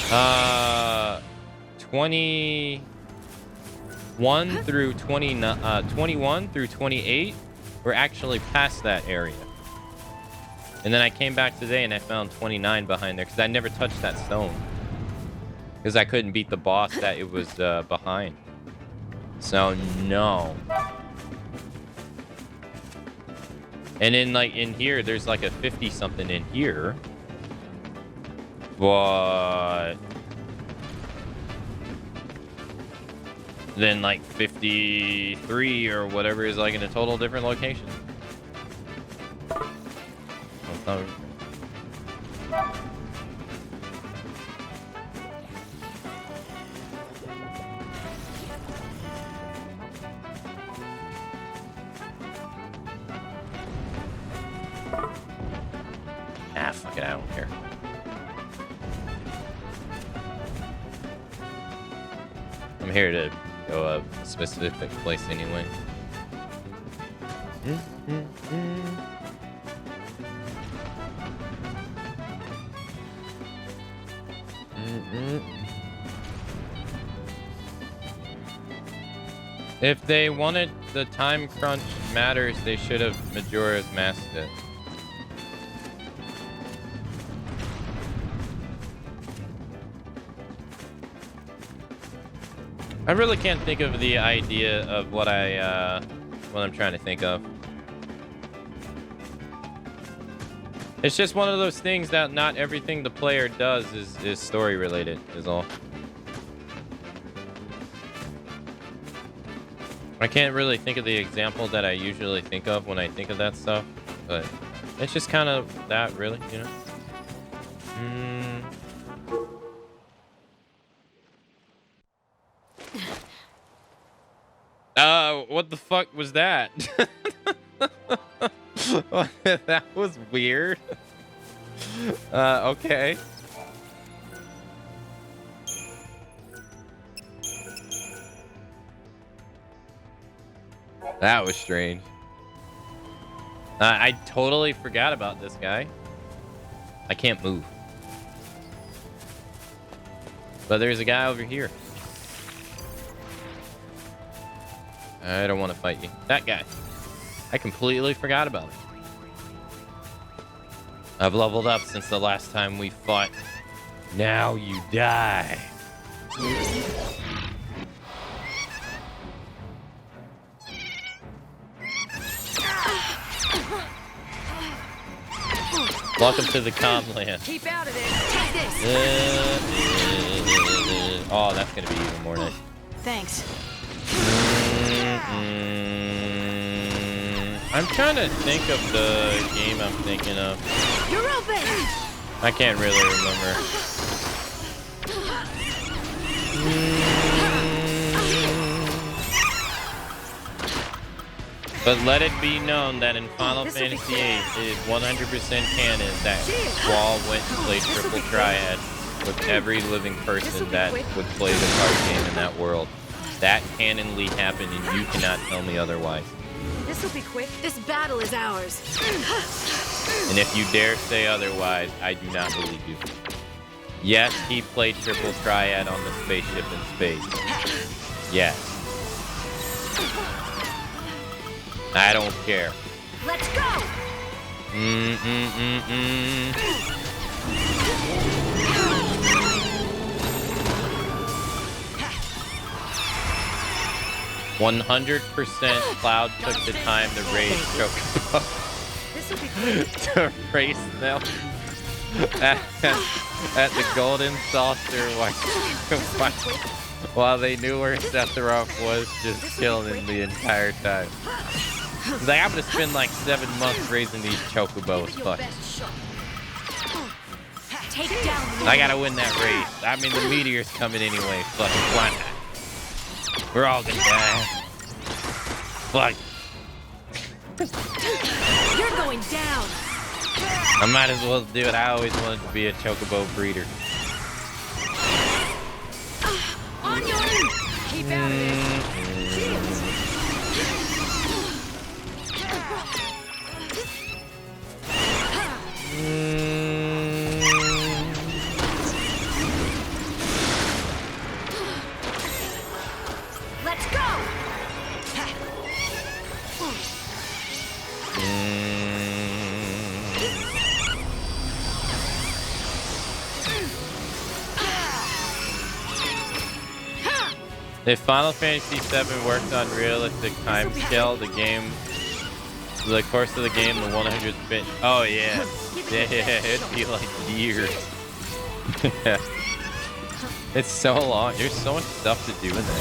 21 through 21 through 28. We're actually past that area. And then I came back today and I found 29 behind there because I never touched that stone. Because I couldn't beat the boss that it was behind. So, no. And then, like, in here, there's like a 50-something in here. But then, like, 53 or whatever is, like, in a total different location. Oh, fuck it, I don't care. I'm here to go a specific place anyway. If they wanted the time crunch matters, they should have Majora's Masked it. I really can't think of the idea of what I'm trying to think of. It's just one of those things that not everything the player does is story related, is all. I can't really think of the example that I usually think of when I think of that stuff, but it's just kind of that, really, you know? What the fuck was that? That was weird. Okay. That was strange. I totally forgot about this guy. I can't move. But there's a guy over here. I don't want to fight you. That guy. I completely forgot about it. I've leveled up since the last time we fought. Now you die. Welcome to the Comland. Keep out of this. Take this. Oh, that's gonna be even more nice. Thanks. I'm trying to think of the game I'm thinking of. You're open. I can't really remember. But let it be known that in Final Fantasy VIII, it is 100% canon that Wall went and played triple triad with every living person that would play the card game in that world. That canonly happened, and you cannot tell me otherwise. This will be quick. This battle is ours. And if you dare say otherwise, I do not believe you. Yes, he played triple triad on the spaceship in space. Yes. I don't care. Let's go. 100% Cloud took the time to raise Chocobo. To race them at the Golden Saucer while they knew where Sephiroth was just chilling the entire time. He's like, I'm gonna spend like 7 months raising these Chocobos. Fuck. I gotta win that race. I mean, the meteor's coming anyway. Fucking why not? We're all gonna die. Fuck. You're going down. I might as well do it. I always wanted to be a Chocobo breeder. On your keep out of If Final Fantasy VII worked on realistic time scale, the game, the course of the game, the 100 bit. Oh yeah, yeah, it'd be like years. Yeah. It's so long. There's so much stuff to do in that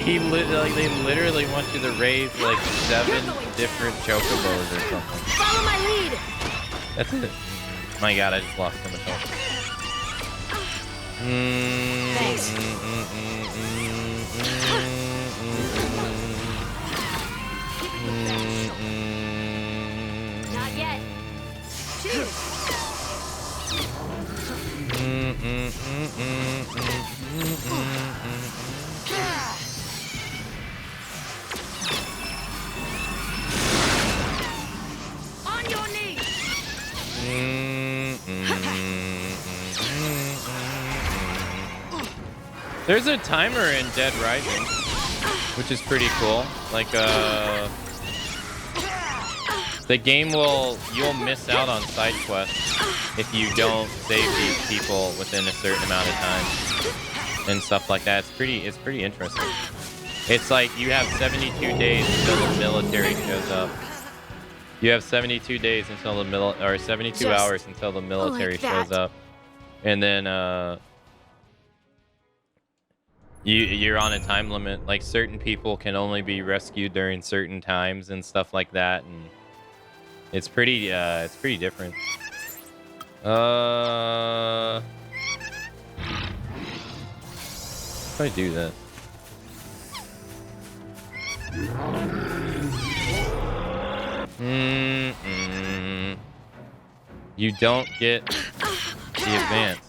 game. Like they literally want you to raise like 7 different chocobos or something. Follow my lead. That's it. My God, I just lost so much health. Thanks. Not yet. Cheers. On your knees. There's a timer in Dead Rising, which is pretty cool. Like, the game you'll miss out on side quests if you don't save these people within a certain amount of time and stuff like that. It's pretty interesting. It's like you have 72 days until the military shows up. You have 72 days until the 72 hours until the military shows up, and then you're on a time limit. Like certain people can only be rescued during certain times and stuff like that, and it's pretty different. How do I do that? You don't get the advance.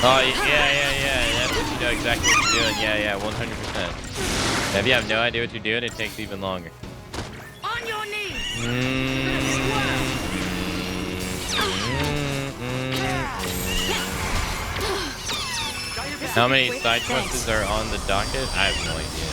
Oh, yeah. That's what you know exactly what you're doing. Yeah, 100%. If you have no idea what you're doing, it takes even longer. On your knees. How many side quests are on the docket? I have no idea.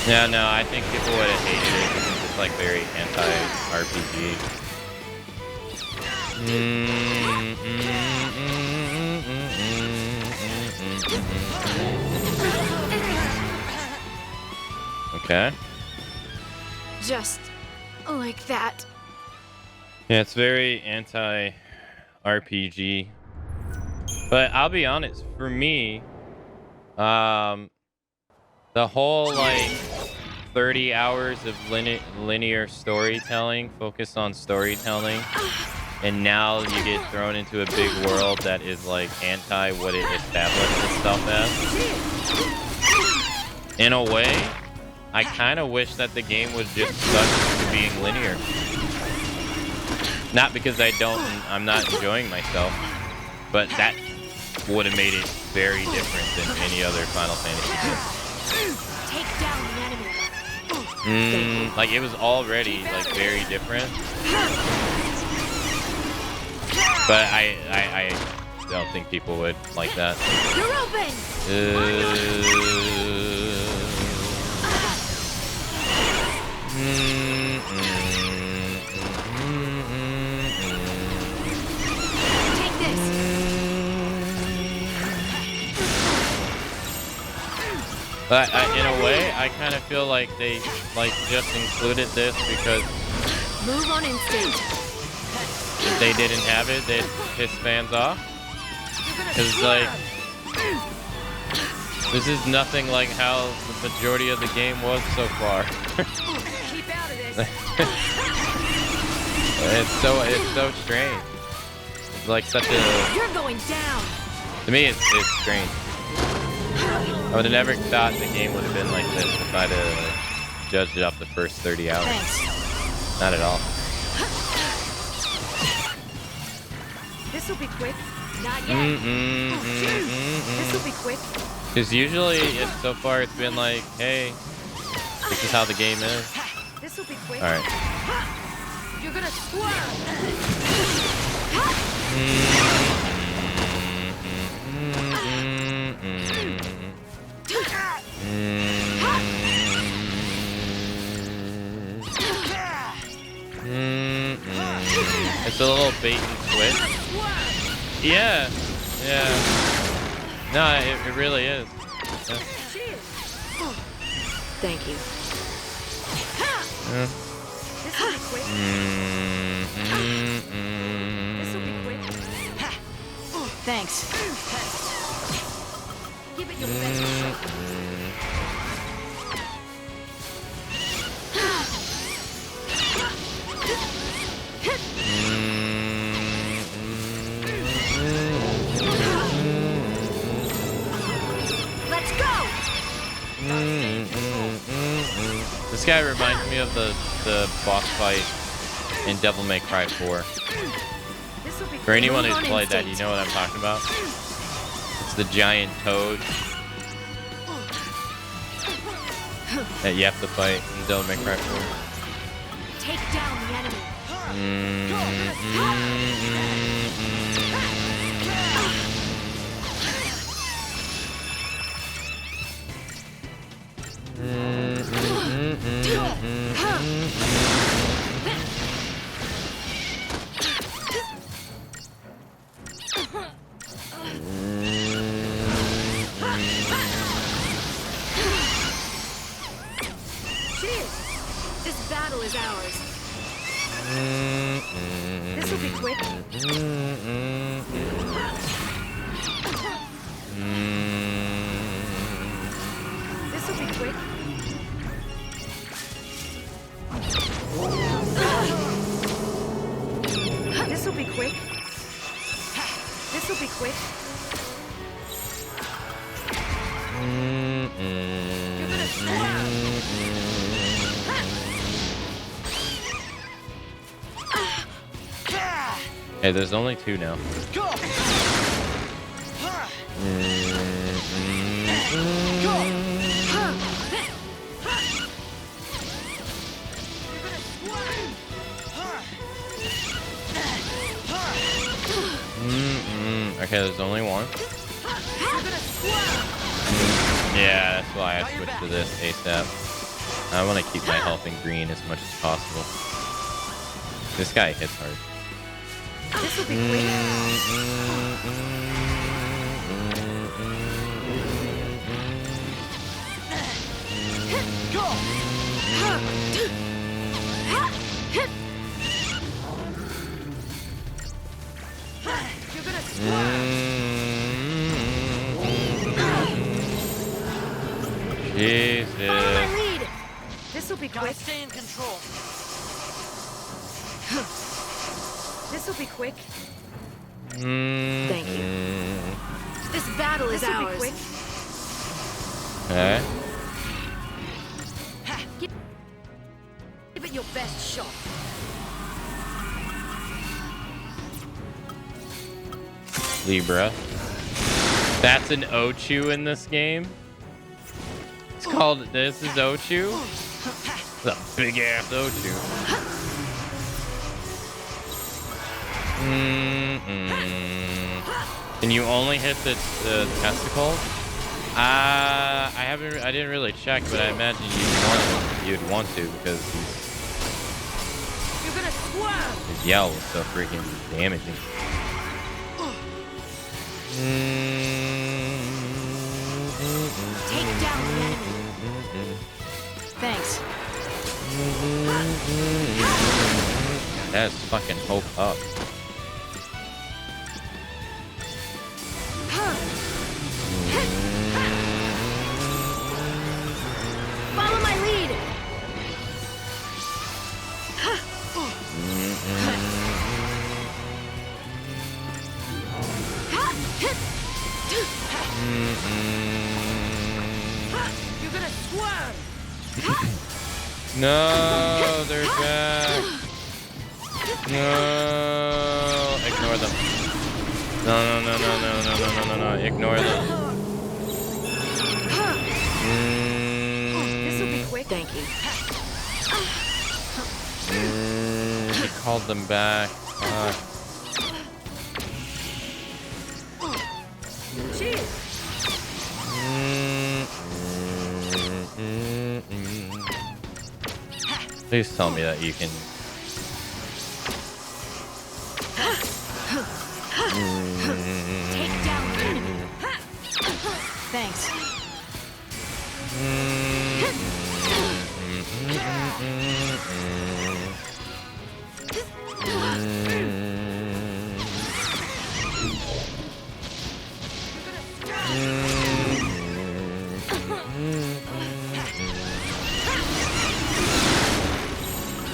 Yeah, no, I think people would have hated it because it's like very anti-RPG. Okay. Just like that. Yeah, it's very anti-RPG. But I'll be honest, for me, the whole like 30 hours of linear storytelling, focused on storytelling, and now you get thrown into a big world that is like anti what it established itself as. In a way, I kind of wish that the game was just stuck to being linear. Not because I'm not enjoying myself, but that would have made it very different than any other Final Fantasy game. Take down the enemy. Like it was already like very different, but I don't think people would like that. You're open. Take this. But in a way, I kind of feel like they like just included this because Move on instinct. if they didn't have it, they'd piss fans off. Because like this is nothing like how the majority of the game was so far. Keep out of this. It's so strange. It's like such a You're going down. to me it's strange. I would have never thought the game would have been like this if I'd have judged it off the first 30 hours. Thanks. Not at all. This will be quick. Not yet. This will be quick. Because usually, so far, it's been like, hey, this is how the game is. This will be quick. All right. You're gonna squirm. It's a little bait and switch. Yeah. Yeah. No, it really is. Yeah. Thank you. Yeah. This will be quick. This will be quick. Thanks. Give it your best shot. Let's go. This guy reminds me of the boss fight in Devil May Cry 4. This will be For quick. anyone Move who's on played that, you instinct. know what I'm talking about. It's the giant toad that you have to fight in Devil May Cry 4. Take down the enemy. This battle is ours. This will be quick. This will be quick. This will be quick. This will be quick. You're gonna Hey, there's only two now. Okay, there's only one. Yeah, that's why I switched to this ASAP. I want to keep my health in green as much as possible. This guy hits hard. This will be quick. You're gonna Jesus. follow my lead. This will be quick. Stay in control. This will be quick. Thank you. This battle is This will be ours. quick. Okay. Give it your best shot. Libra. That's an Ochu in this game. It's called, this is Ochu. It's a big ass Ochu. Can you only hit the testicles? I didn't really check, but I imagine you'd want to because You're gonna squirm. his yell was so freaking damaging. Take down the enemy. Thanks. That's fucking hope up. Follow my lead. You're gonna squirm. No, they're back. No, ignore them. No. Ignore them. This'll be quick. Thank you. He called them back. Cheers. Please tell me that you can. Take down the enemy. Thanks.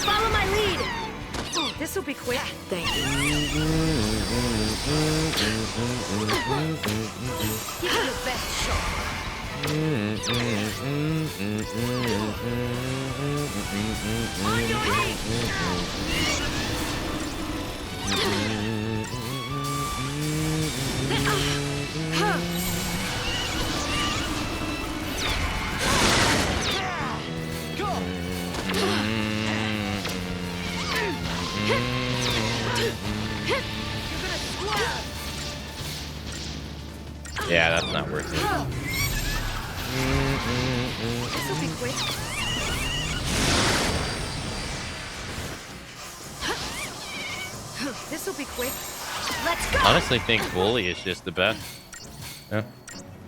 Follow my lead. This'll be quick. Thank you. Give it your best shot. On your way. Yeah, that's not worth it. This'll be quick. This'll be quick. Let's go. Honestly, think bully is just the best. Yeah.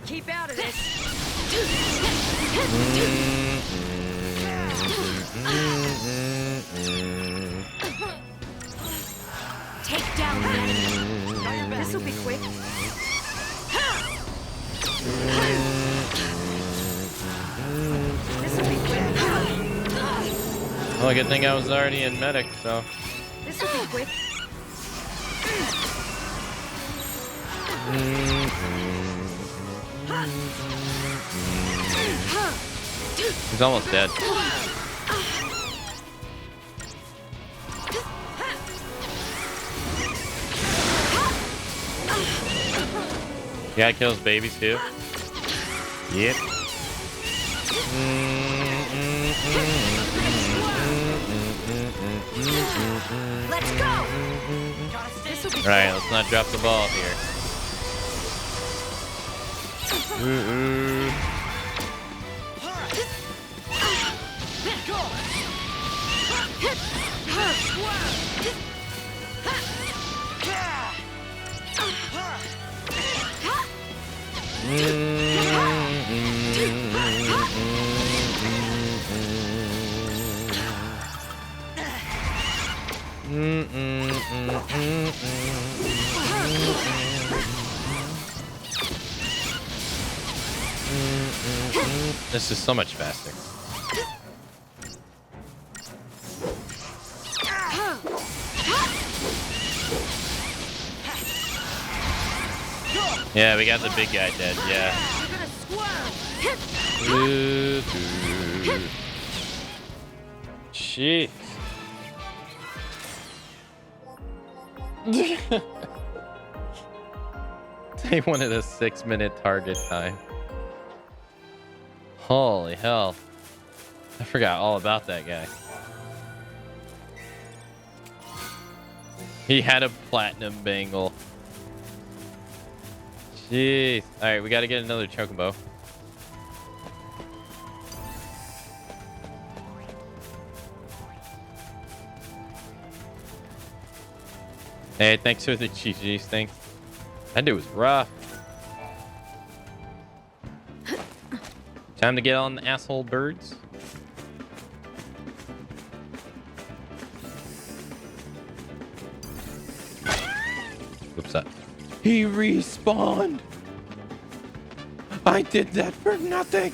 Keep out of this. Take down the enemy. This'll be quick. This'll be quick. Well, good thing I was already in medic, so. This'll be quick. He's almost dead. Yeah, it kills babies too. Yep. Let's go. Right, let's not drop the ball here. This is so much faster. Yeah, we got the big guy dead. Yeah. Jeez. They wanted a 6-minute target time. Holy hell. I forgot all about that guy. He had a platinum bangle. Jeez. Alright, we gotta get another chocobo. Hey, thanks for the GG's. Thanks. That dude was rough. Time to get on the asshole birds. Whoops up. He respawned. I did that for nothing.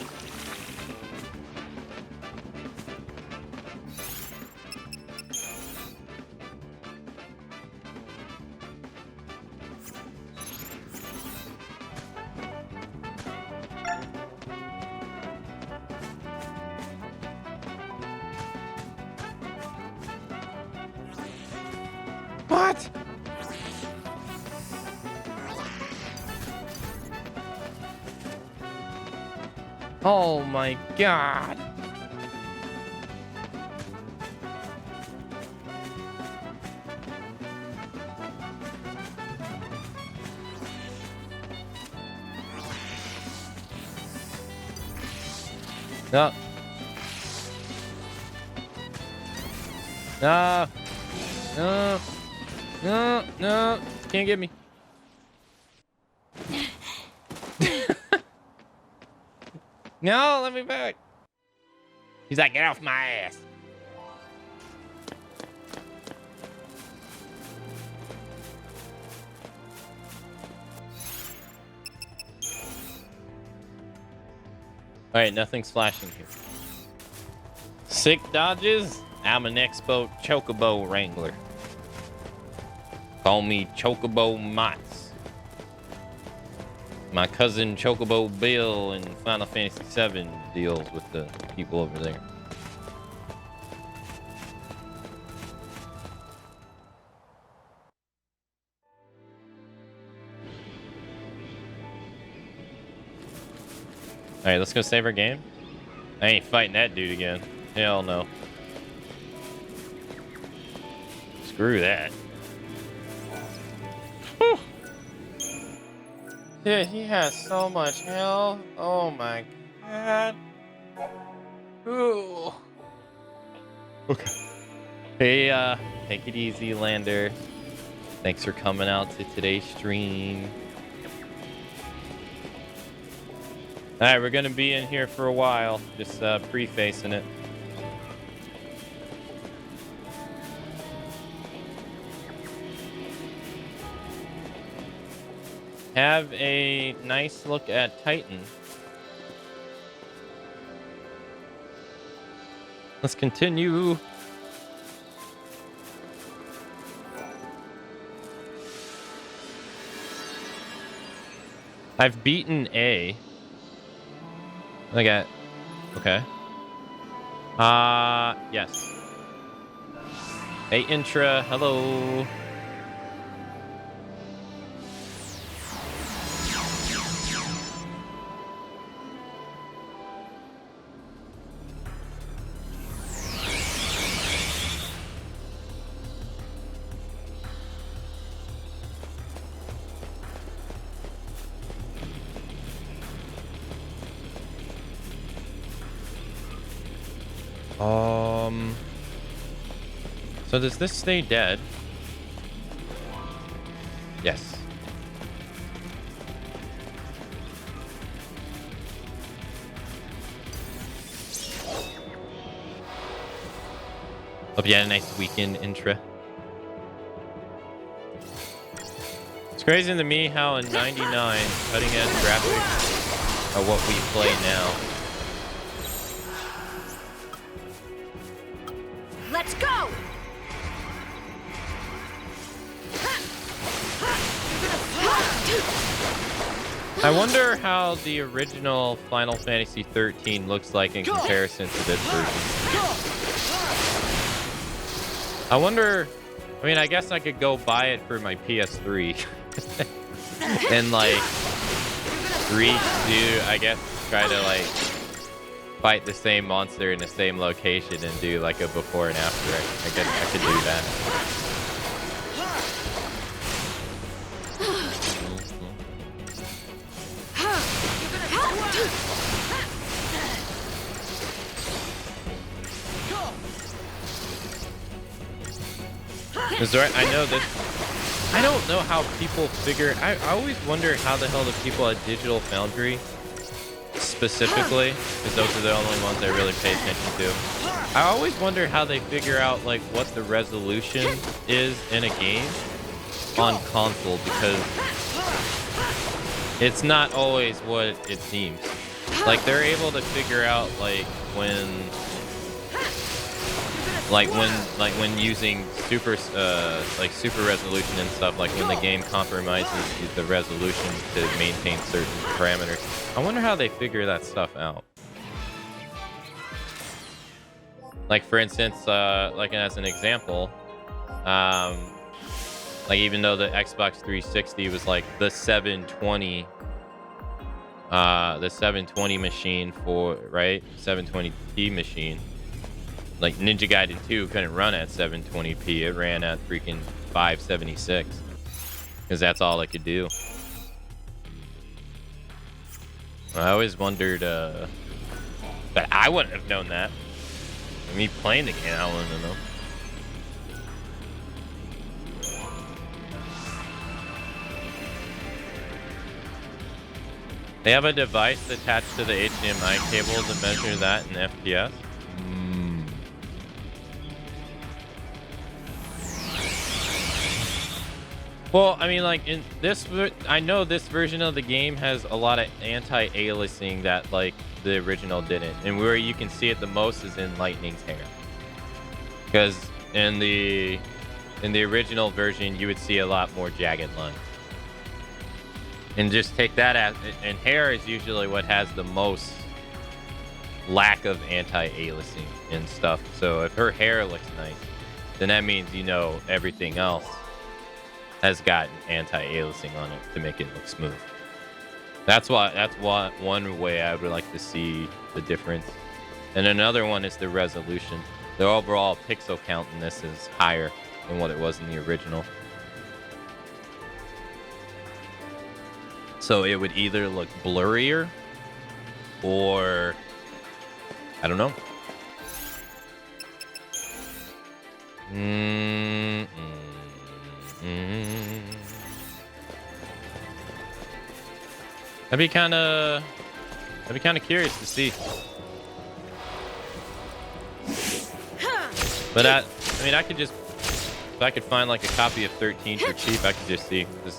What? Oh my god. No. No. No. No. No. Can't get me. No, let me back. He's like, get off my ass. All right, nothing's flashing here. Sick dodges. I'm an expo chocobo wrangler. Call me Chocobo Mots. My cousin Chocobo Bill in Final Fantasy VII deals with the people over there. All right, let's go save our game. I ain't fighting that dude again. Hell no. Screw that. Whew. Dude, he has so much health. Oh my god. Ooh. Okay. Hey, take it easy, Lander. Thanks for coming out to today's stream. All right, we're gonna be in here for a while, just prefacing it. Have a nice look at Titan. Let's continue. I've beaten A. I got. Okay. Yes. Hey, Intra. Hello. So does this stay dead? Yes. Hope you had a nice weekend, Intra. It's crazy to me how in 99 cutting edge graphics are what we play now. Let's go! I wonder how the original Final Fantasy XIII looks like in comparison to this version. I wonder, I mean, I guess I could go buy it for my PS3 and like I guess try to like fight the same monster in the same location and do like a before and after. I guess I could do that. Is there, I know that I don't know how people figure. I always wonder how the hell the people at Digital Foundry specifically, because those are the only ones I really pay attention to. I always wonder how they figure out like what the resolution is in a game on console, because it's not always what it seems. Like they're able to figure out like when using super resolution and stuff, like when the game compromises the resolution to maintain certain parameters. I wonder how they figure that stuff out. Like for instance, like as an example, like even though the Xbox 360 was like the 720 the 720 machine for, right? 720p machine. Like Ninja Gaiden 2 couldn't run at 720p. It ran at freaking 576. Because that's all it could do. I always wondered, but I wouldn't have known that. Me playing the game, I wouldn't have known. They have a device attached to the HDMI cable to measure that in FPS. Well, I mean, like in this, I know this version of the game has a lot of anti-aliasing that like the original didn't, and where you can see it the most is in Lightning's hair. Because in the original version, you would see a lot more jagged lines. And just take that as, and hair is usually what has the most lack of anti-aliasing and stuff. So if her hair looks nice, then that means, you know, everything else has got anti-aliasing on it to make it look smooth. That's one way I would like to see the difference. And another one is the resolution. The overall pixel count in this is higher than what it was in the original. So it would either look blurrier or I don't know. I'd be kind of curious to see. But I mean, I could just, if I could find like a copy of 13 for cheap, I could just see. This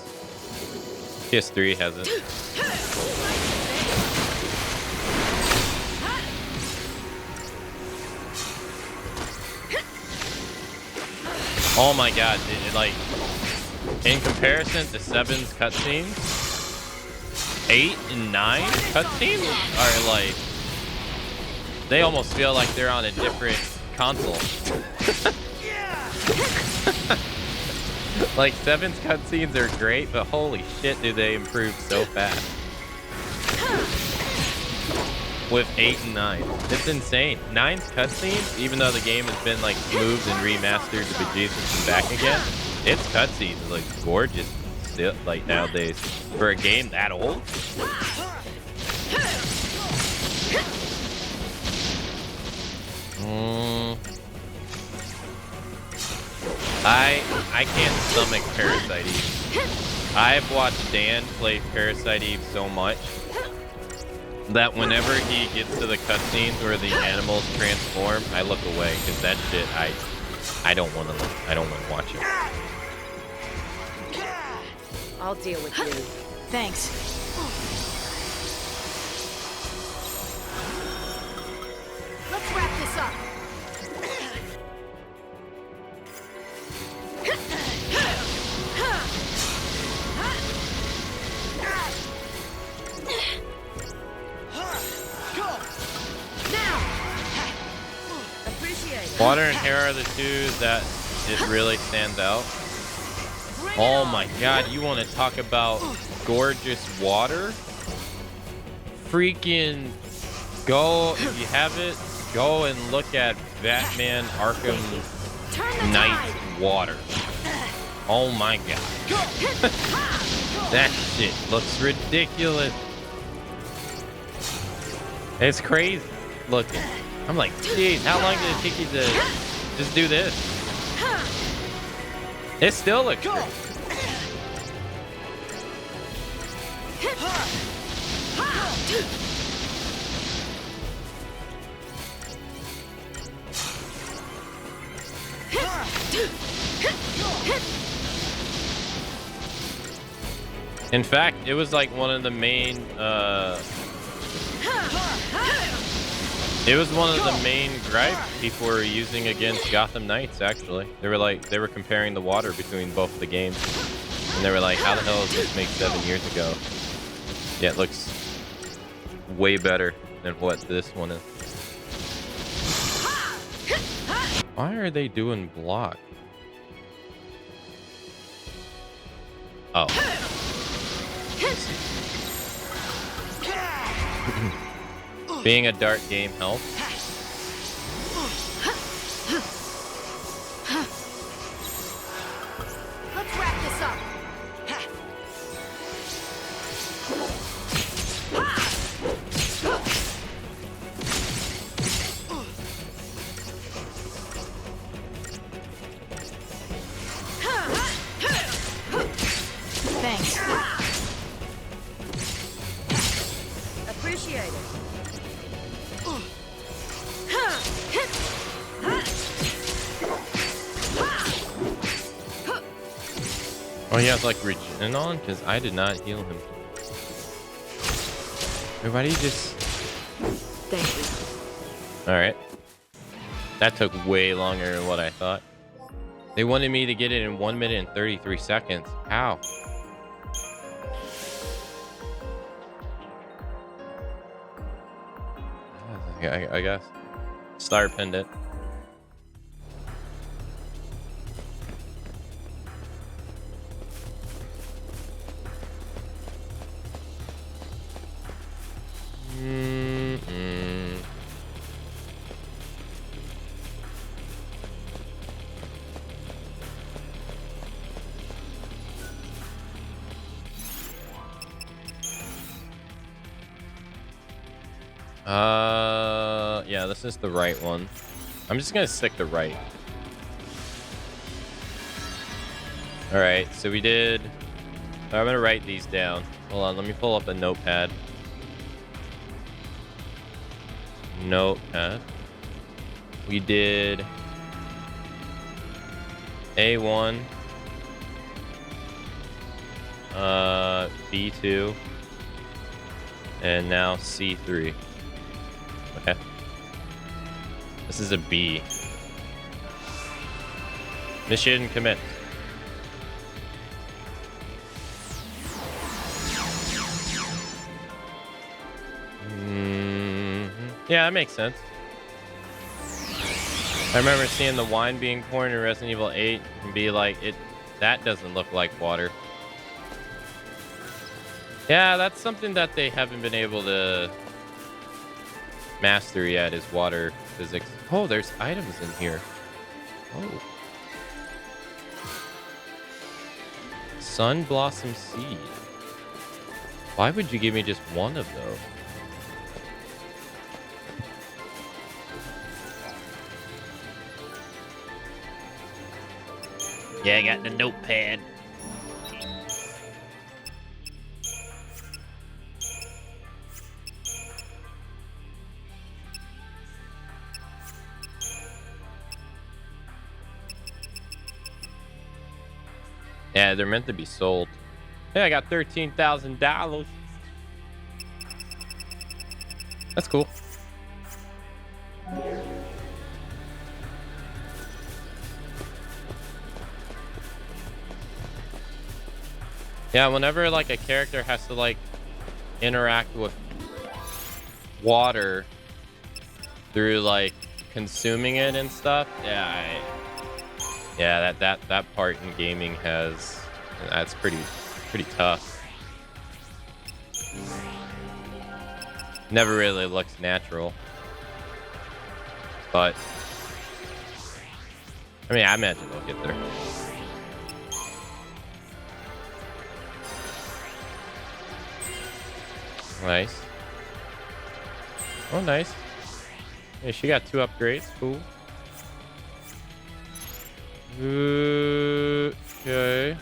PS3 has it. Oh my god, it like, in comparison to 7's cutscenes, 8 and 9 cutscenes are like, they almost feel like they're on a different console. Like 7's cutscenes are great, but holy shit, do they improve so fast. With 8 and 9, it's insane. 9's cutscenes, even though the game has been like moved and remastered to bejesus and back again, its cutscenes is like gorgeous still, like nowadays for a game that old. I can't stomach Parasite Eve. I've watched Dan play Parasite Eve so much that whenever he gets to the cutscenes where the animals transform, I look away because that shit I don't want to look. I don't want to watch it. I'll deal with you. Thanks. Let's wrap this up. Water and hair are the two that it really stands out. Oh my god, you want to talk about gorgeous water? Freaking go, if you have it, go and look at Batman Arkham Knight water. Oh my god. That shit looks ridiculous. It's crazy looking. I'm like, geez, how long did it take you to just do this? It still looks great. In fact, it was like one of the main gripes people were using against Gotham Knights, actually. They were comparing the water between both of the games. And they were like, how the hell does this make 7 years ago? Yeah, it looks way better than what this one is. Why are they doing block? Oh. Being a dart game helps. Let's wrap this up. Thanks. Appreciate it. Oh, he has like regen on? Because I did not heal him. Wait, why do you just... Thank you. Alright. That took way longer than what I thought. They wanted me to get it in 1 minute and 33 seconds. How? I guess. Star pendant. Yeah, this is the right one. I'm just gonna stick to right. All right, so we did. I'm gonna write these down. Hold on, let me pull up a notepad. Notepad. We did A1, B2, and now C3. Okay. This is a B. Mission commit. Yeah, that makes sense. I remember seeing the wine being poured in Resident Evil 8 and be like, that doesn't look like water. Yeah, that's something that they haven't been able to master yet, is water physics. Oh, there's items in here. Oh. Sun Blossom Seed. Why would you give me just one of those? Yeah, I got the notepad. Yeah, they're meant to be sold. Hey, I got $13,000. That's cool. Yeah, whenever like a character has to like interact with water through like consuming it and stuff, yeah, that part in gaming that's pretty tough. Never really looks natural, but I mean, I imagine they'll get there. Nice. Oh, nice. Yeah, she got 2 upgrades. Cool. Okay.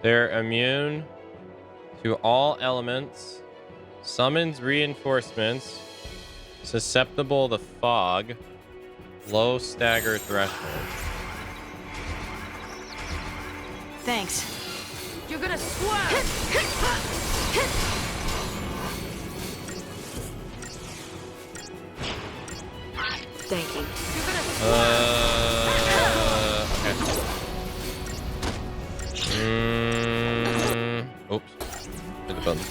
They're immune to all elements. Summons reinforcements. Susceptible to fog. Low stagger threshold. Thanks. You're gonna swerve! Thank you. You're gonna swerve. Okay. Oops. Hit the button.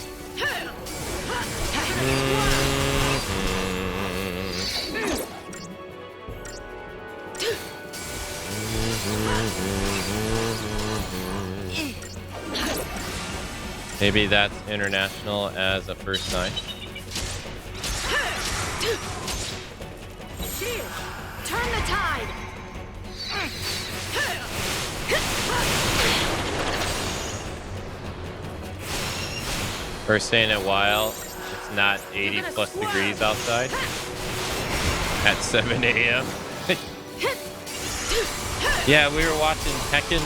Maybe that's international as a first sign. Turn the tide. First day in a while, it's not 80 plus degrees outside at 7 a.m. Yeah, we were watching Tekken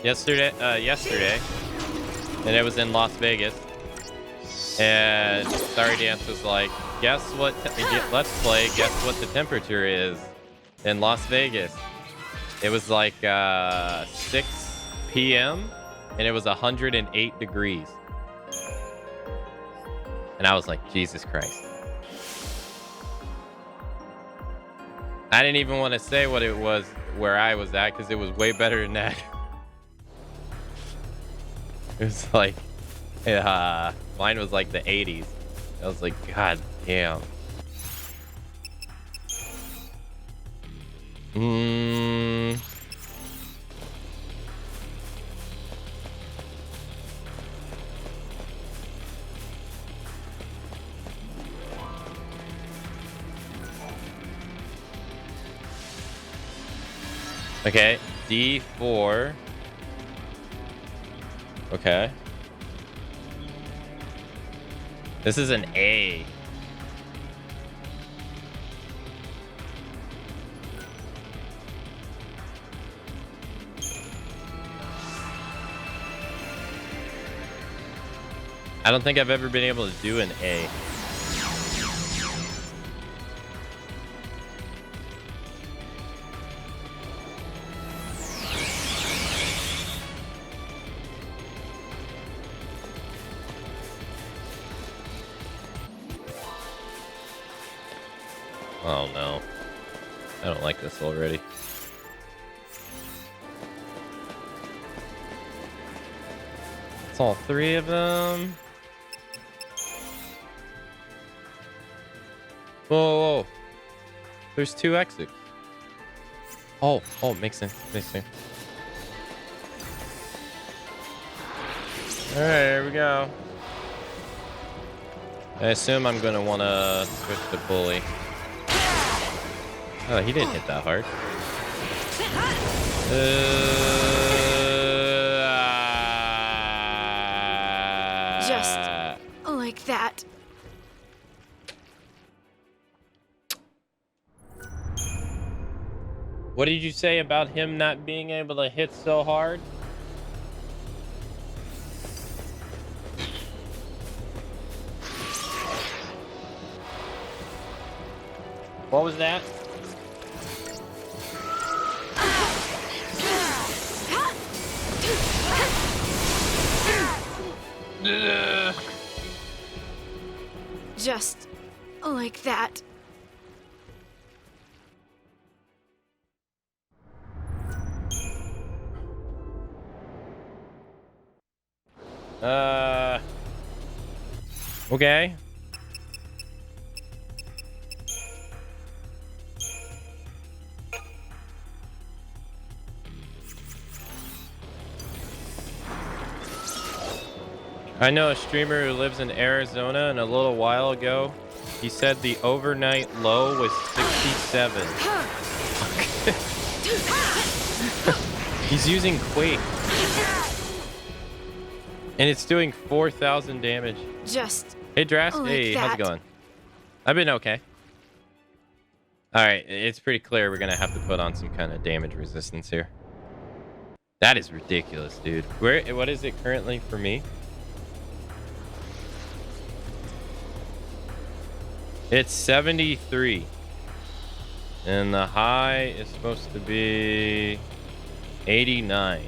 yesterday, and it was in Las Vegas. And Sorry Dance was like, guess what? Let's play. Guess what the temperature is in Las Vegas? It was like 6 p.m. and it was 108 degrees. And I was like, Jesus Christ. I didn't even want to say what it was where I was at because it was way better than that. It was like, mine was like the 80s. I was like, God damn. Okay, D4. Okay. This is an A. I don't think I've ever been able to do an A. Oh no. I don't like this already. It's all three of them. Whoa. There's 2 exits. Oh, makes sense. All right, here we go. I assume I'm gonna want to switch to bully. Oh, he didn't hit that hard. Just like that. What did you say about him not being able to hit so hard? What was that? Just like that. Okay. I know a streamer who lives in Arizona, and a little while ago, he said the overnight low was 67. He's using Quake. And it's doing 4,000 damage. Just hey, Drast. like hey, how's it that. going? I've been okay. All right, it's pretty clear we're going to have to put on some kind of damage resistance here. That is ridiculous, dude. What is it currently for me? It's 73. And the high is supposed to be 89.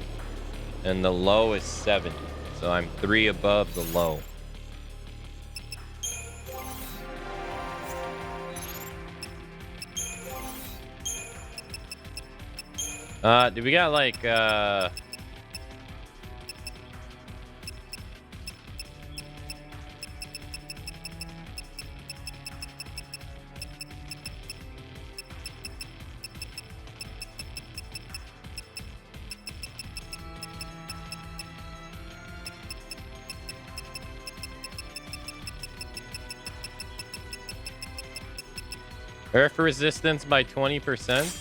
And the low is 70. So I'm 3 above the low. Do we got like Earth resistance by 20%.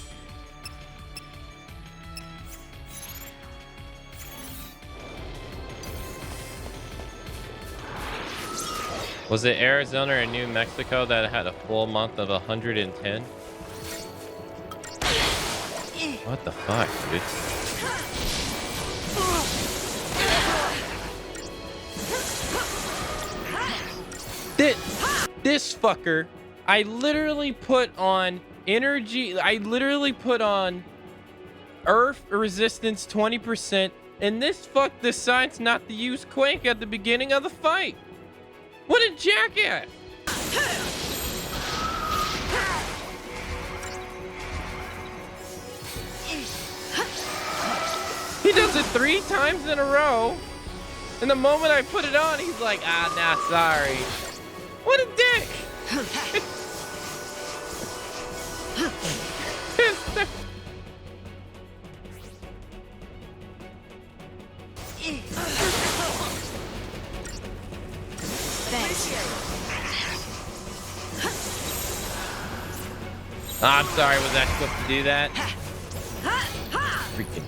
Was it Arizona or New Mexico that had a full month of 110? What the fuck, dude? This fucker, I literally put on energy. I literally put on Earth resistance 20%, and this fuck decides not to use Quake at the beginning of the fight. What a jackass! He does it 3 times in a row, and the moment I put it on, he's like, "Ah, nah, sorry." What a dick! Oh, I'm sorry, was I supposed to do that? Freaking.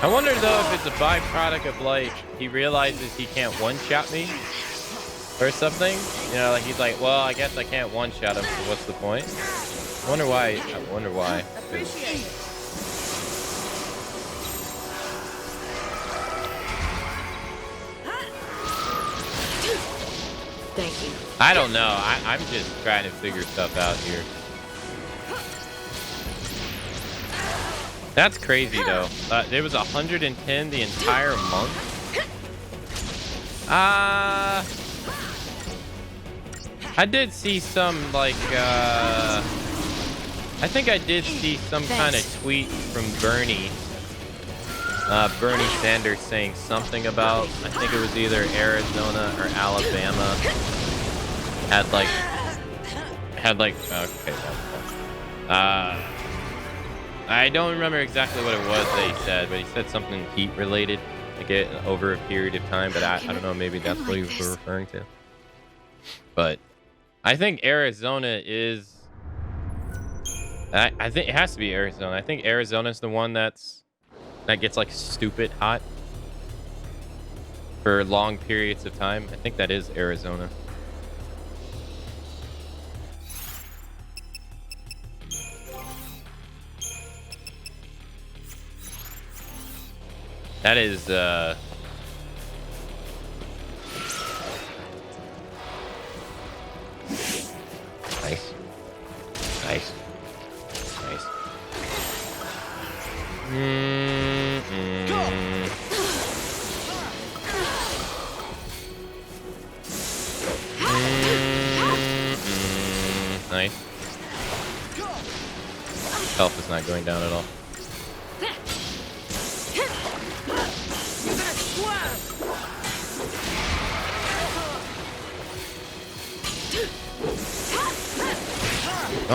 I wonder though if it's a byproduct of like he realizes he can't one-shot me or something. You know, like he's like, well, I guess I can't one-shot him, so what's the point? I wonder why. I wonder why. Thank you. I don't know. I'm just trying to figure stuff out here. That's crazy though. There was 110 the entire month. I did see some like I think I did see some kind of tweet from Bernie Sanders saying something about, I think it was either Arizona or Alabama had like okay, I don't remember exactly what it was that he said, but he said something heat related, like it over a period of time, but I don't know, maybe that's what he was referring to. But I think Arizona is, I think it has to be Arizona. I think Arizona's the one that gets like stupid hot for long periods of time. I think that is Arizona. That is nice. Nice. Nice. Nice. Health is not going down at all.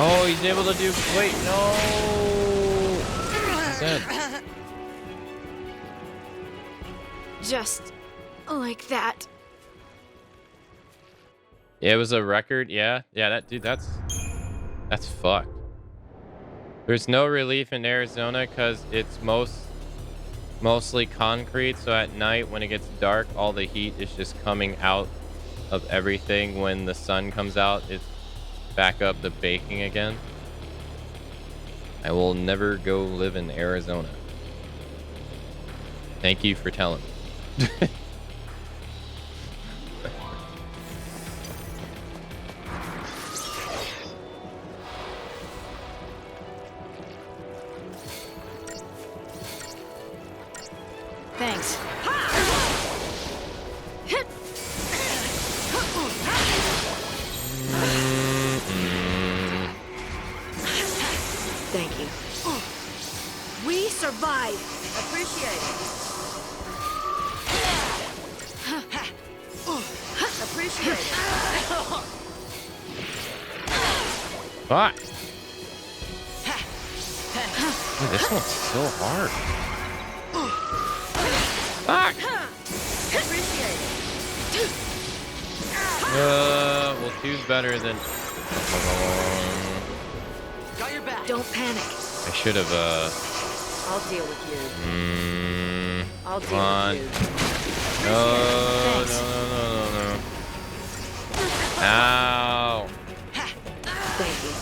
Oh, he's able to do. Wait, no. He's dead. Just like that. Yeah, it was a record. Yeah, that dude. That's fucked. There's no relief in Arizona because it's mostly concrete. So at night when it gets dark, all the heat is just coming out of everything. When the sun comes out, it's back up to baking again. I will never go live in Arizona. Thank you for telling me. Thanks. Thank you. We survived. Appreciate it. Appreciate it. Fuck. Dude, this one's so hard. Fuck! Well, two's better than... Got your back. Don't panic. I should have, I'll deal with you. I'll deal on. with you. No. Ow. Thank you.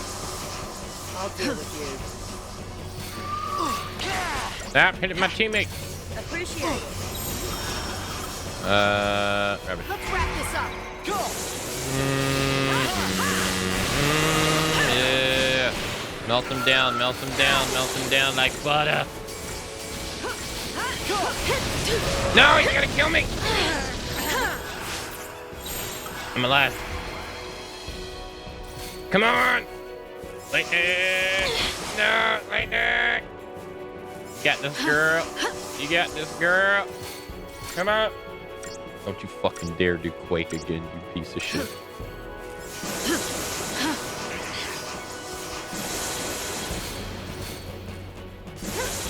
I'll deal with you. Stop hitting my teammate. Appreciate it. Grab it. Let's wrap this up. Go. Yeah. Melt them down, melt them down, melt them down like butter. No, he's gonna kill me. I'm alive. Come on. Lightning. No, lightning. You got this, girl. You got this, girl. Come on. Don't you fucking dare do Quake again, you piece of shit.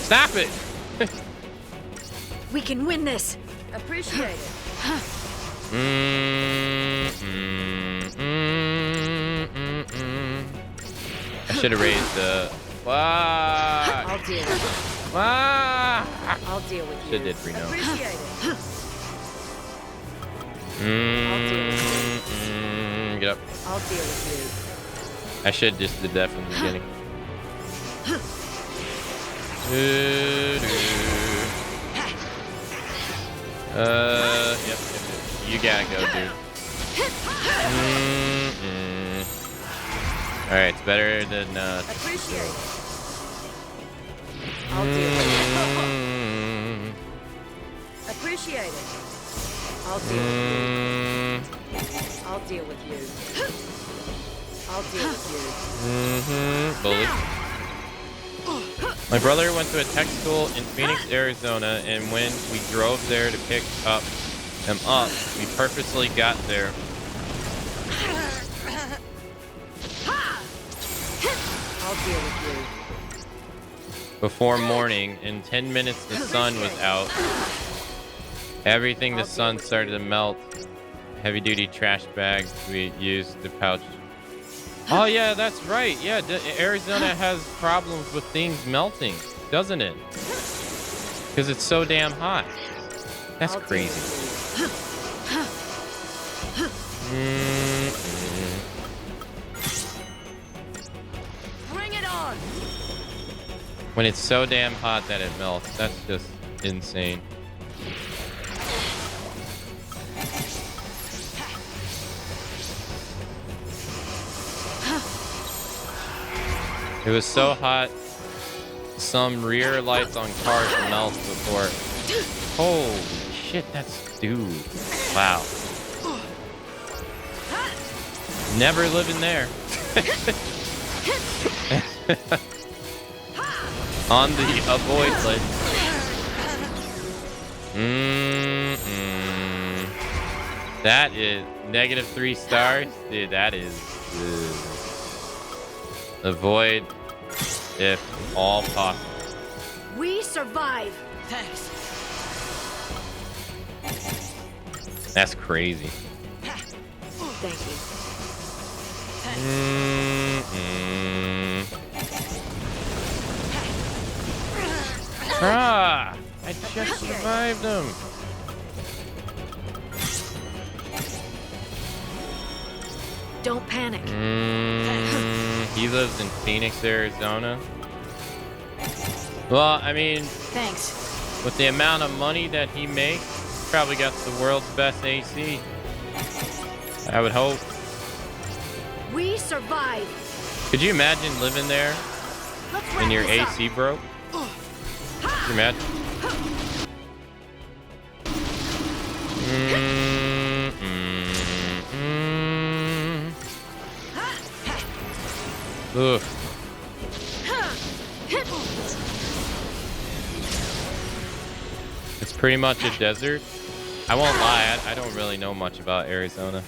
Stop it! We can win this. Appreciate it. I should have raised the... Fuck! I'll deal with it. Fuck! I'll deal with you. Should did Reno. Appreciate it. Get up. I'll deal with I should just did that from the beginning. Yep. You gotta go, dude. Alright, it's better than, Appreciate it. I'll deal with it. Appreciate it. I'll deal with you. I'll deal with you. I'll deal with you. Bully. My brother went to a tech school in Phoenix, Arizona, and when we drove there to pick him up, we purposely got there. I'll deal with you. Before morning. In 10 minutes, the sun was out. Everything the sun started to melt. Heavy-duty trash bags we used to pouch. Oh, yeah, that's right. Yeah, Arizona has problems with things melting, doesn't it? Because it's so damn hot. That's crazy. Bring it on. When it's so damn hot that it melts, that's just insane. It was so hot, some rear lights on cars melt before. Holy shit, that's dude. Wow. Never living there. On the avoid list. That is -3 stars. Dude, that is... Avoid if all possible. We survive. Thanks. That's crazy. Thank you. Ah! I just survived him. Don't panic. He lives in Phoenix, Arizona. Well, I mean, Thanks. with the amount of money that he makes, he's probably got the world's best AC. I would hope. We survive. Could you imagine living there and your AC broke? Could you imagine? Ugh. It's pretty much a desert. I won't lie, I don't really know much about Arizona.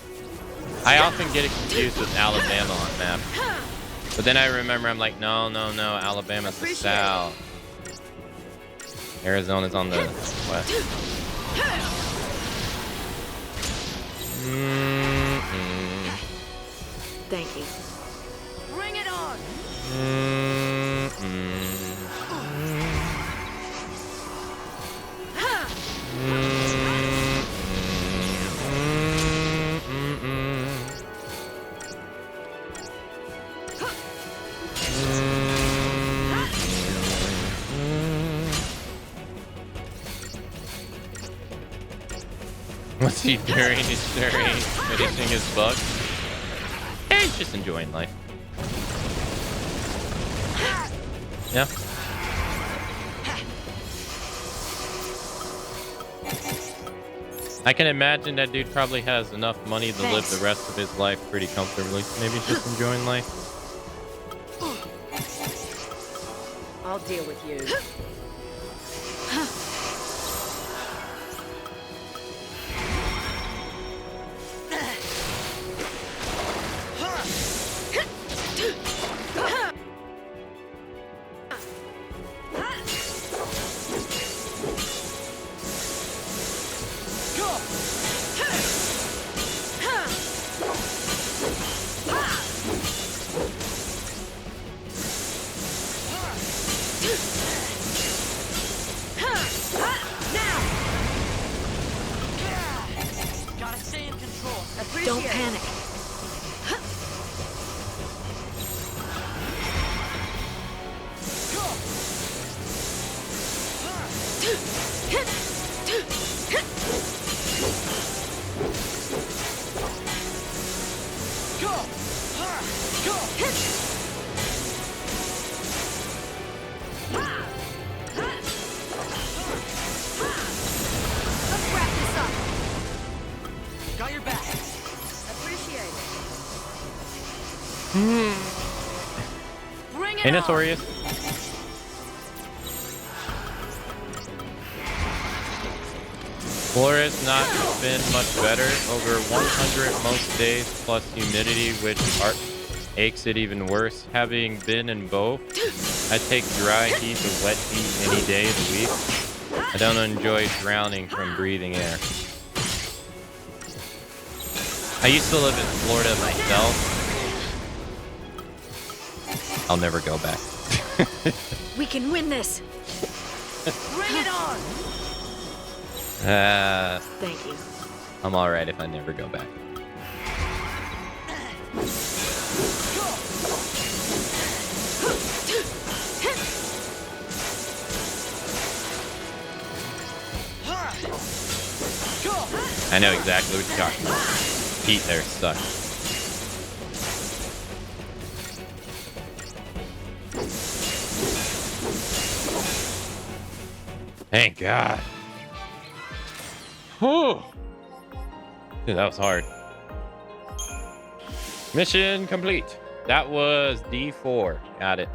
I often get it confused with Alabama on map. But then I remember, I'm like, no, Alabama's the South. Arizona's on the west. Thank you. Bring it on. What's he doing? He's finishing his bug. Hey, he's just enjoying life. Yeah. I can imagine that dude probably has enough money to live the rest of his life pretty comfortably. Maybe he's just enjoying life. I'll deal with you. Don't panic. Let's wrap this up. Got your back. Appreciate it. Bring it Hey, on. Notorious. Florida's not been much better. Over 100 most days plus humidity, which makes it even worse. Having been in both, I take dry heat to wet heat any day of the week. I don't enjoy drowning from breathing air. I used to live in Florida myself. I'll never go back. We can win this. Bring it on. Thank you. I'm alright if I never go back. I know exactly what you're talking about. Heat there sucks. Thank God. Whew. Dude, that was hard. Mission complete. That was D4. Got it.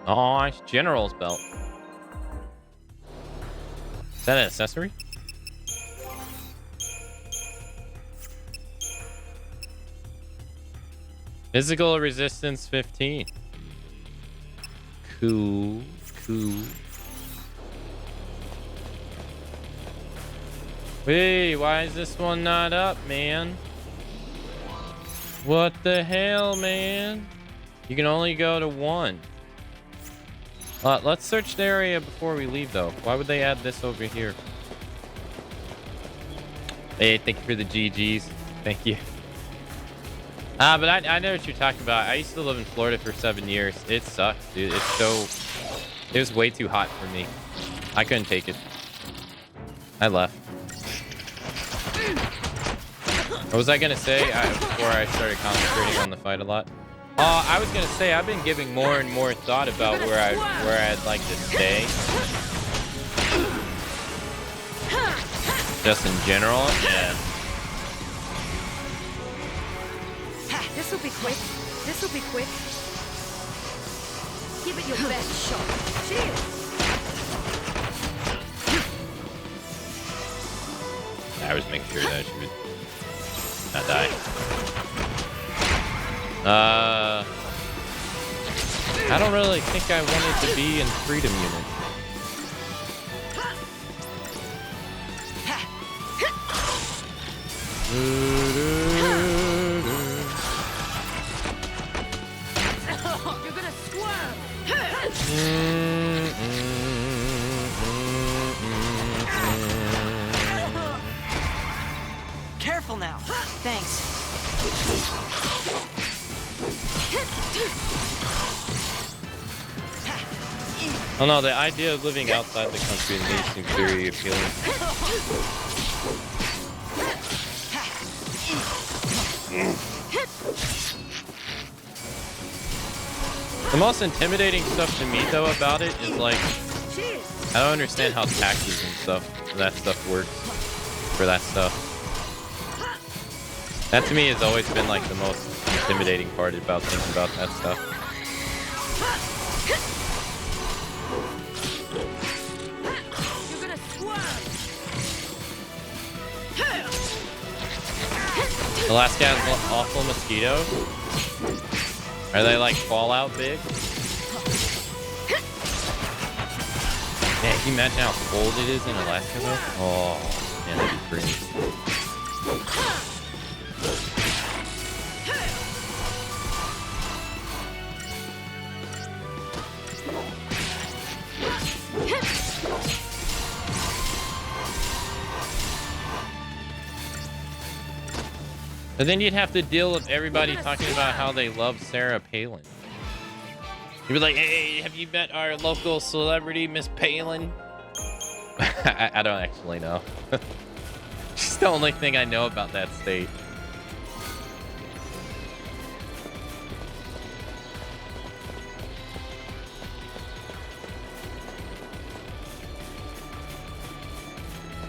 Nice. General's belt. Is that an accessory? Physical resistance 15. Cool. Wait, why is this one not up, man? What the hell, man? You can only go to 1. Let's search the area before we leave, though. Why would they add this over here? Hey, thank you for the GGs. Thank you. But I know what you're talking about. I used to live in Florida for 7 years. It sucks, dude. It was way too hot for me. I couldn't take it. I left. What was I gonna say before I started concentrating on the fight a lot? I was gonna say I've been giving more and more thought about where I'd like to stay. Just in general, yeah. This'll be quick. Give it your best shot. Cheers. I was making sure that she would not die. I don't really think I wanted to be in Freedom Unit. You're gonna squirm. Careful now. Thanks. Oh no, the idea of living outside the country to me seems very appealing. The most intimidating stuff to me though about it is like, I don't understand how taxes and that stuff works for that stuff. That to me has always been like the most intimidating part about thinking about that stuff. You're gonna squirm. Alaska has awful mosquitoes. Are they like Fallout big? Yeah, can you imagine how cold it is in Alaska though? Oh, man, that'd be crazy. But then you'd have to deal with everybody talking about how they love Sarah Palin. You'd be like, hey, have you met our local celebrity, Miss Palin? I don't actually know. She's the only thing I know about that state.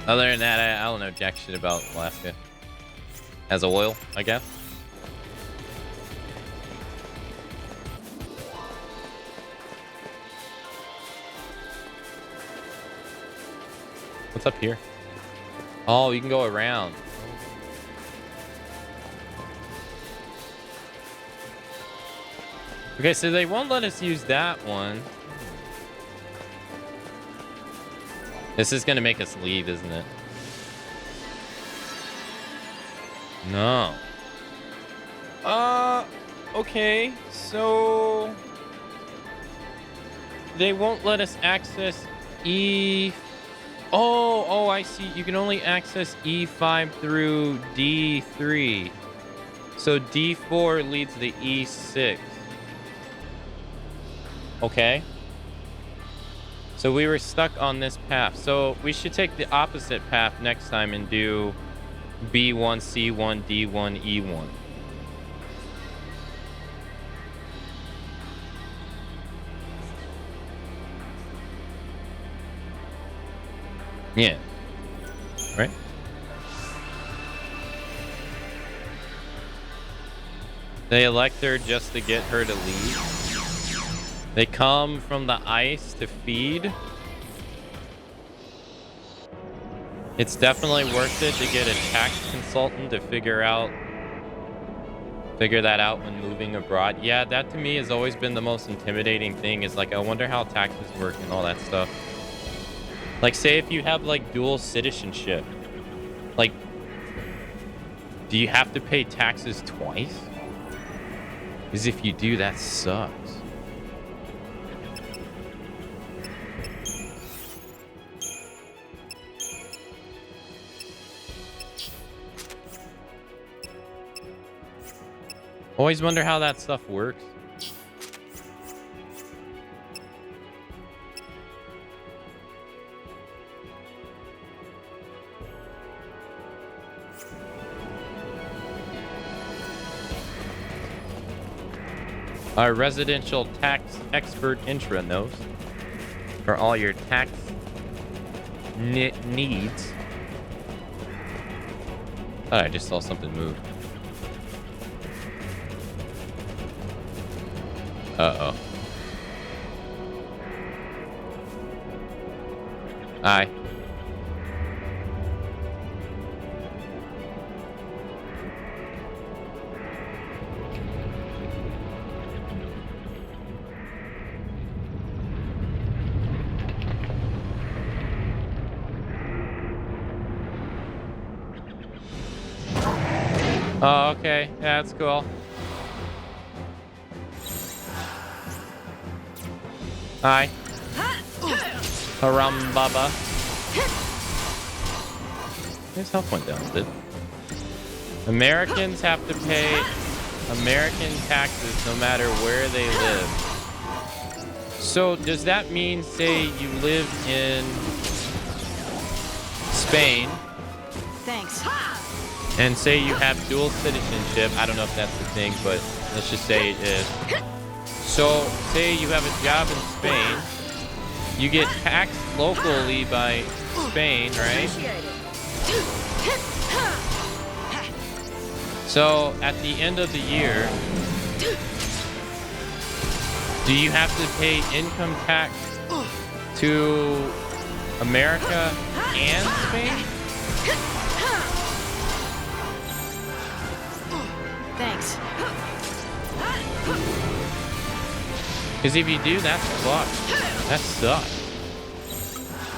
Other than that, I don't know jack shit about Alaska. As oil, I guess. What's up here? Oh, you can go around. Okay, so they won't let us use that one. This is gonna make us leave, isn't it? No. Okay, so they won't let us access E. Oh, I see. You can only access E5 through D3. So D4 leads to E6. Okay. So we were stuck on this path. So we should take the opposite path next time and do B1, C1, D1, E1. Yeah. Right? They elect her just to get her to leave. They come from the ice to feed. It's definitely worth it to get a tax consultant to figure that out when moving abroad. Yeah, that to me has always been the most intimidating thing, is like, I wonder how taxes work and all that stuff. Like, say if you have like dual citizenship, like, do you have to pay taxes twice? Because if you do, that sucks. Always wonder how that stuff works. Our residential tax expert intra knows for all your tax needs. Thought I just saw something move. Uh-oh. Hi. Oh, okay. Yeah, that's cool. Hi. Haram Baba. His health went down, did. Americans have to pay American taxes no matter where they live. So does that mean, say you live in Spain? Thanks. And say you have dual citizenship. I don't know if that's the thing, but let's just say it is. So say you have a job in Spain. You get taxed locally by Spain, right? So at the end of the year, do you have to pay income tax to America and Spain? Thanks. Because if you do, that's fucked. That sucks.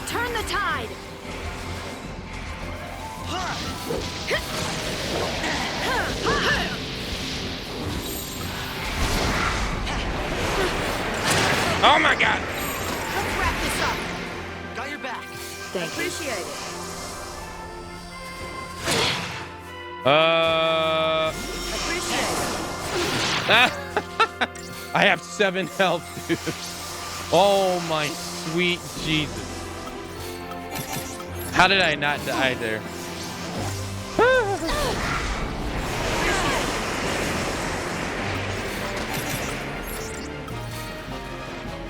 Turn the tide. Oh my god! Let's wrap this up. Got your back. Thank you. Appreciate it. Appreciate it. I have 7 health, dude. Oh my sweet Jesus. How did I not die there?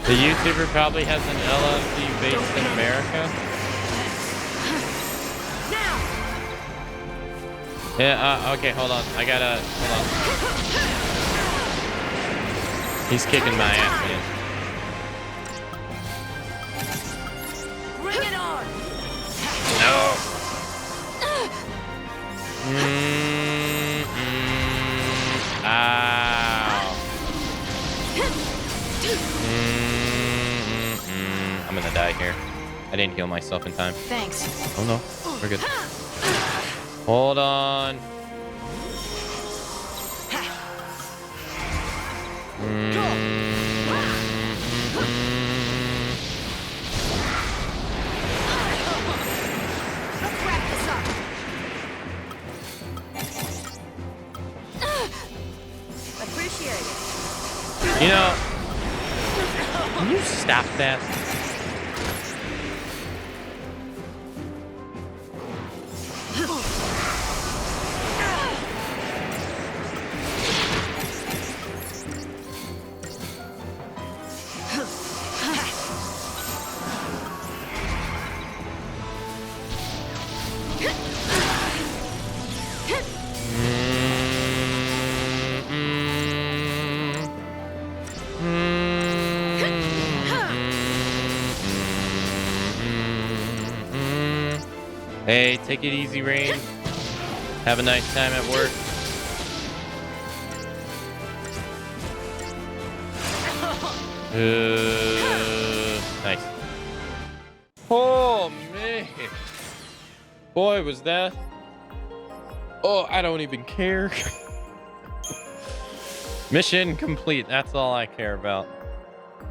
The YouTuber probably has an LLC based in America. Yeah, okay, hold on. Hold on. He's kicking my ass, man. Bring it on. No! Ow. I'm gonna die here. I didn't heal myself in time. Thanks. Oh no, we're good. Hold on. Let's wrap this up. Appreciate it. You know, can you stop that? Hey, take it easy, Rain. Have a nice time at work. Nice. Oh, man. Boy, was that... Oh, I don't even care. Mission complete. That's all I care about.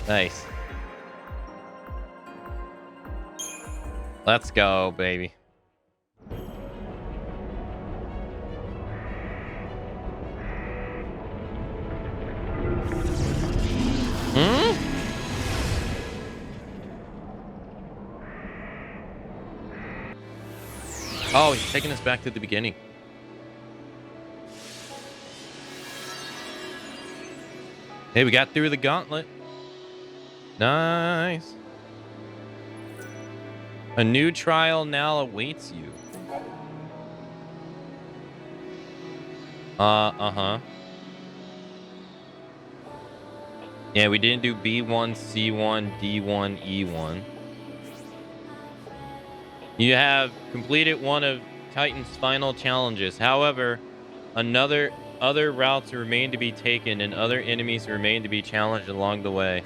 Nice. Let's go, baby. Oh, he's taking us back to the beginning. Hey, we got through the gauntlet. Nice. A new trial now awaits you. Uh-huh. Yeah, we didn't do B1, C1, D1, E1. You have completed one of Titan's final challenges. However, other routes remain to be taken and other enemies remain to be challenged along the way.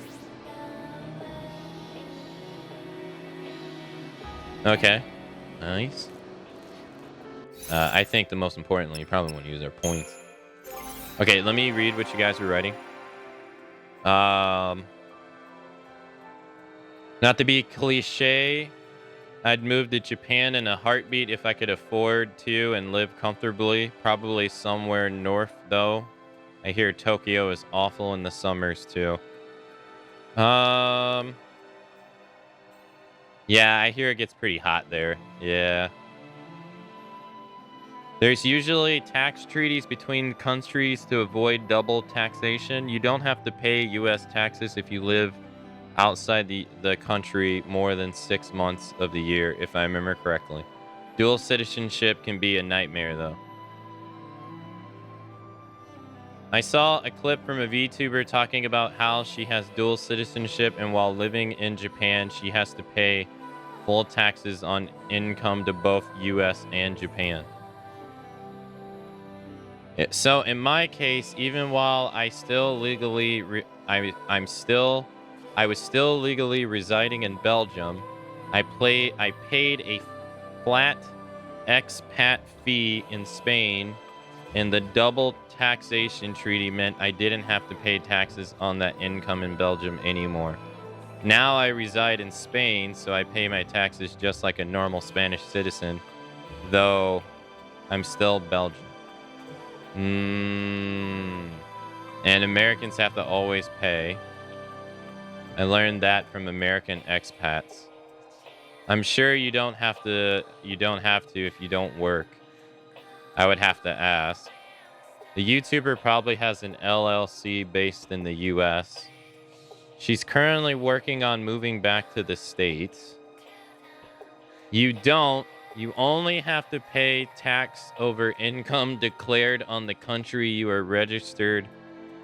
Okay. Nice. I think the most importantly, you probably want to use our points. Okay, let me read what you guys were writing. Not to be cliche, I'd move to Japan in a heartbeat if I could afford to and live comfortably. Probably somewhere north, though. I hear Tokyo is awful in the summers, too. Yeah, I hear it gets pretty hot there. Yeah. There's usually tax treaties between countries to avoid double taxation. You don't have to pay U.S. taxes if you live outside the country more than 6 months of the year, if I remember correctly. Dual citizenship can be a nightmare, though. I saw a clip from a VTuber talking about how she has dual citizenship, and while living in Japan, she has to pay full taxes on income to both U.S. and Japan. So in my case, even while I still legally I was still legally residing in Belgium, I paid a flat expat fee in Spain, and the double taxation treaty meant I didn't have to pay taxes on that income in Belgium anymore. Now I reside in Spain, so I pay my taxes just like a normal Spanish citizen, though I'm still Belgian. And Americans have to always pay. I learned that from American expats. I'm sure you don't have to if you don't work. I would have to ask. The YouTuber probably has an LLC based in the US. She's currently working on moving back to the States. You only have to pay tax over income declared on the country you are registered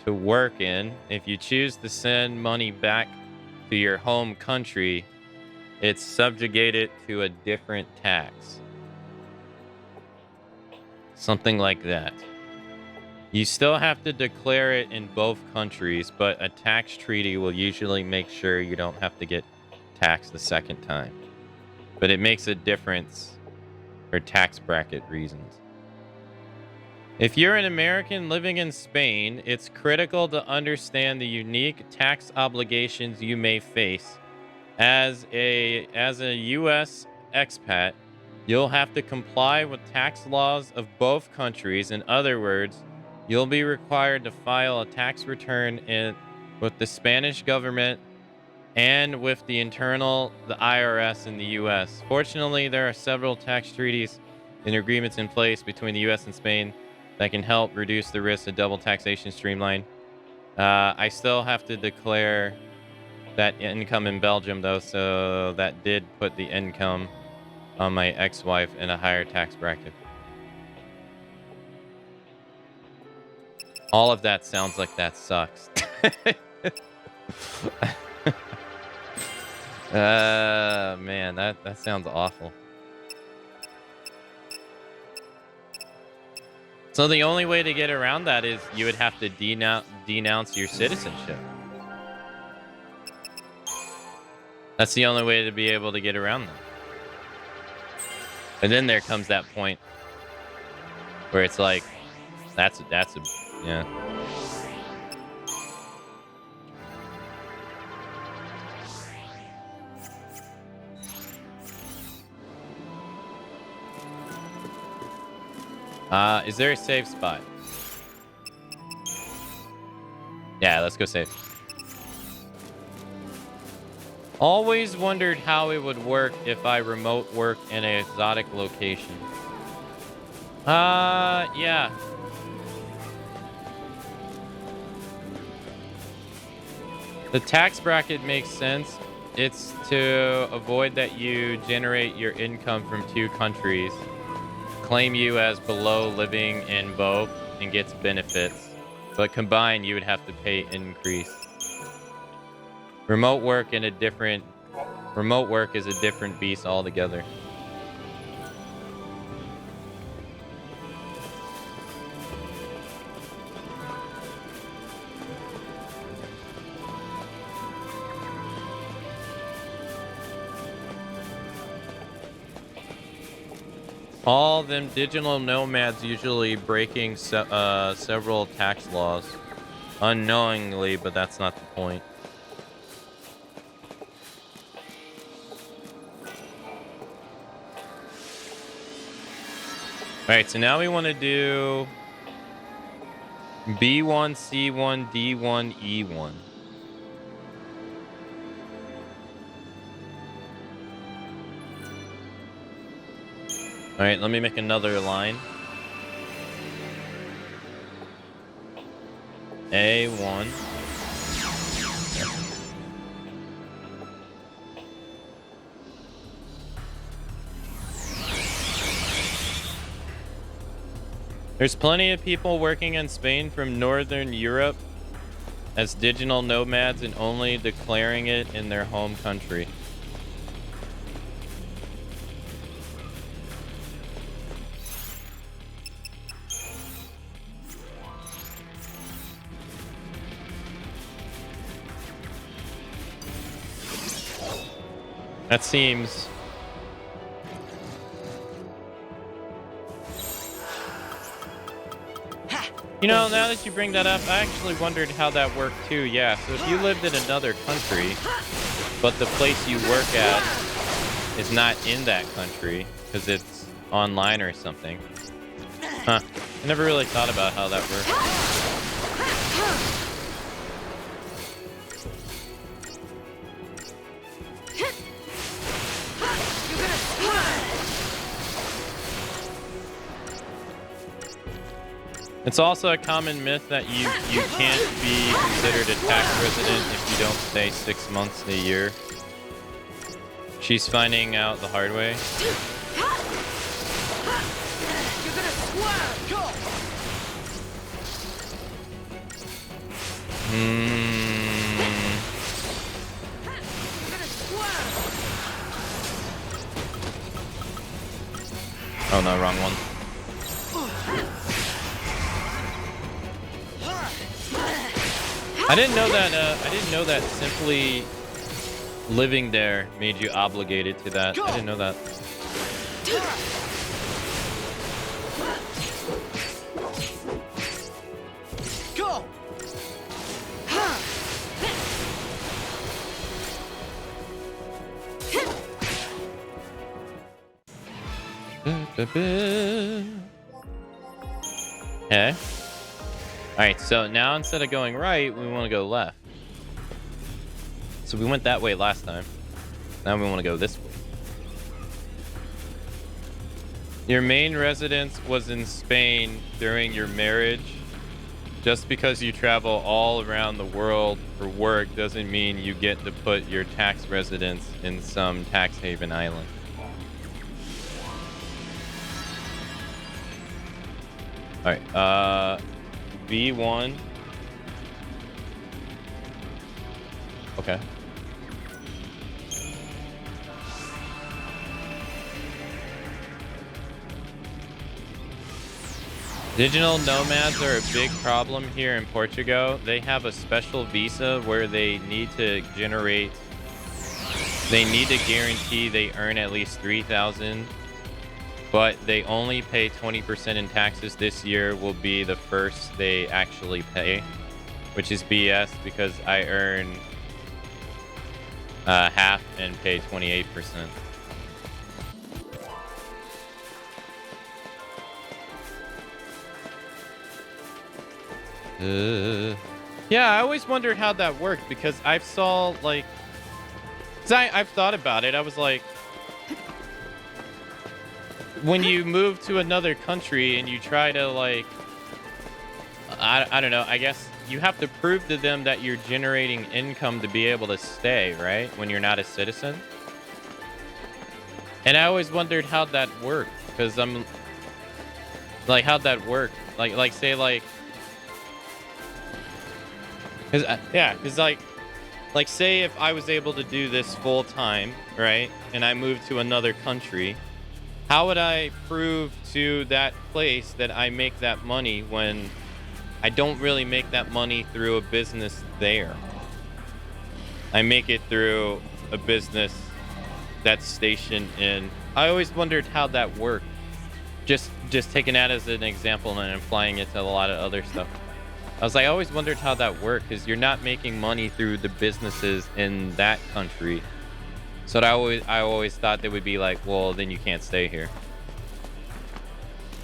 to work in. If you choose to send money back to your home country, it's subjugated to a different tax. Something like that. You still have to declare it in both countries, but a tax treaty will usually make sure you don't have to get taxed the second time. But it makes a difference for tax bracket reasons. If you're an American living in Spain, it's critical to understand the unique tax obligations you may face. As a US expat, you'll have to comply with tax laws of both countries. In other words, you'll be required to file a tax return with the Spanish government and with the IRS in the U.S. Fortunately, there are several tax treaties and agreements in place between the U.S. and Spain that can help reduce the risk of double taxation streamline. I still have to declare that income in Belgium, though, so that did put the income on my ex-wife in a higher tax bracket. All of that sounds like that sucks. Man, that sounds awful. So the only way to get around that is you would have to denounce your citizenship. That's the only way to be able to get around that. And then there comes that point where it's like, yeah. Is there a safe spot? Yeah, let's go save. Always wondered how it would work if I remote work in an exotic location. Yeah. The tax bracket makes sense. It's to avoid that you generate your income from two countries, claim you as below living in both, and gets benefits. But combined, you would have to pay increase. Remote work is a different beast altogether. All them digital nomads usually breaking several tax laws unknowingly, but that's not the point. All right, so now we want to do B1, C1, D1, E1. All right, let me make another line. A1. There's plenty of people working in Spain from Northern Europe as digital nomads and only declaring it in their home country. That seems... You know, now that you bring that up, I actually wondered how that worked too. Yeah, so if you lived in another country, but the place you work at is not in that country because it's online or something. Huh. I never really thought about how that works. It's also a common myth that you can't be considered a tax resident if you don't stay 6 months a year. She's finding out the hard way. Oh no, wrong one. I didn't know that simply living there made you obligated to that. I didn't know that. Go. Okay. All right, so now instead of going right, we want to go left. So we went that way last time. Now we want to go this way. Your main residence was in Spain during your marriage. Just because you travel all around the world for work doesn't mean you get to put your tax residence in some tax haven island. All right, B1. Okay. Digital nomads are a big problem here in Portugal. They have a special visa where they need to guarantee they earn at least 3,000, but they only pay 20% in taxes. This year will be the first they actually pay, which is BS because I earn half and pay 28%. Yeah, I always wondered how that worked because I've thought about it. I was like, when you move to another country and you try to I don't know, I guess you have to prove to them that you're generating income to be able to stay, right? When you're not a citizen. And I always wondered how that worked because I'm like, how'd that work? Like say because say if I was able to do this full time, right, and I moved to another country, how would I prove to that place that I make that money when I don't really make that money through a business there? I make it through a business that's stationed in... I always wondered how that worked. just taking that as an example and applying it to a lot of other stuff. I always wondered how that worked, because you're not making money through the businesses in that country. So I always thought they would be like, well, then you can't stay here,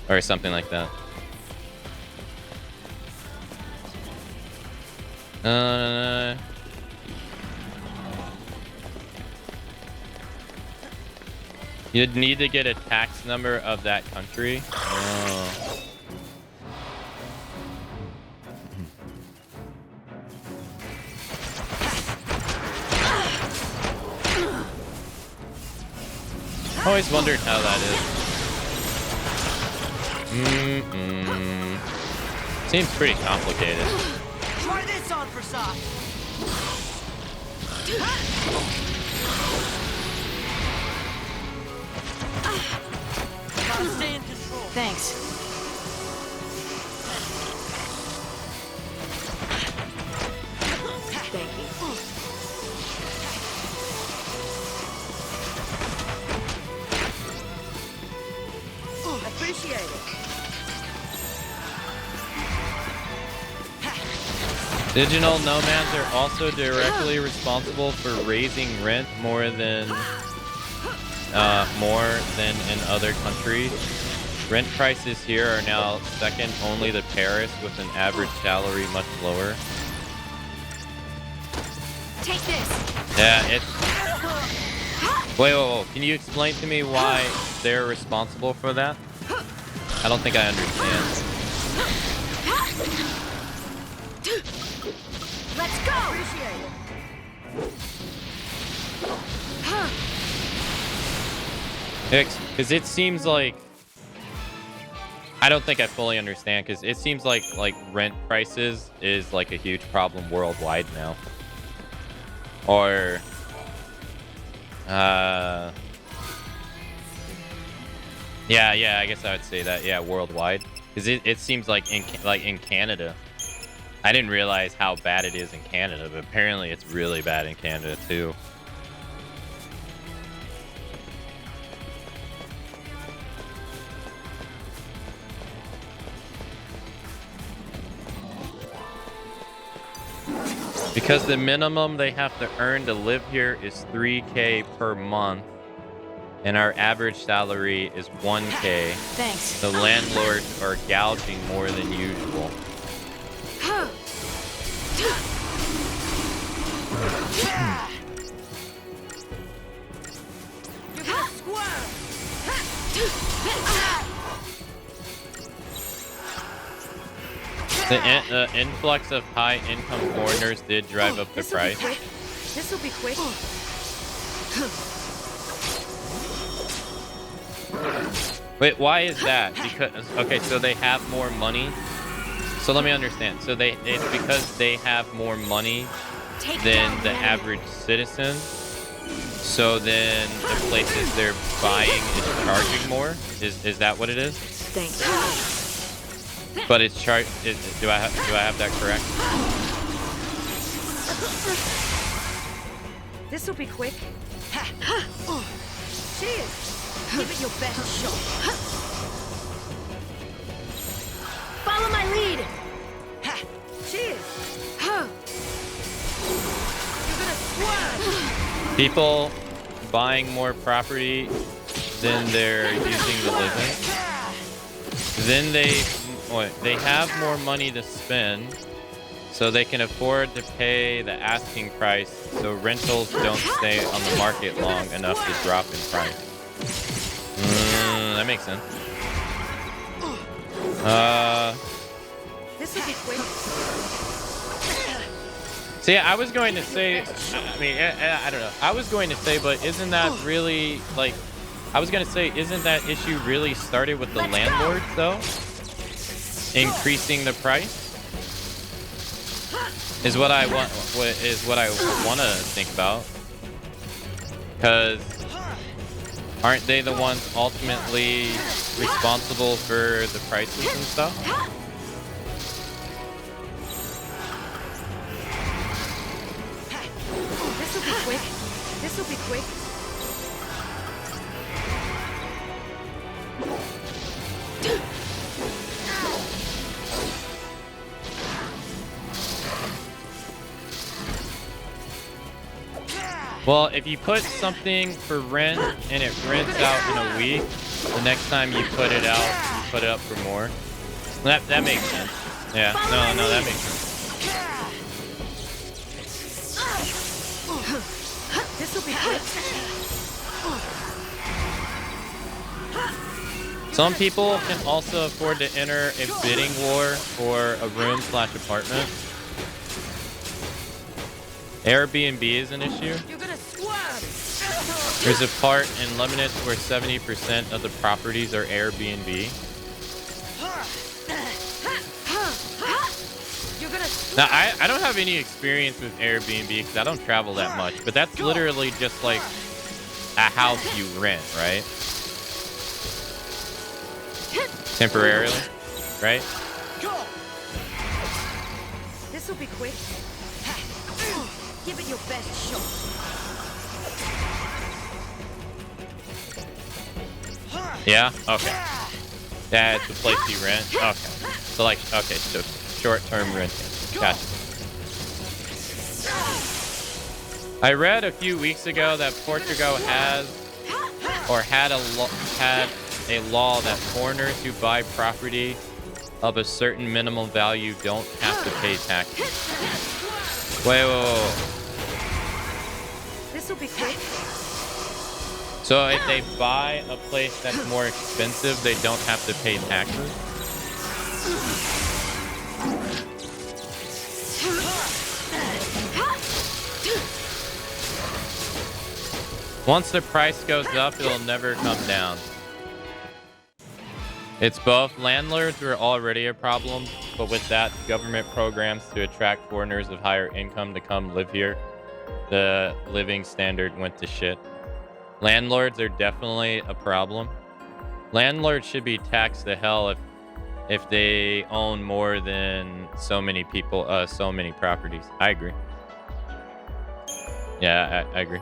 or something like that. You'd need to get a tax number of that country. Oh. Always wondered how that is. Seems pretty complicated. Try this on for size. Gotta stay in control. Thanks. Thank you. Appreciate it. Digital nomads are also directly responsible for raising rent more than in other countries. Rent prices here are now second only to Paris, with an average salary much lower. Take this. Yeah, it's... Wait. Can you explain to me why they're responsible for that? I don't think I understand. Let's go. Appreciate it. Because it seems like... I don't think I fully understand, because it seems like rent prices is like a huge problem worldwide now. Or... Yeah, I guess I would say that. Yeah, worldwide. Because it seems like in Canada. I didn't realize how bad it is in Canada, but apparently it's really bad in Canada too. Because the minimum they have to earn to live here is $3K per month, and our average salary is $1K. Thanks. The landlords are gouging more than usual. The influx of high-income foreigners did drive up the price. This will be quick. Wait, why is that? Because okay, so they have more money. So let me understand. So it's because they have more money than the average citizen. So then the places they're buying is charging more. Is that what it is? Thanks. But it's charged. Do I have that correct? This will be quick. Cheers. Give it your best shot. Follow my lead. Cheers. You're gonna swerve. People buying more property than they're using to live in. Then they have more money to spend, so they can afford to pay the asking price, so rentals don't stay on the market long enough to drop in price. That makes sense. This will be quick. See, I was going to say, I don't know. I was going to say, but isn't that really, like, I was going to say, isn't that issue really started with the landlords, though? Increasing the price? Is what I want to think about. Because aren't they the ones ultimately responsible for the prices and stuff? This will be quick. This will be quick. Well, if you put something for rent and it rents out in a week, the next time you put it out, you put it up for more. That makes sense. Yeah, no, that makes sense. This will be quick. Some people can also afford to enter a bidding war for a room/apartment. Airbnb is an issue. You're gonna swerve. There's a part in Lemonade where 70% of the properties are Airbnb. You're gonna Now, I don't have any experience with Airbnb because I don't travel that much, but that's literally just like a house you rent, right? Temporarily, right? This will be quick. Give it your best shot. Yeah? Okay. That's the place you rent? Okay. So like, okay, so short-term renting. Gotcha. I read a few weeks ago that Portugal had a law that foreigners who buy property of a certain minimum value don't have to pay taxes. Wait. This will be quick. So if they buy a place that's more expensive, they don't have to pay taxes? Once the price goes up, it'll never come down. It's both. Landlords were already a problem, but with that, government programs to attract foreigners of higher income to come live here, the living standard went to shit. Landlords are definitely a problem. Landlords should be taxed to hell if they own more than so many people, so many properties. I agree. Yeah, I agree.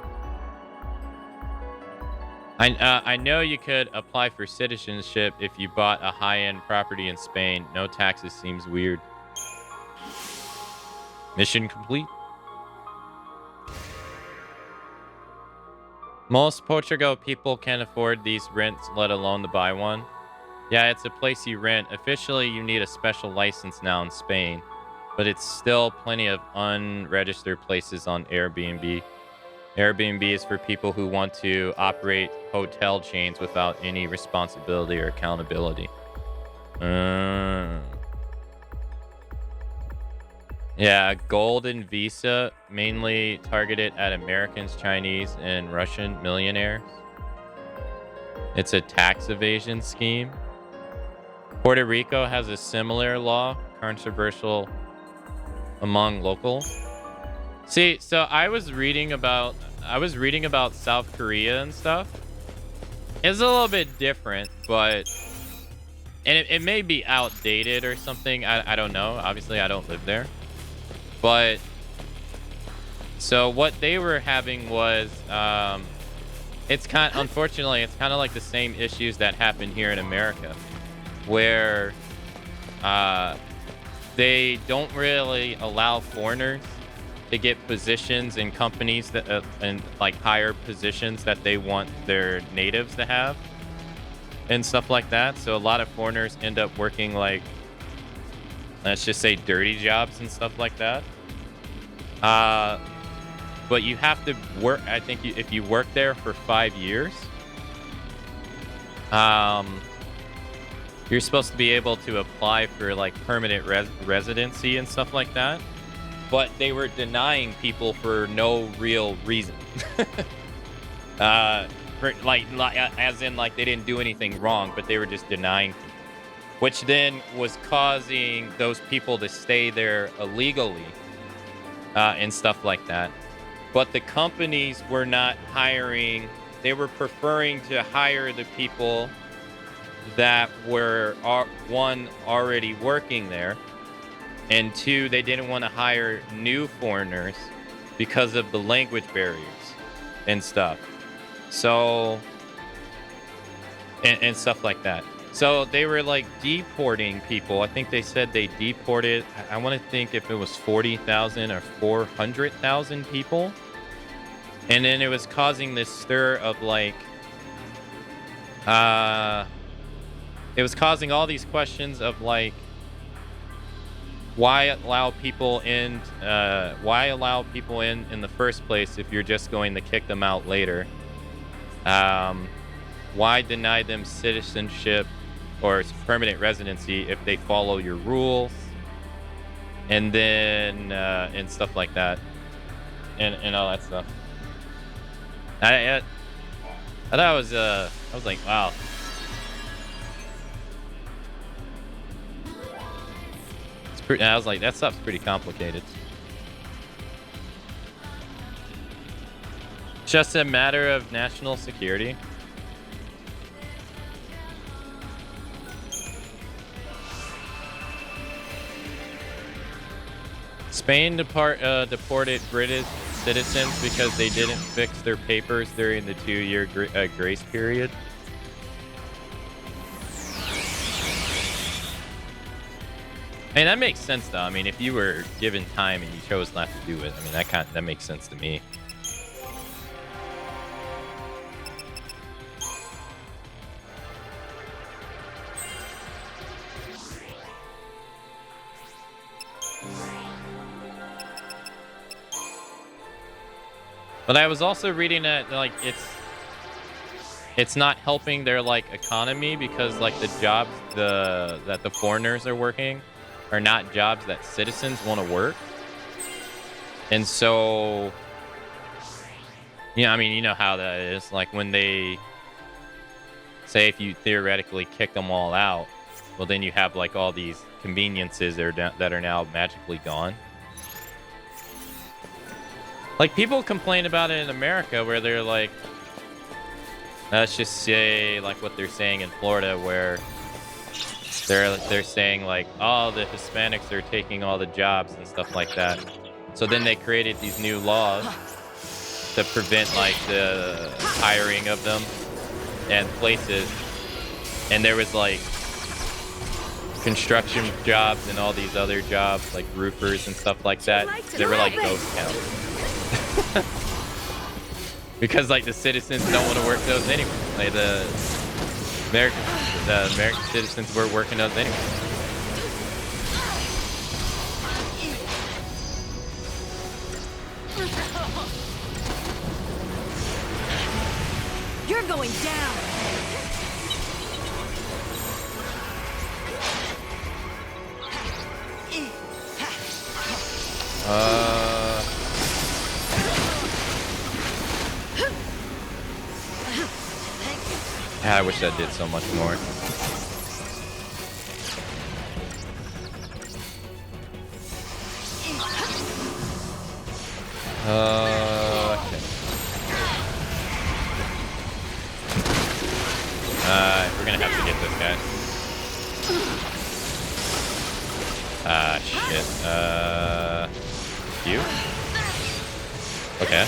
I know you could apply for citizenship if you bought a high-end property in Spain. No taxes seems weird. Mission complete. Most Portugal people can't afford these rents, let alone to buy one. Yeah, it's a place you rent. Officially, you need a special license now in Spain, but it's still plenty of unregistered places on Airbnb. Airbnb is for people who want to operate hotel chains without any responsibility or accountability. Yeah, Golden Visa, mainly targeted at Americans, Chinese, and Russian millionaires. It's a tax evasion scheme. Puerto Rico has a similar law, controversial among locals. See, so I was reading about South Korea and stuff. It's a little bit different, but it may be outdated or something. I don't know. Obviously, I don't live there. But so what they were having was unfortunately it's kind of like the same issues that happen here in America, where they don't really allow foreigners to get positions in companies that and like higher positions that they want their natives to have and stuff like that. So a lot of foreigners end up working like, let's just say, dirty jobs and stuff like that. But you have to work. I think if you work there for 5 years, you're supposed to be able to apply for like permanent residency and stuff like that. But they were denying people for no real reason. As in like they didn't do anything wrong, but they were just denying people, which then was causing those people to stay there illegally and stuff like that. But the companies were not hiring. They were preferring to hire the people that were, one, already working there, and two, they didn't want to hire new foreigners because of the language barriers and stuff. So, and stuff like that. So they were like deporting people. I think they said they deported, I want to think if it was 40,000 or 400,000 people. And then it was causing this stir of like, it was causing all these questions of like, why allow people in? Why allow people in the first place if you're just going to kick them out later? Why deny them citizenship or permanent residency if they follow your rules? And then and stuff like that, and all that stuff. I thought I was like, wow. I was like, that stuff's pretty complicated. It's just a matter of national security. Spain deported British citizens because they didn't fix their papers during the 2-year grace period. I mean, that makes sense, though. I mean, if you were given time and you chose not to do it, I mean, that makes sense to me. But I was also reading that like it's not helping their like economy because like the jobs that the foreigners are working are not jobs that citizens want to work. And so, I mean, you know how that is. Like when they say if you theoretically kick them all out, well, then you have like all these conveniences that are now magically gone. Like people complain about it in America where they're like, let's just say like what they're saying in Florida where they're saying like, oh, the Hispanics are taking all the jobs and stuff like that. So then they created these new laws to prevent like the hiring of them and places. And there was like construction jobs and all these other jobs like roofers and stuff like that. They were like ghost towns. Because like the citizens don't want to work those anyway. Like the American citizens were working those anyway. You're going down. Yeah, I wish I did so much more. Okay. We're gonna have to get this guy. Shit. You? Okay.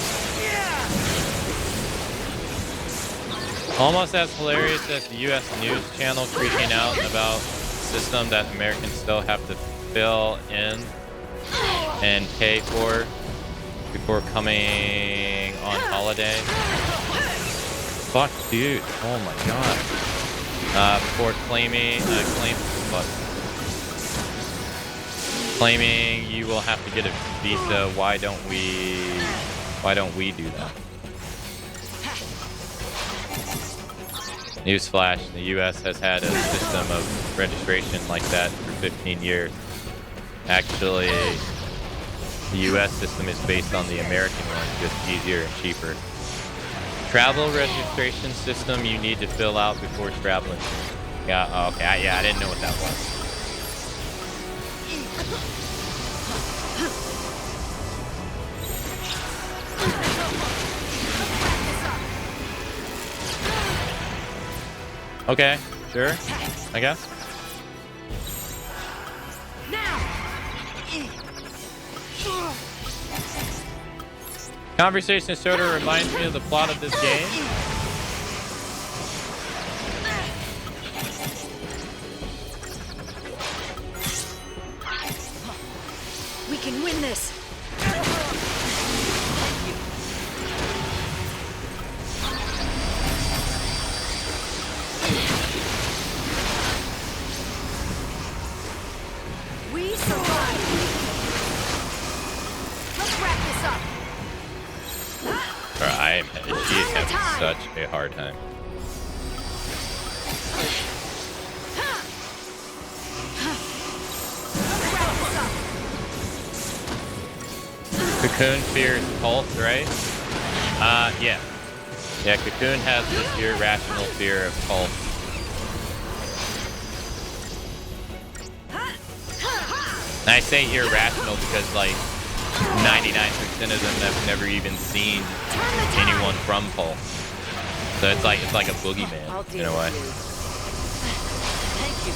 Almost as hilarious as the U.S. news channel freaking out about a system that Americans still have to fill in and pay for before coming on holiday. Fuck, dude. Oh my god. Before claiming you will have to get a visa. Why don't we do that? Newsflash, the U.S. has had a system of registration like that for 15 years. Actually, the U.S. system is based on the American one, just easier and cheaper. Travel registration system you need to fill out before traveling. Yeah, okay, yeah, I didn't know what that was. Okay, sure, I guess. Conversation starter reminds me of the plot of this game. We can win this. She's having such a hard time. Cocoon fears pulse, right? Yeah. Yeah, Cocoon has this irrational fear of pulse. And I say irrational because, like, 99% of them have never even seen anyone from pulse. So it's like a boogeyman in a way. Thank you.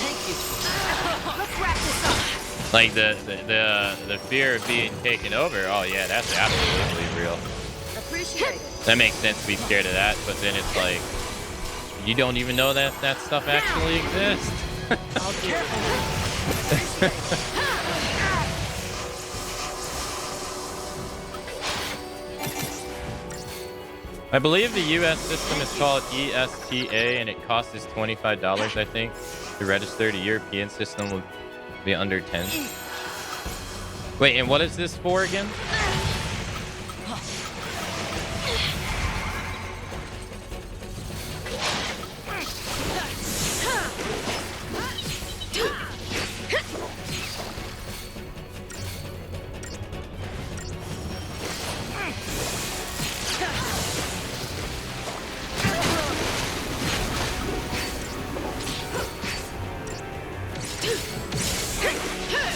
Thank you. Let's wrap this up. Like the fear of being taken over. Oh yeah, that's absolutely real. Appreciate it. That makes sense to be scared of that, but then it's like you don't even know that that stuff actually exists. I'll do it. I believe the US system is called ESTA and it costs us $25, I think, to register. The European system will be under 10. Wait, and what is this for again?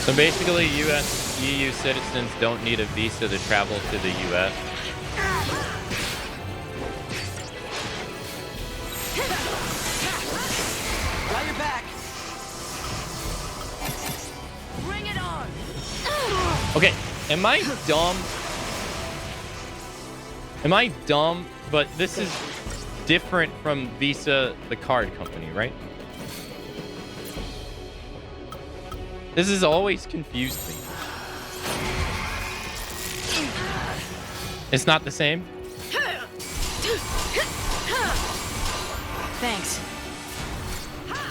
So basically, EU citizens don't need a visa to travel to the US. Got your back. Bring it on. Okay, am I dumb? Am I dumb? But this is different from Visa, the card company, right? This has always confused me. It's not the same? Thanks.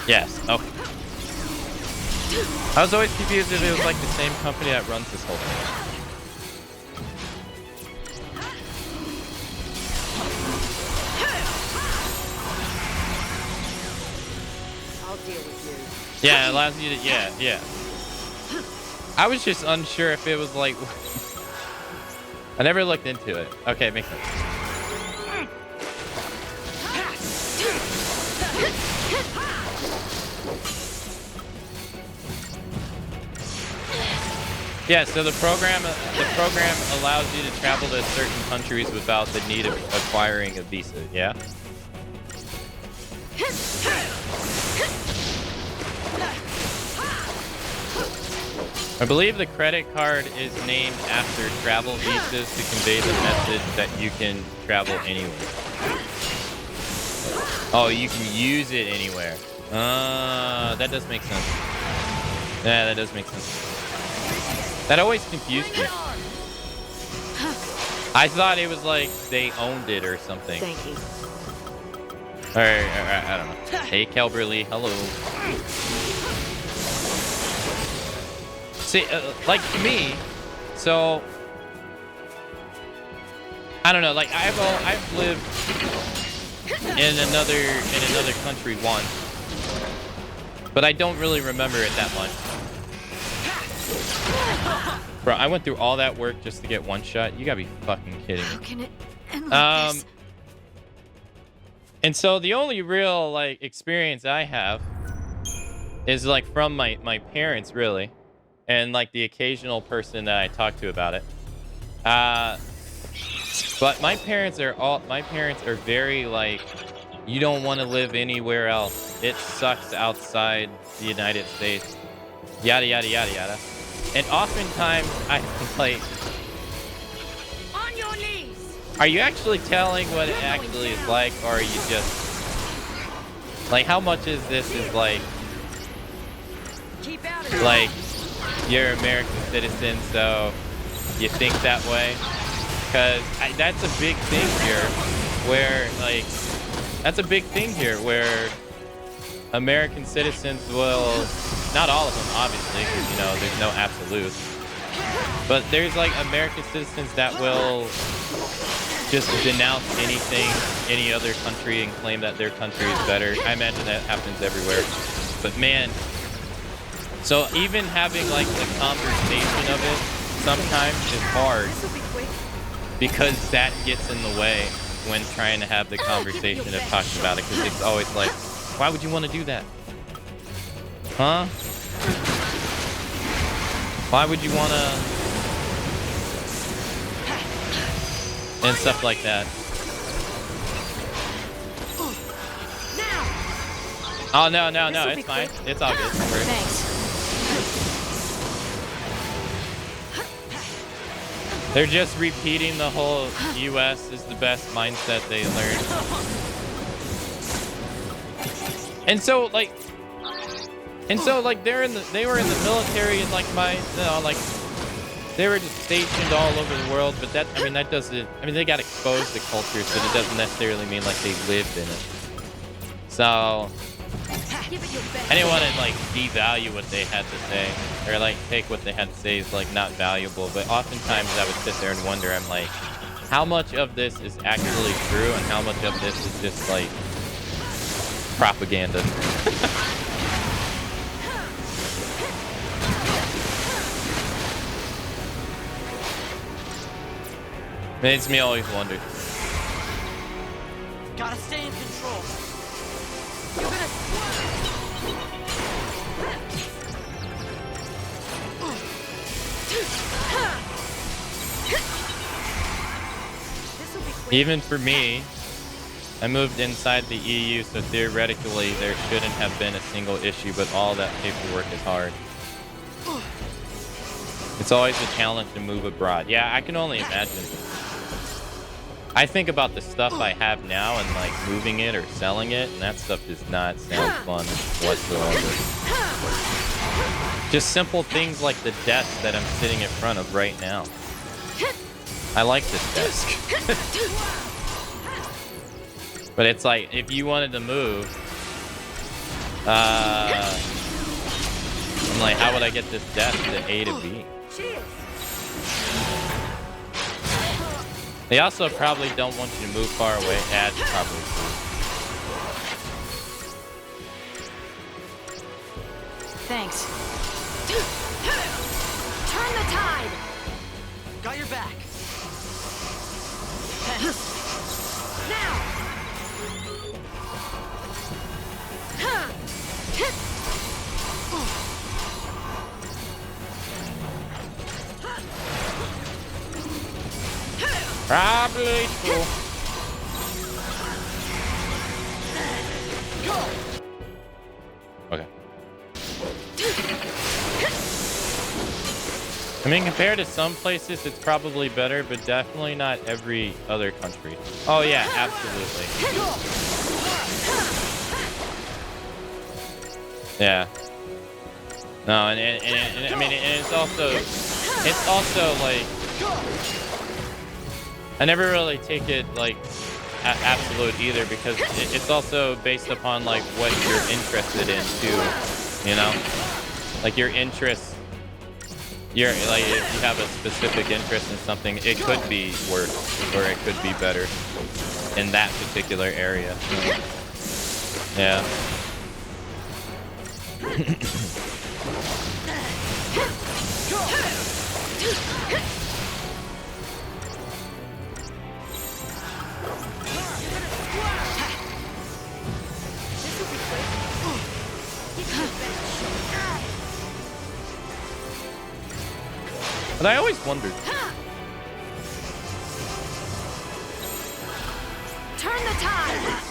Yes, okay. I was always confused if it was like the same company that runs this whole thing. I'll deal with you. Yeah, it allows you to, yeah. I was just unsure if it was like... I never looked into it. Okay, it makes sense. Yeah, so the program allows you to travel to certain countries without the need of acquiring a visa, yeah? I believe the credit card is named after travel visas to convey the message that you can travel anywhere. Oh, you can use it anywhere. That does make sense. Yeah, that does make sense. That always confused me. I thought it was like they owned it or something. Thank you. Alright, I don't know. Hey, Kelberly, hello. See, like me, so I don't know. Like I've lived in another country once, but I don't really remember it that much. Bro, I went through all that work just to get one shot. You gotta be fucking kidding me. How can it end like this? And so the only real like experience I have is like from my parents, really. And like the occasional person that I talk to about it. But my parents are very like, you don't want to live anywhere else. It sucks outside the United States. Yada, yada, yada, yada. And oftentimes I'm like, On your knees. are you actually telling what it actually is like? Or are you just like, how much is this is like, Keep out of it. like, you're an American citizen, so you think that way? Because that's a big thing here where, like, American citizens will, not all of them, obviously, because, you know, there's no absolutes, But there's like American citizens that will just denounce anything, any other country, and claim that their country is better. I imagine that happens everywhere. But man, so even having like the conversation of it sometimes is hard because that gets in the way when trying to have the conversation of talking about it, because it's always like, why would you want to do that? Huh? Why would you want to? And stuff like that. Oh, no, it's fine. It's all good. Thanks. They're just repeating the whole U.S. is the best mindset they learned. And so like they were in the military and like they were just stationed all over the world, but that doesn't, they got exposed to culture, so it doesn't necessarily mean like they lived in it. So I didn't want to like devalue what they had to say, or like take what they had to say as like not valuable, but oftentimes I would sit there and wonder, I'm like, how much of this is actually true and how much of this is just like propaganda? Makes me always wonder. Gotta stay in control. You're gonna Even for me, I moved inside the EU, so theoretically there shouldn't have been a single issue, but all that paperwork is hard. It's always a challenge to move abroad. Yeah, I can only imagine. I think about the stuff I have now and like moving it or selling it, and that stuff does not sound fun whatsoever. Just simple things like the desk that I'm sitting in front of right now. I like this desk. But it's like, if you wanted to move, I'm like, how would I get this desk to A to B? They also probably don't want you to move far away. Ads probably true. Thanks. turn the tide. Got your back. Now. Probably true. Okay. I mean, compared to some places, it's probably better, but definitely not every other country. Oh yeah, absolutely. Yeah. No, and I mean, and it's also like, I never really take it like absolute either, because it's also based upon like what you're interested in too, you know, like your interests. You're like, if you have a specific interest in something, it could be worse or it could be better in that particular area. Yeah. But I always wondered. Turn the tide.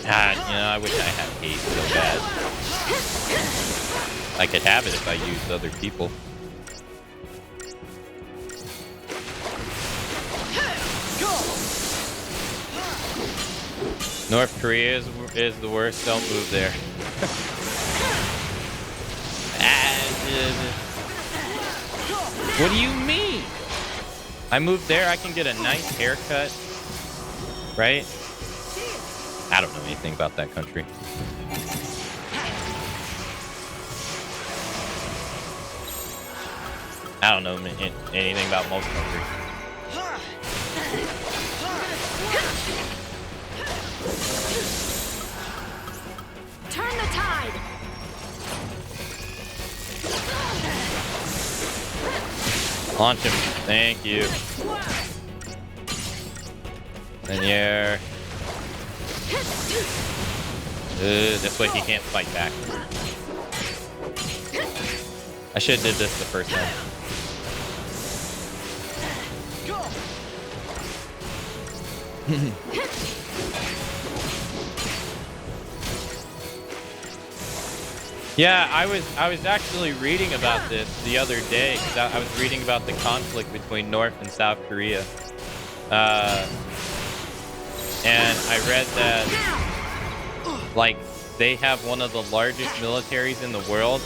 God, you know, I wish I had hate so bad. I could have it if I used other people. North Korea is the worst. Don't move there. What do you mean? I moved there, I can get a nice haircut, right? I don't know anything about that country. I don't know anything about most countries. Turn the tide. Launch him. Thank you. And yeah. This way he can't fight back. I should have did this the first time. Yeah, I was actually reading about this the other day because I was reading about the conflict between North and South Korea, and I read that like they have one of the largest militaries in the world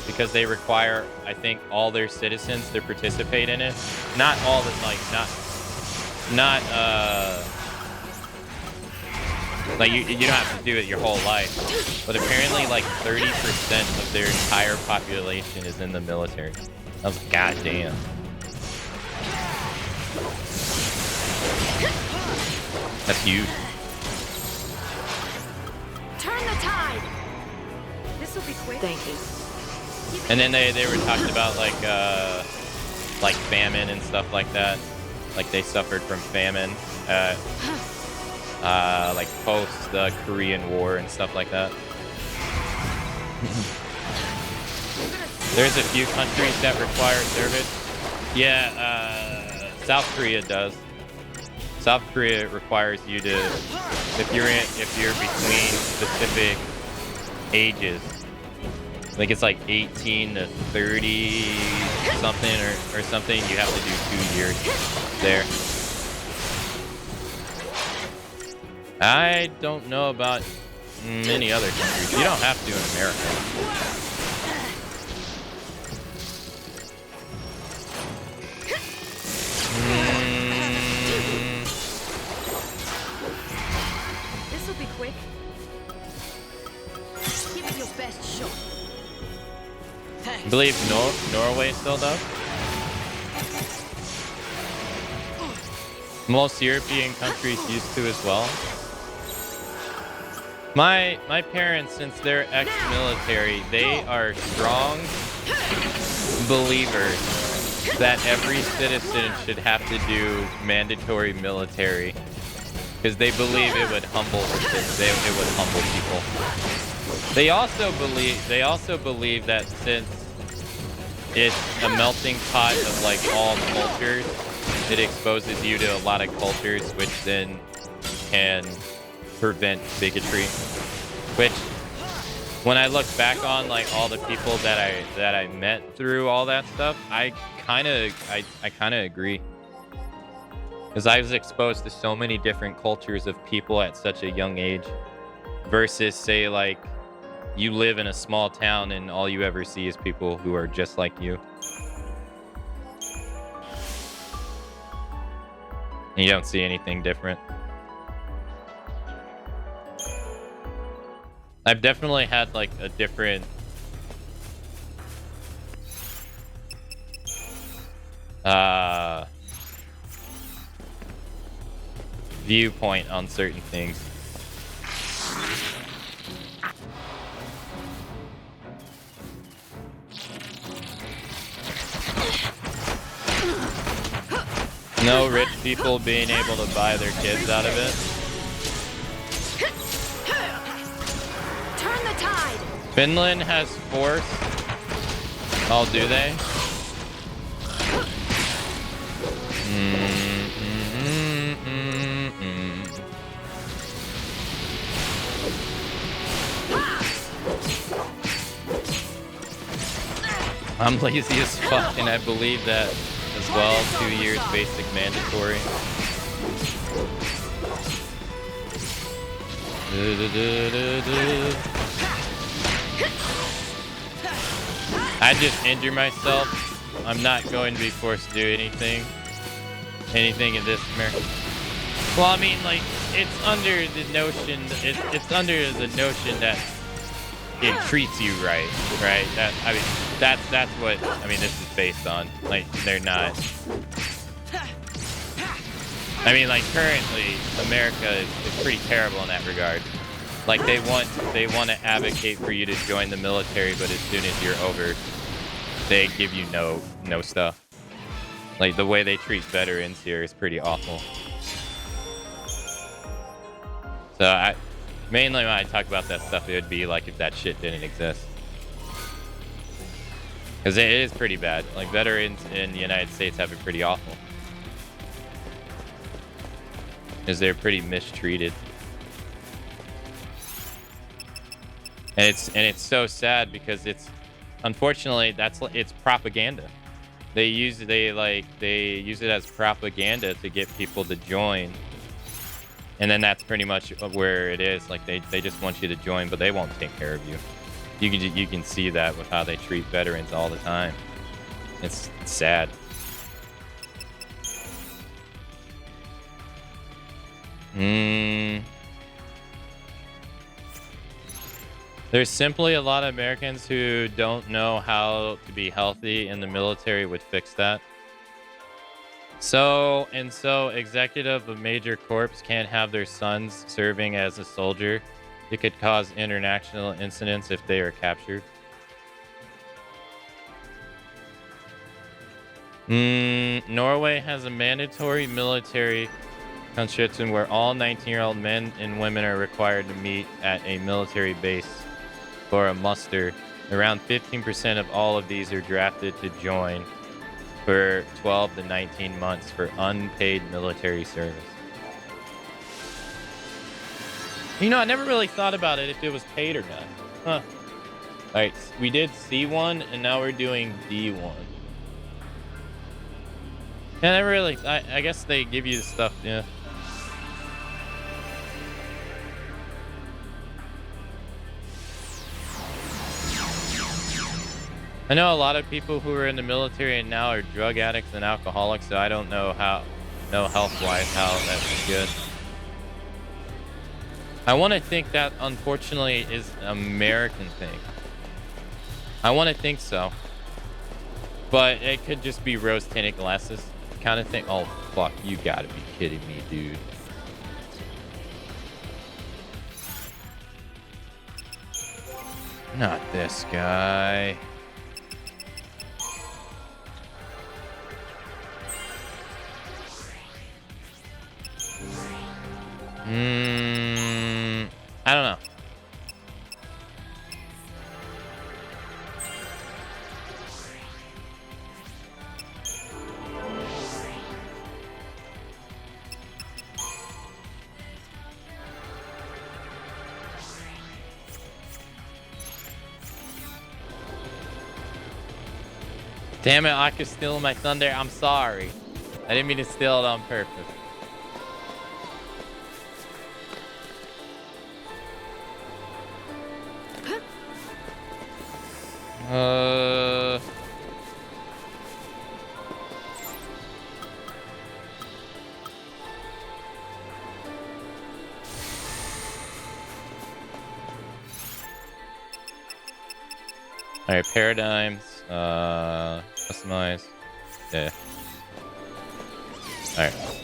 because they require, I think, all their citizens to participate in it. Not all the not like you don't have to do it your whole life, but apparently like 30% of their entire population is in the military. I was like, God damn. That's huge. Turn the tide. This will be quick. Thank you. And then they were talking about like famine and stuff like that. Like they suffered from famine. Like post the Korean War and stuff like that. There's a few countries that require service. Yeah, South Korea does. South Korea requires you to, if you're between specific ages, I think it's like 18 to 30 something or something, you have to do 2 years there. I don't know about many other countries. You don't have to in America. This will be quick. Give it your best shot. I believe Norway still does. Most European countries used to as well. My parents, since they're ex-military, they are strong believers that every citizen should have to do mandatory military because they believe it would humble it would humble people. They also believe that since it's a melting pot of like all cultures, it exposes you to a lot of cultures, which then can prevent bigotry. Which, when I look back on like all the people that I met through all that stuff, I kind of agree. Because I was exposed to so many different cultures of people at such a young age, versus say like you live in a small town and all you ever see is people who are just like you. And you don't see anything different. I've definitely had like a different viewpoint on certain things. No rich people being able to buy their kids out of it. Turn the tide. Finland has force. Oh, do they? I'm lazy as fuck, and I believe that as well. 2 years basic mandatory. I just injure myself I'm not going to be forced to do anything in this America. Well, I mean, like, it's under the notion that it treats you right? That's what this is based on. Like, they're not. I mean, like, currently America is pretty terrible in that regard. Like, they want to advocate for you to join the military, but as soon as you're over, they give you no stuff. Like, the way they treat veterans here is pretty awful. So mainly when I talk about that stuff, it would be like if that shit didn't exist. Because it is pretty bad. Like, veterans in the United States have it pretty awful. Because they're pretty mistreated. And it's so sad because unfortunately it's propaganda. They use it as propaganda to get people to join. And then that's pretty much where it is. Like, they just want you to join, but they won't take care of you. You can see that with how they treat veterans all the time. It's sad. There's simply a lot of Americans who don't know how to be healthy, and the military would fix that. So executive of major corps can't have their sons serving as a soldier. It could cause international incidents if they are captured. Norway has a mandatory military conscription where all 19-year-old men and women are required to meet at a military base for a muster. Around 15% of all of these are drafted to join for 12 to 19 months for unpaid military service. You know, I never really thought about it if it was paid or not. Huh. Alright, we did C1 and now we're doing D1. Yeah, I guess they give you the stuff, yeah. I know a lot of people who are in the military and now are drug addicts and alcoholics, so I don't know health-wise how that's good. I want to think that, unfortunately, is an American thing. I want to think so. But it could just be rose-tinted glasses kind of thing. Oh, fuck, you gotta be kidding me, dude. Not this guy. I don't know. Damn it, I could steal my thunder. I'm sorry. I didn't mean to steal it on purpose. All right, paradigms, customize, yeah. All right.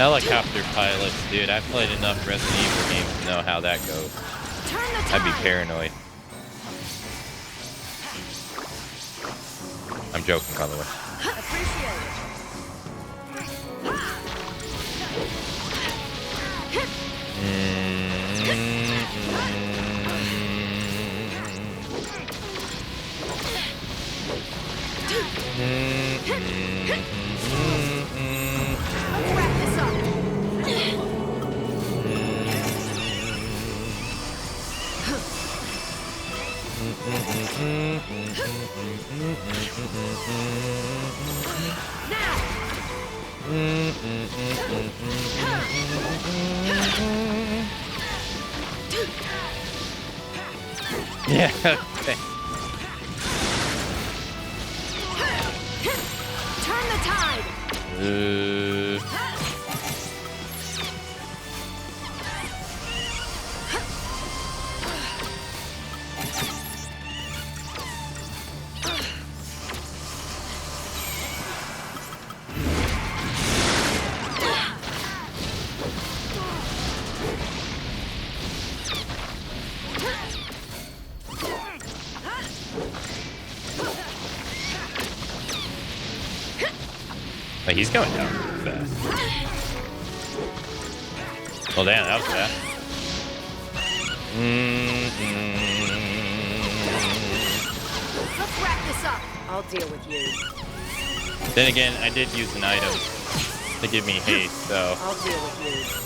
Helicopter pilots, dude. I've played enough Resident Evil games to know how that goes. I'd be paranoid. I'm joking, by the way. Let's wrap this up. Yeah, okay. Turn the tide. Wait, he's going down fast. Well, damn, that was fast. Let's wrap this up. I'll deal with you. Then again, I did use an item to give me haste, so. I'll deal with you.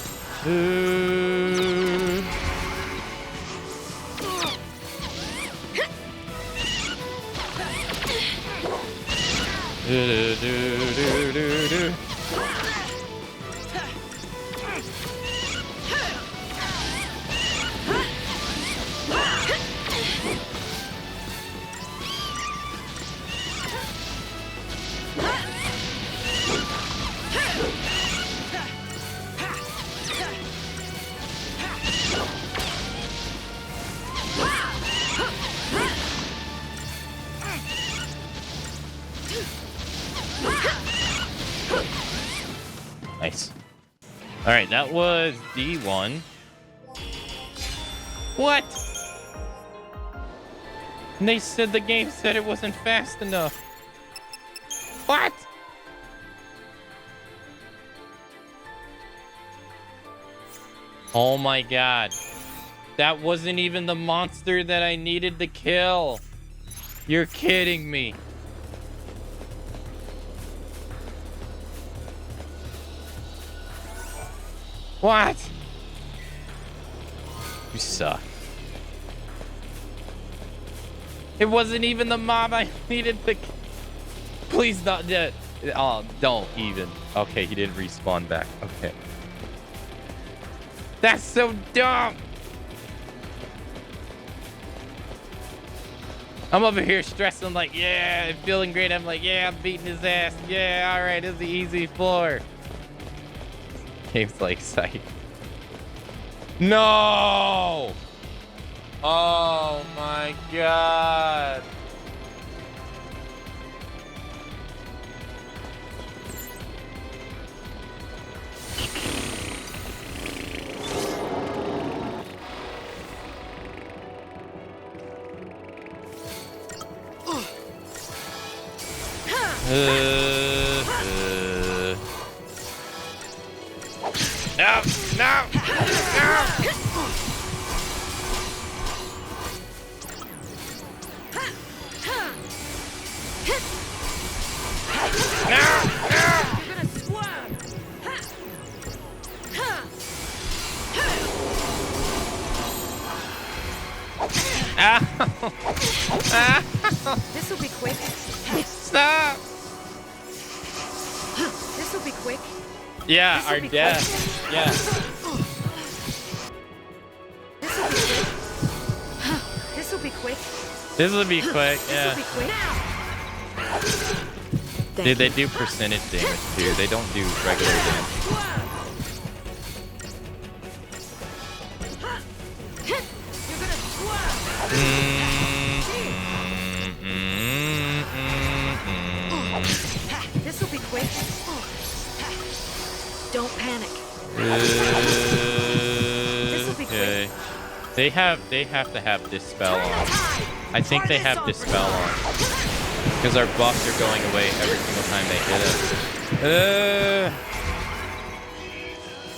Nice. All right, that was D1. What? And they said the game said it wasn't fast enough. What? Oh my god. That wasn't even the monster that I needed to kill. You're kidding me. What? You suck. It wasn't even the mob I needed to... Please don't... Oh, don't even. Okay, he didn't respawn back. Okay. That's so dumb! I'm over here stressing like, yeah, feeling great. I'm like, yeah, I'm beating his ass. Yeah, alright, it's the easy floor. Game's like, psych. No! Oh my god. No! No! No! You're gonna squirm. Ow! This'll be quick. Stop! This'll be quick. Yeah, This'll our be death. quick. Yeah. This'll be quick. This will be quick. This'll be Yeah. quick. Dude, they do percentage damage too. They don't do regular damage. You're gonna squirm. This'll be quick. Don't panic. Okay. They have to have this spell on. I think they have this spell on. Because our buffs are going away every single time they hit us.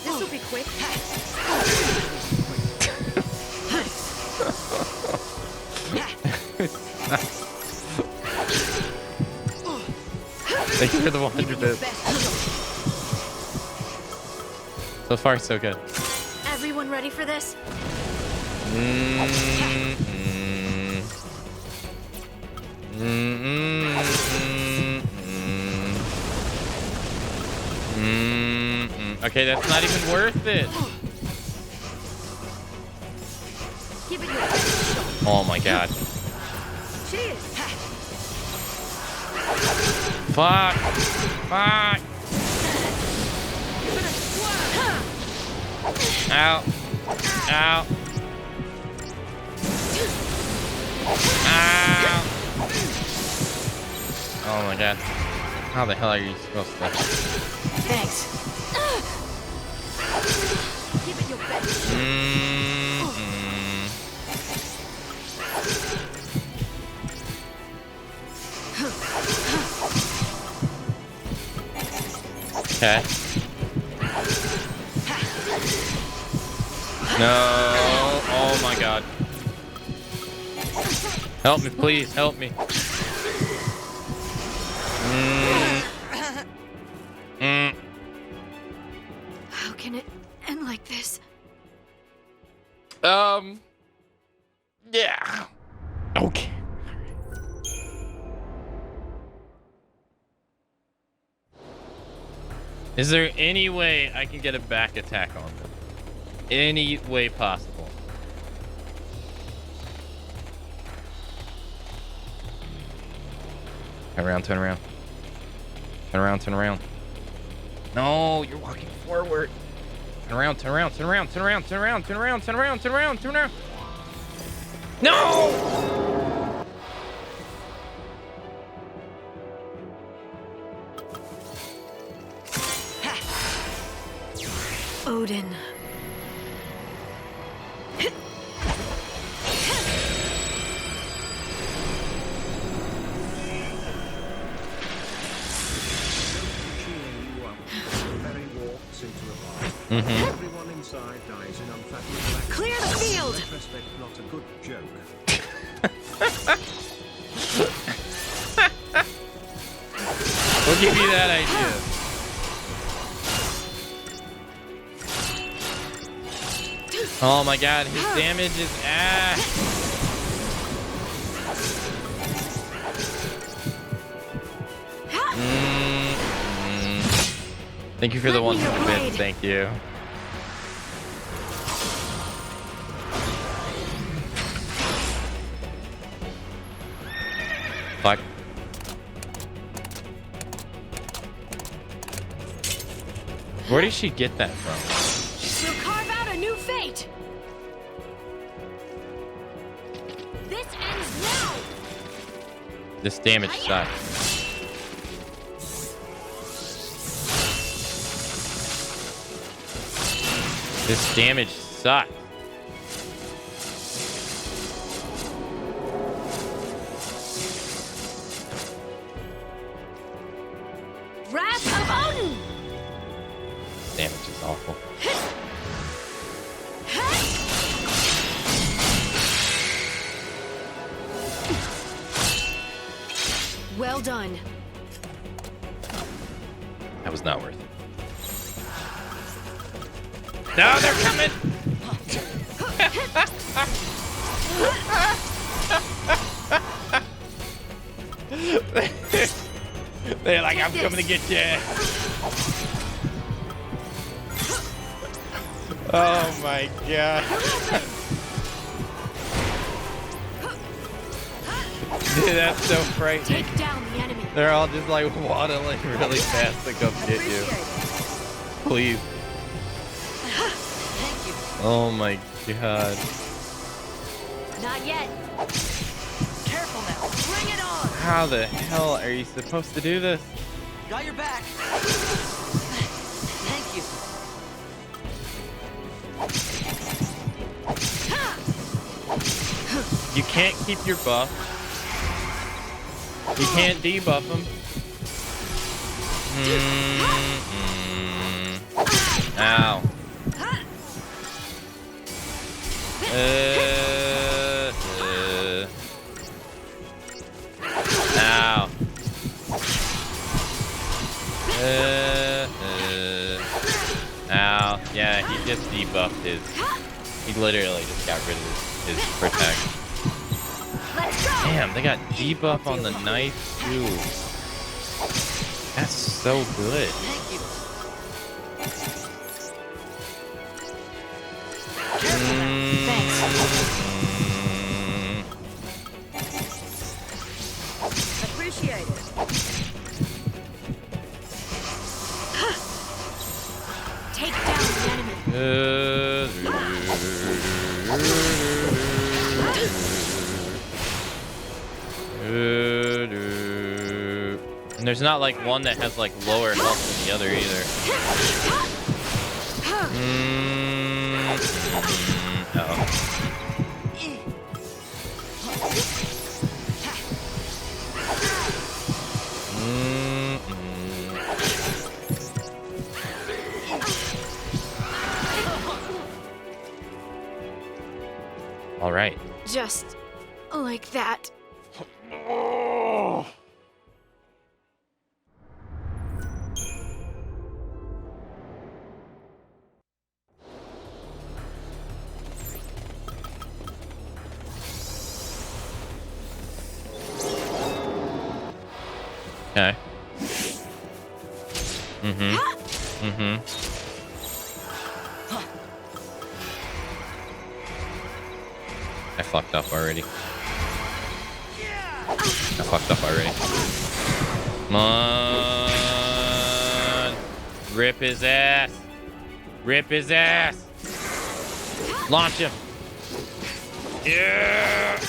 This will be quick. Thank you for the 100 bits. So far, so good. Everyone ready for this? Okay, that's not even worth it. Give it your best shot. Oh my god. Cheers. Fuck. Fuck. Ow. Ow. Ow. Oh my god. How the hell are you supposed to? Thanks. Give it your best. Okay. No. Oh my god. Help me, please. Help me. How can it end like this? Yeah. Okay. Is there any way I can get a back attack on them? Any way possible? Turn around, turn around. Turn around, turn around. No, you're walking forward. Turn around, turn around, turn around, turn around, turn around, turn around, turn around, turn around, turn around. No! Odin. Everyone inside dies in unfathomable. Clear the field. Retrospect, not a good joke. We'll give you that idea. Oh my god, his damage is ass. Thank you for the 100 bits. Thank you. Fuck. Where did she get that from? We'll carve out a new fate. This ends now. This damage sucks. This damage sucks. Wrath of Odin. Damage is awful. Well done. That was not worth it. No, they're coming! They're like, I'm coming to get you. Oh my god. Dude, that's so frightening. Take down the enemy. They're all just like waddling really fast to come get you. Please. Oh my god. Not yet. Careful now. Bring it on. How the hell are you supposed to do this? Got your back. Thank you. You can't keep your buff. You can't debuff him. Ow. Ow. Ow. Yeah, he just debuffed his. He literally just got rid of his protect. Damn, they got debuff on the knife too. That's so good. Thank you. Thanks. Appreciate it. Take down the enemy. And there's not like one that has like lower health than the other either. Uh-oh. All right. Just like that. Okay. I fucked up already. Come on. Rip his ass. Rip his ass. Launch him. Yeah.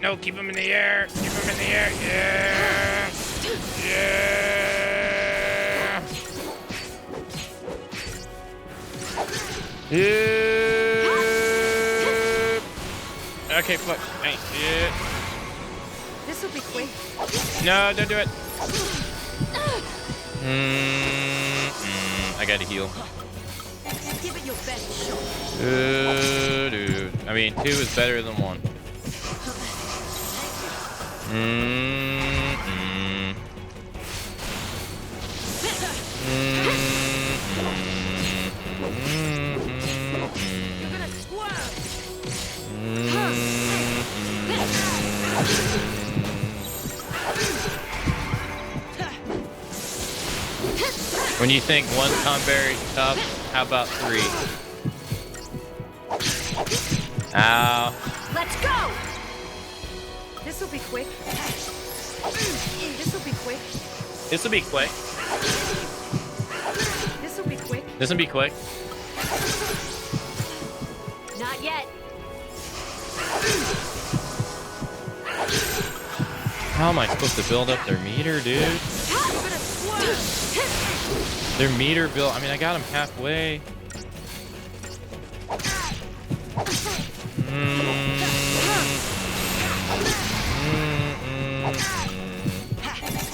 No, keep him in the air. Keep him in the air. Yeah. Yeah. Yeah. Okay, fuck. Hey, yeah. This'll be quick. No, don't do it. I gotta heal. Give it your best shot. Dude. I mean, 2 is better than 1. You're gonna squirm. When you think 1 comberry tough, how about 3? Ow. Let's go. This'll be quick. This'll be quick. This'll be quick. This'll be quick. This'll be quick. Not yet. How am I supposed to build up their meter, dude? You're gonna squirm. Their meter build. I mean, I got them halfway.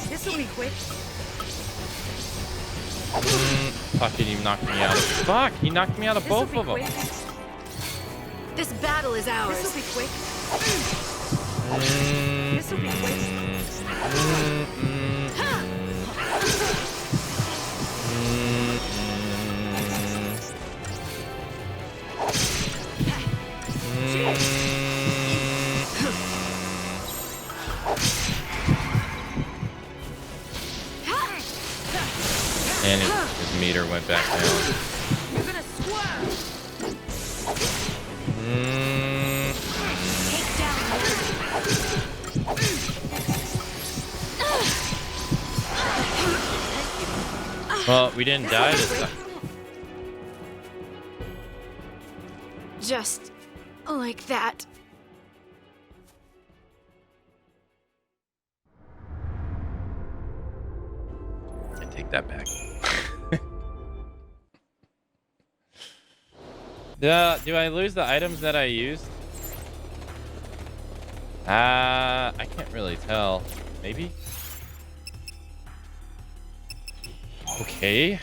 This'll be quick. Fuck, he knocked me out. Fuck, he knocked me out of both of them. This battle is ours. This'll be quick. This'll be quick. And his meter went back down. You're gonna squirm. Take down Well, we didn't die this time. Just like that. I take that back. Do I lose the items that I used? I can't really tell. Maybe? Okay.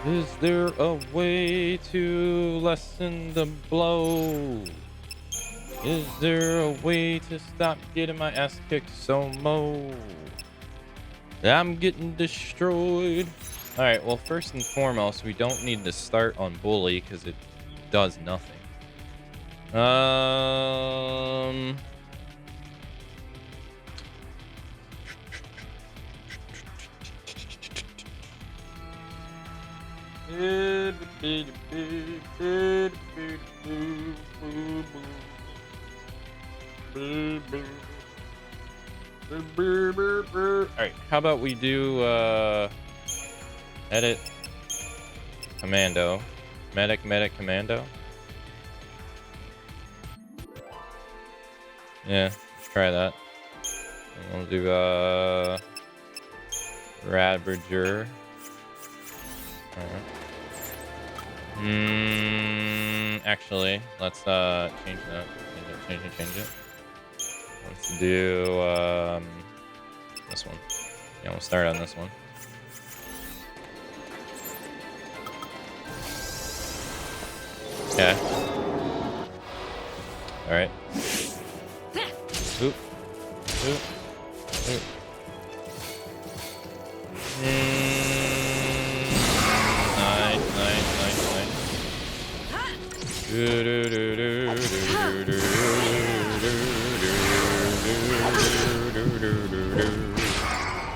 Is there a way to lessen the blow? Is there a way to stop getting my ass kicked so mo? I'm getting destroyed. All right, well, first and foremost, we don't need to start on bully because it does nothing. Alright, how about we do edit commando. Medic commando. Yeah, let's try that. And we'll do Radbridger. Actually, let's change that. Change it. Let's do this one. Yeah, we'll start on this one. Okay. All right. Oop. Oop. Oop.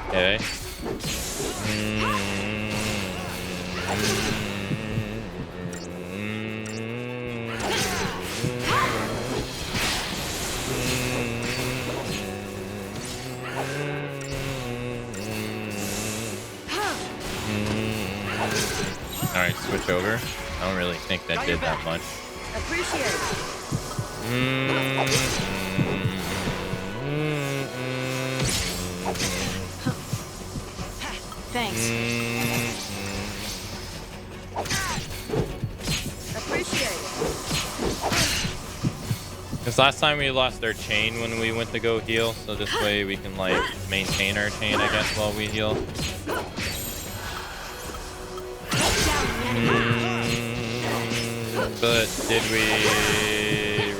Okay. All right, switch over. I don't really think that did that much. Appreciate it. Thanks. Appreciate it. Because last time we lost our chain when we went to go heal, so this way we can like maintain our chain, I guess, while we heal. But did we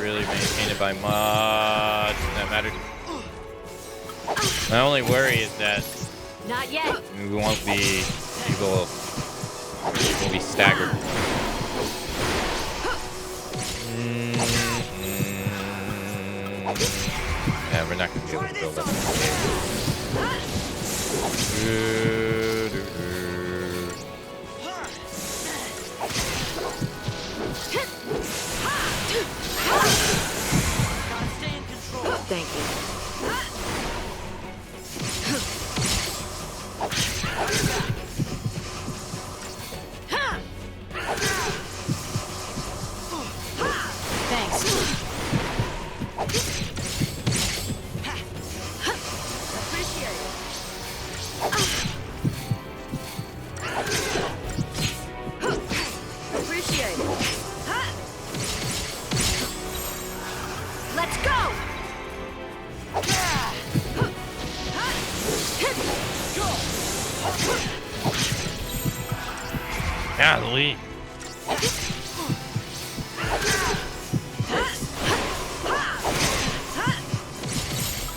really maintain it by much? That matters. My only worry is that Not yet. we won't be able. We'll be staggered. Yeah, we're not gonna be able to build up. Thank you. Thanks. Appreciate it. Appreciate it. Let's go. Golly.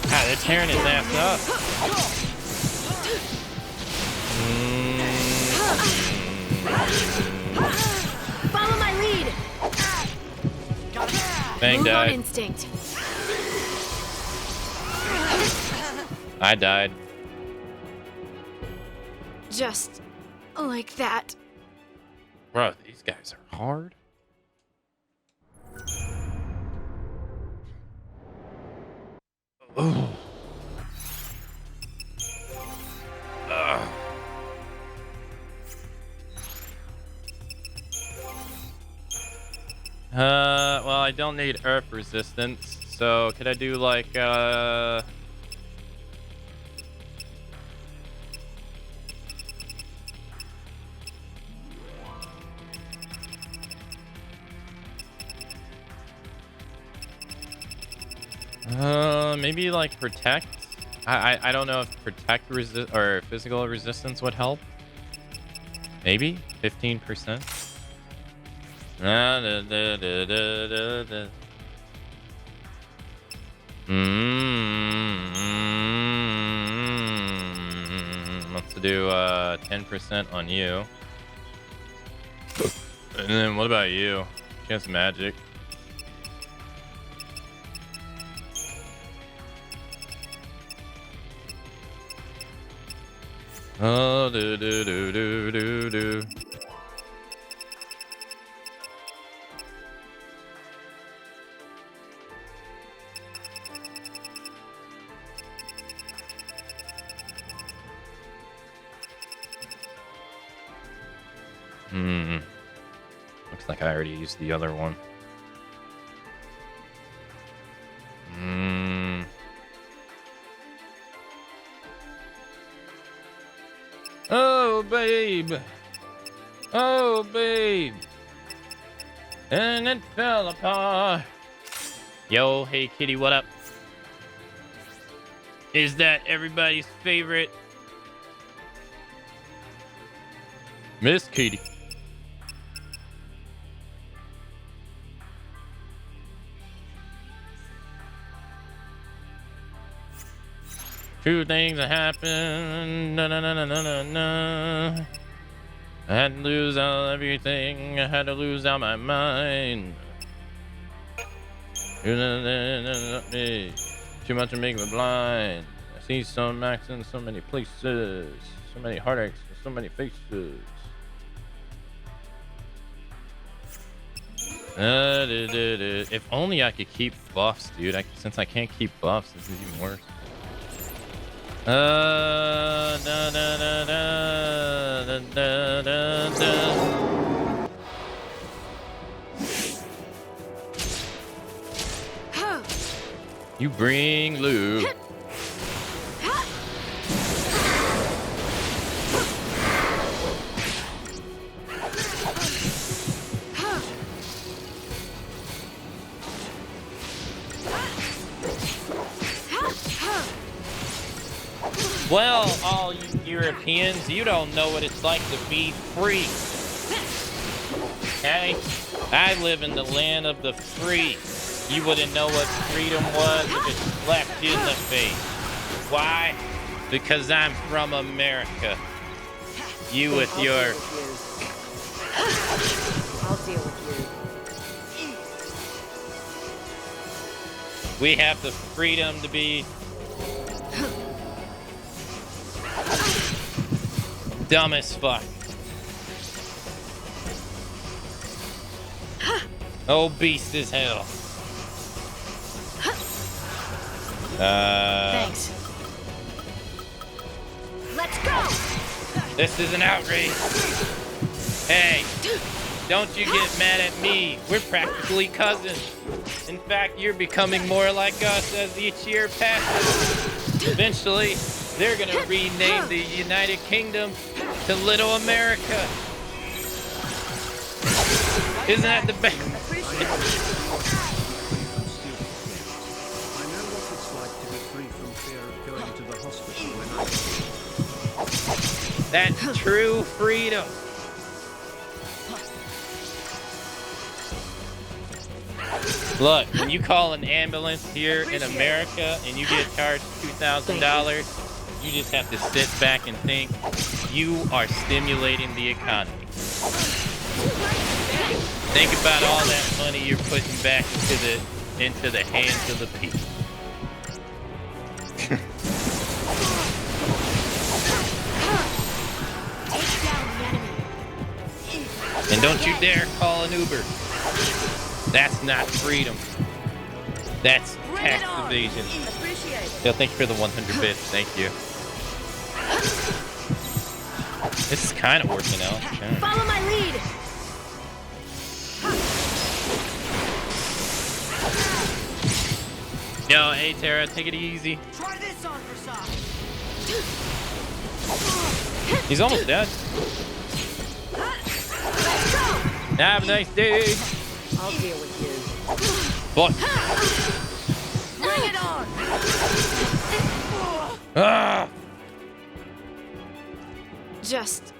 Ah, they're tearing his ass up. Follow my lead. Bang Move on died. instinct. I died. Just like that. Bro, these guys are hard. Ugh. Ugh. Well, I don't need earth resistance, so could I do like Maybe like protect. I don't know if protect resist or physical resistance would help. Maybe 15%. Let's do 10% on you. And then what about you? She has magic. Oh, do do do do do do. Looks like I already used the other one. Oh, babe. Oh, babe. And it fell apart. Yo, hey, kitty, what up? Is that everybody's favorite? Miss Kitty. Two things that happened. No, no, no, no, no, no, no. I had to lose all everything. I had to lose out my mind. Too much to make me blind. I see some acts in so many places, so many heartaches, so many faces. If only I could keep buffs, dude. Since I can't keep buffs, this is even worse. Da, da, da, da, da, da, da, da. You bring loot. Well, all you Europeans, you don't know what it's like to be free. Okay? I live in the land of the free. You wouldn't know what freedom was if it slapped you in the face. Why? Because I'm from America. You with your... I'll deal with you. We have the freedom to be... dumb as fuck. Oh, beast as hell. Thanks. Let's go. This is an outrage. Hey, don't you get mad at me. We're practically cousins. In fact, you're becoming more like us as each year passes. Eventually, they're gonna rename the United Kingdom to Little America. Isn't that the best? I know what it's like to be free from fear of going to the hospital when That's true freedom. Look, when you call an ambulance here in America and you get charged $2,000, you just have to sit back and think you are stimulating the economy. Think about all that money you're putting back into the hands of the people. And don't you dare call an Uber. That's not freedom. That's tax evasion. Yo, thank you for the 100 bits. Thank you. This is kind of working out. Yeah. Follow my lead. Yo, hey Tara, take it easy. Try this on for size. He's almost dead. Have a nice day. I'll deal with you. Boy. Bring it on! Ah! Just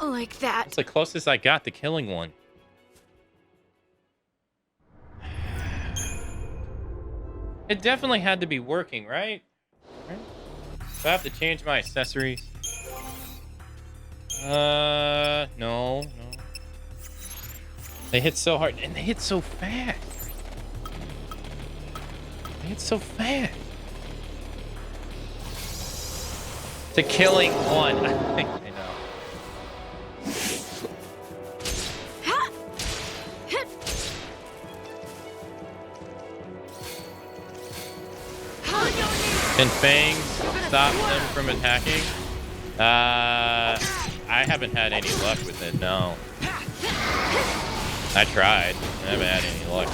like that. It's the closest I got to killing one. It definitely had to be working, right? Do I have to change my accessories? No. They hit so hard, and they hit so fast. They hit so fast. To killing one. I think I know. Can fangs stop them from attacking? I haven't had any luck with it, no. I tried. I haven't had any luck.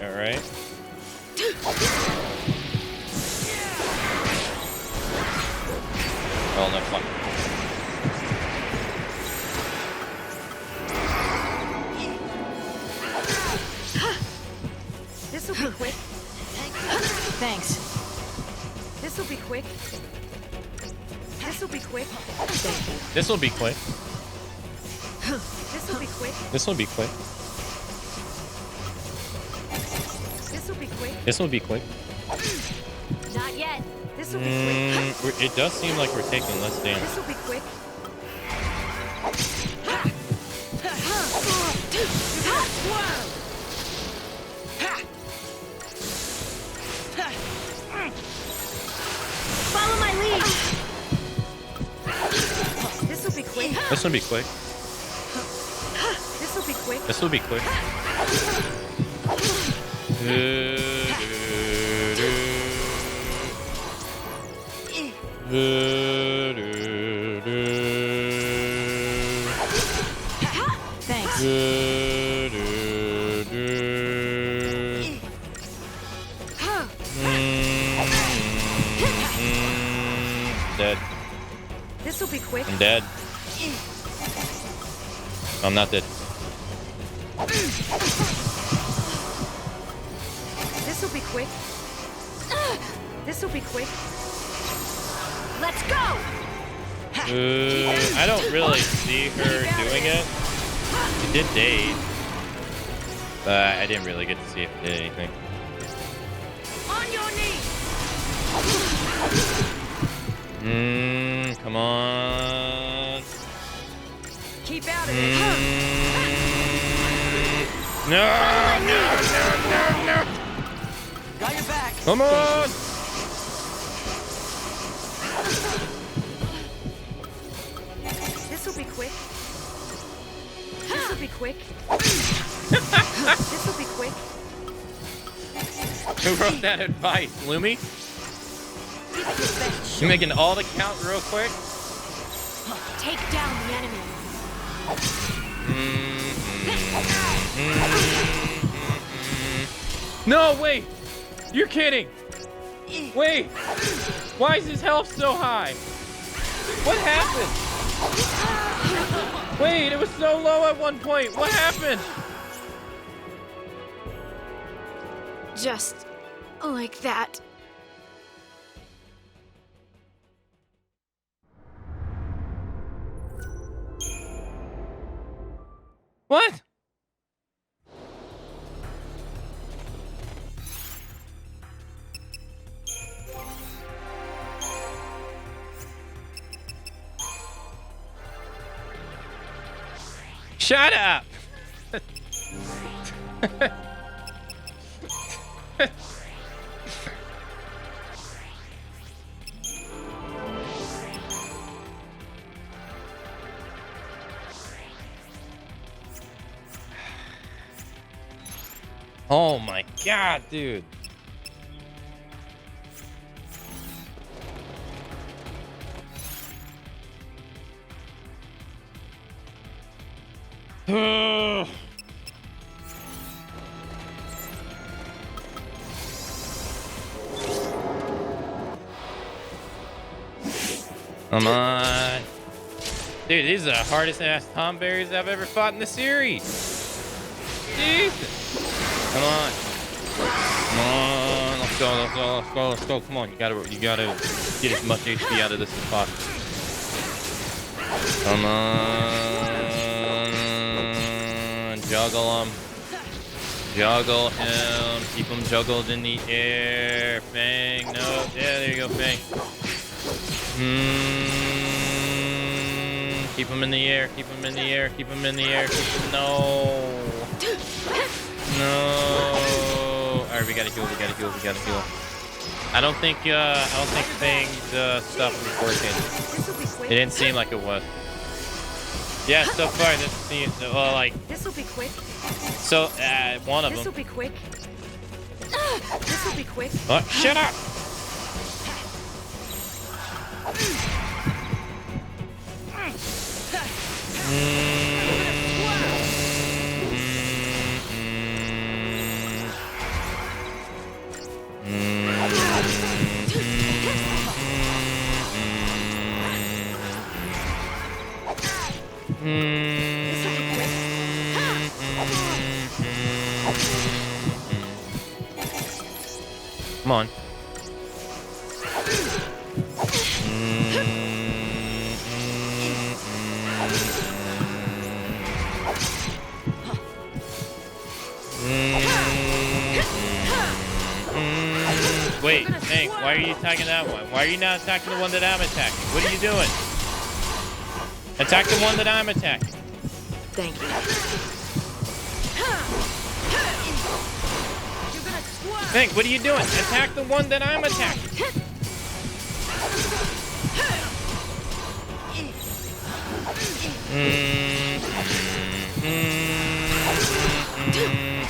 Alright. Oh, no, fuck. This'll be quick. Thanks. This'll be quick. This'll be quick. This'll be quick. This'll be quick. This'll be quick. This'll be quick. This'll be quick. Not yet. This'll be quick. It does seem like we're taking less damage. This'll be quick. Follow my lead. This'll be quick. This'll be quick. This'll be quick. This'll be quick. Thanks. Dead. This'll be quick. I'm dead. I'm not dead. This'll be quick. This'll be quick. Let's go. I don't really see her doing it. She did daze. But I didn't really get to see if it did anything. On your knees. Come on. Keep out of it. No. Got your back. Come on. This'll be quick. This'll be quick. This'll be quick. Who wrote that advice? Lumi? Give it your best. You making all the count real quick? Take down the enemy. No, wait! You're kidding! Wait! Why is his health so high? What happened? Wait, it was so low at one point. What happened? Just like that. What? Shut up! Oh my god, dude. Come on. Dude, these are the hardest ass Tomberries I've ever fought in the series. Jesus. Come on. Come on. Let's go, let's go, let's go, let's go. Come on, you gotta get as much HP out of this as possible. Come on. Juggle him. Juggle him. Keep him juggled in the air. Fang. No. Yeah, there you go, Fang. Keep him in the air. Keep him in the air. Keep him in the air. No. No. All right, we gotta heal. We gotta heal. We gotta heal. I don't think Fang's stuff was working. It didn't seem like it was. Yeah, so far this seems like. This will be quick. So one of This will them. be quick. This will be quick. Oh, shut up! Come on. Wait, Hank, why are you attacking that one? Why are you not attacking the one that I'm attacking? What are you doing? Attack the one that I'm attacking. Thank you. Hank, what are you doing? Attack the one that I'm attacking.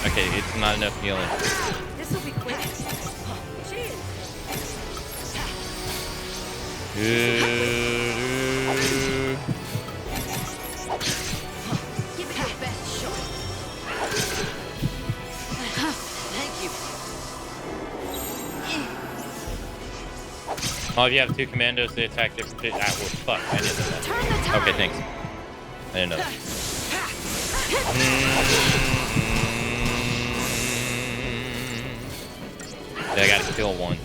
Okay, it's not enough healing. This will be quick. Cheers. Give it your best shot. Thank you. Oh, if you have two commandos, they attack different. Ah, well, fuck. I didn't know that. Turn the tide. Okay, thanks. I didn't know that. Yeah, I gotta kill one.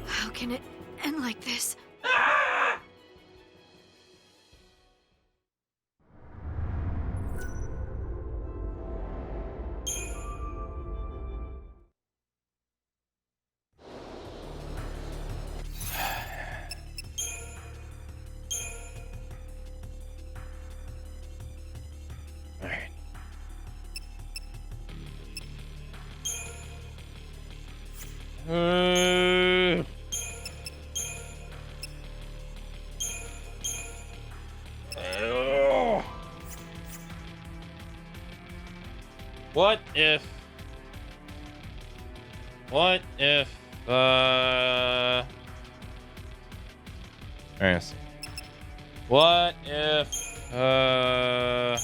How can it end like this? Alright. What if Alright,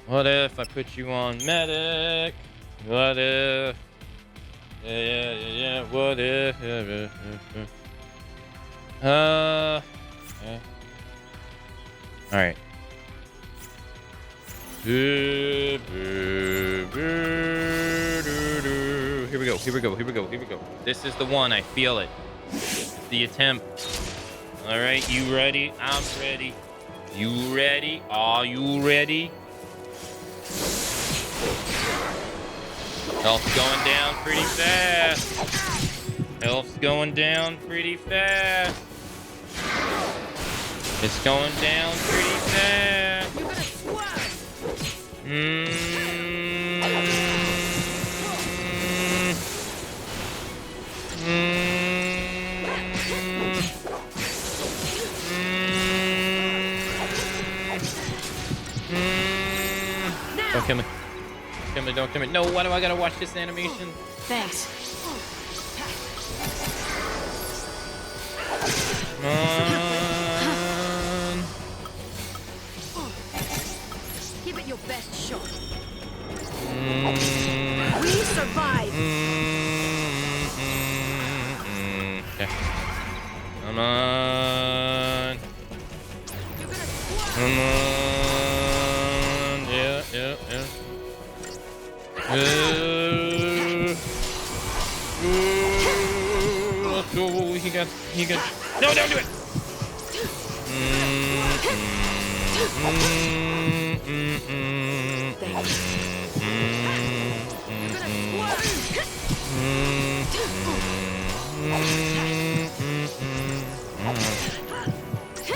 what if I put you on medic? What if what if Alright. Here we go, here we go, here we go, here we go. This is the one, I feel it. The attempt. Alright, you ready? I'm ready. You ready? Are you ready? Health's going down pretty fast. Health's going down pretty fast. It's going down pretty fast. You're gonna swerve. Don't kill me. Don't kill me, don't kill me. No, why do I gotta watch this animation? Thanks. Come on. Give it your best shot. Mm, We survive. Okay. Come on. You're gonna squat. Come on. Yeah. Let's go. He got. No, don't do it.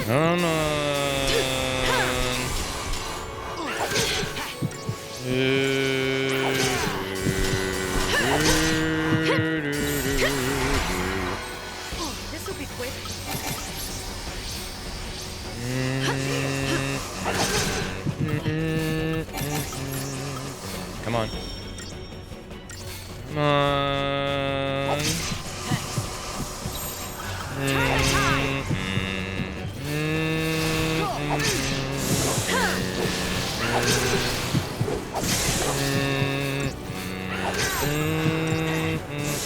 Come on. This will be quick. Come on. Come on.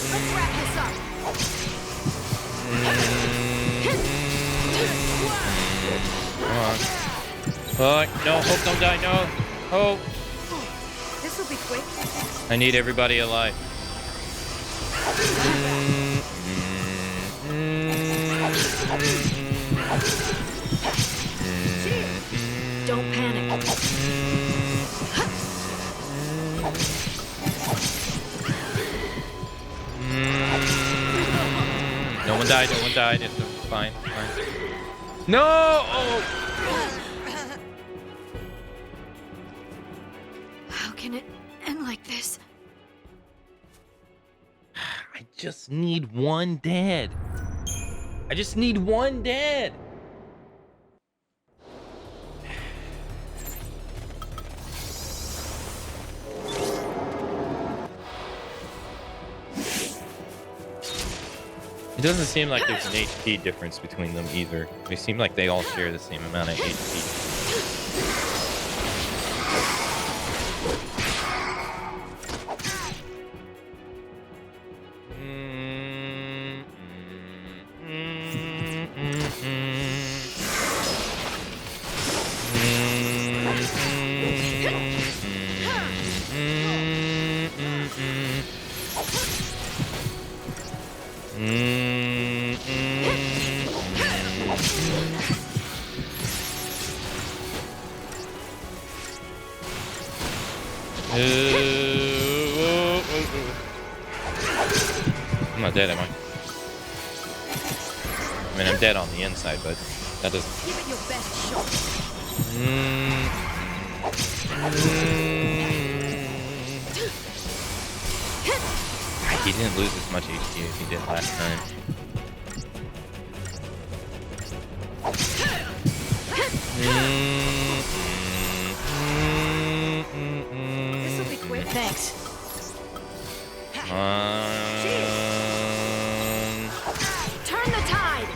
Let's wrap this up. Come on. Fuck. No, Hope don't die. No. Hope. This will be quick. I need everybody alive. Don't panic. No one died. It's fine. No! Oh! How can it end like this? I just need one dead. I just need one dead. It doesn't seem like there's an HP difference between them either. They seem like they all share the same amount of HP. I'm not dead, am I? I mean, I'm dead on the inside, but that doesn't... Give it your best shot. He didn't lose as much HP as he did last time. This will be quick. Thanks. Turn the tide.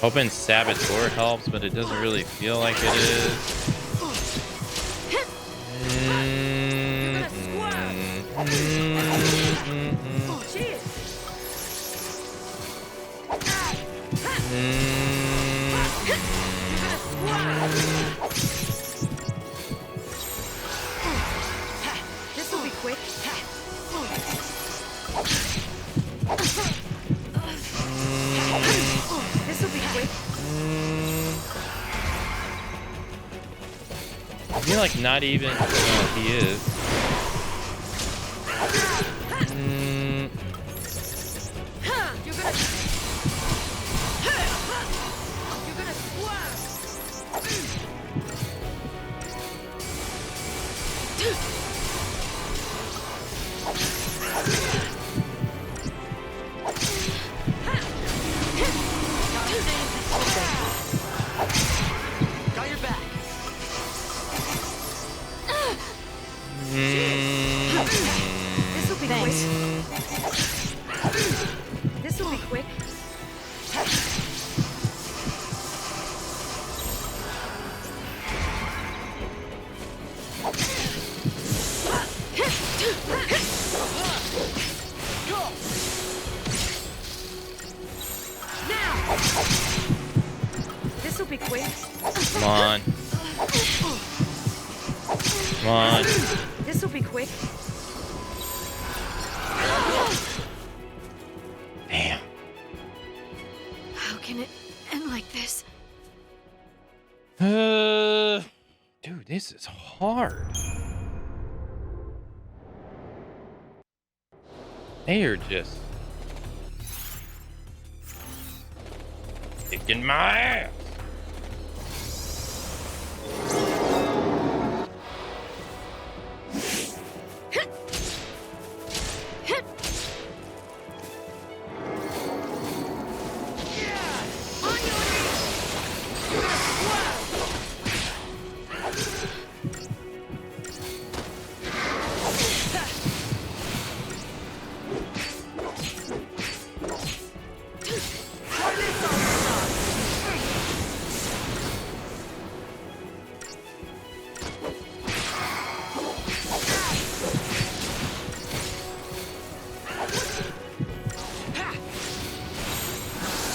Hoping Saboteur helps, but it doesn't really feel like it is. Cheers. This will be quick. This will be quick. I feel like not even... Well, he is. You're gonna squirm. Got your back. This will be quick. This will be quick. Come on. Come on. This'll be quick. Damn. How can it end like this? Dude, this is hard. They are just kicking my ass.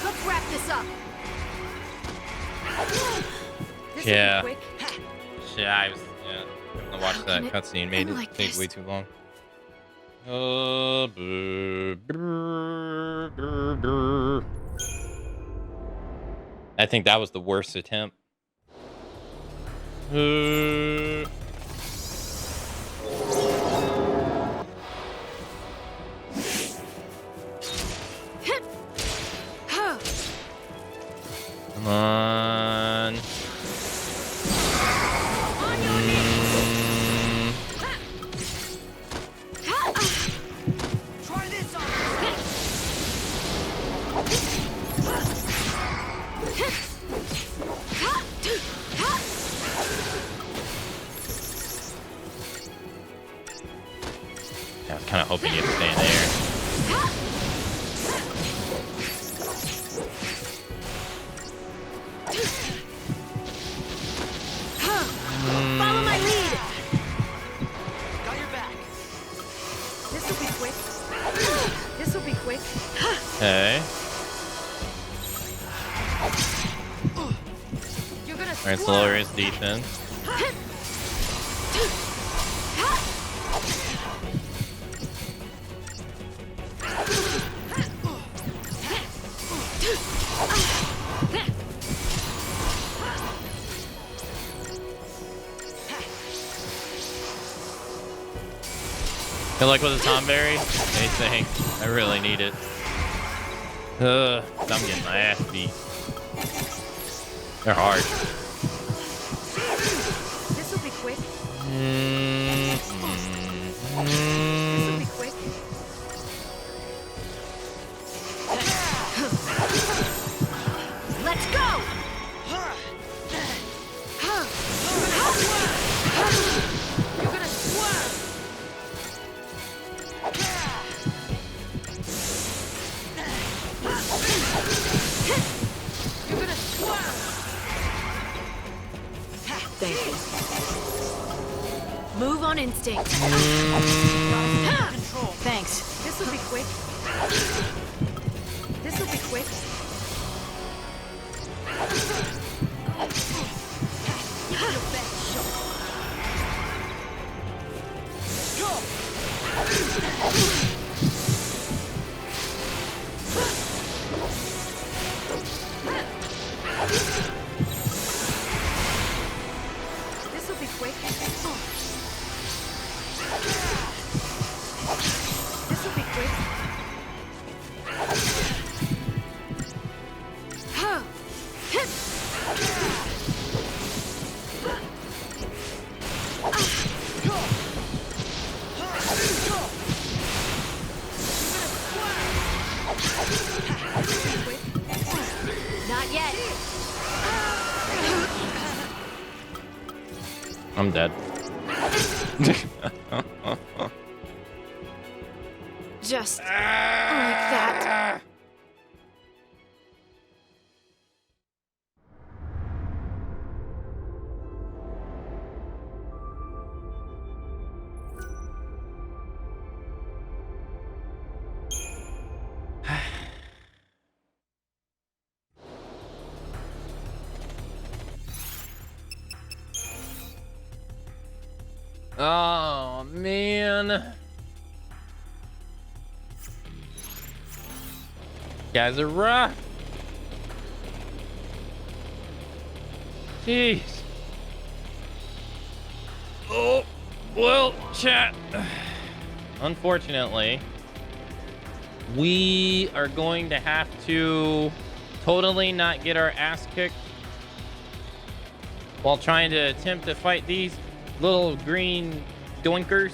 Let's wrap this up. This'll Yeah. be quick. Yeah, I watched that can it cutscene. Made end it like take this? way too long. I think that was the worst attempt. Come on. Try this on. I was kind of hoping you'd stay in there. Follow my lead. Got your back. This'll be quick. This'll be quick. Okay. You're gonna Alright, so lower his defense. Good luck with the Tomberry. Anything. I really need it. I'm getting my ass beat. They're hard. This'll be quick. Mm-hmm. This'll be quick. Let's go. You're gonna swerve. You're gonna swerve. Thank you. Move on instinct. Control. Thanks. This'll be quick. This'll be quick. Give it your best shot. Go. This'll be quick. This'll be quick. Not yet. I'm dead. Just like that. Oh, man. Guys are rough. Jeez. Oh, well, chat. Unfortunately, we are going to have to totally not get our ass kicked while trying to attempt to fight these little green doinkers.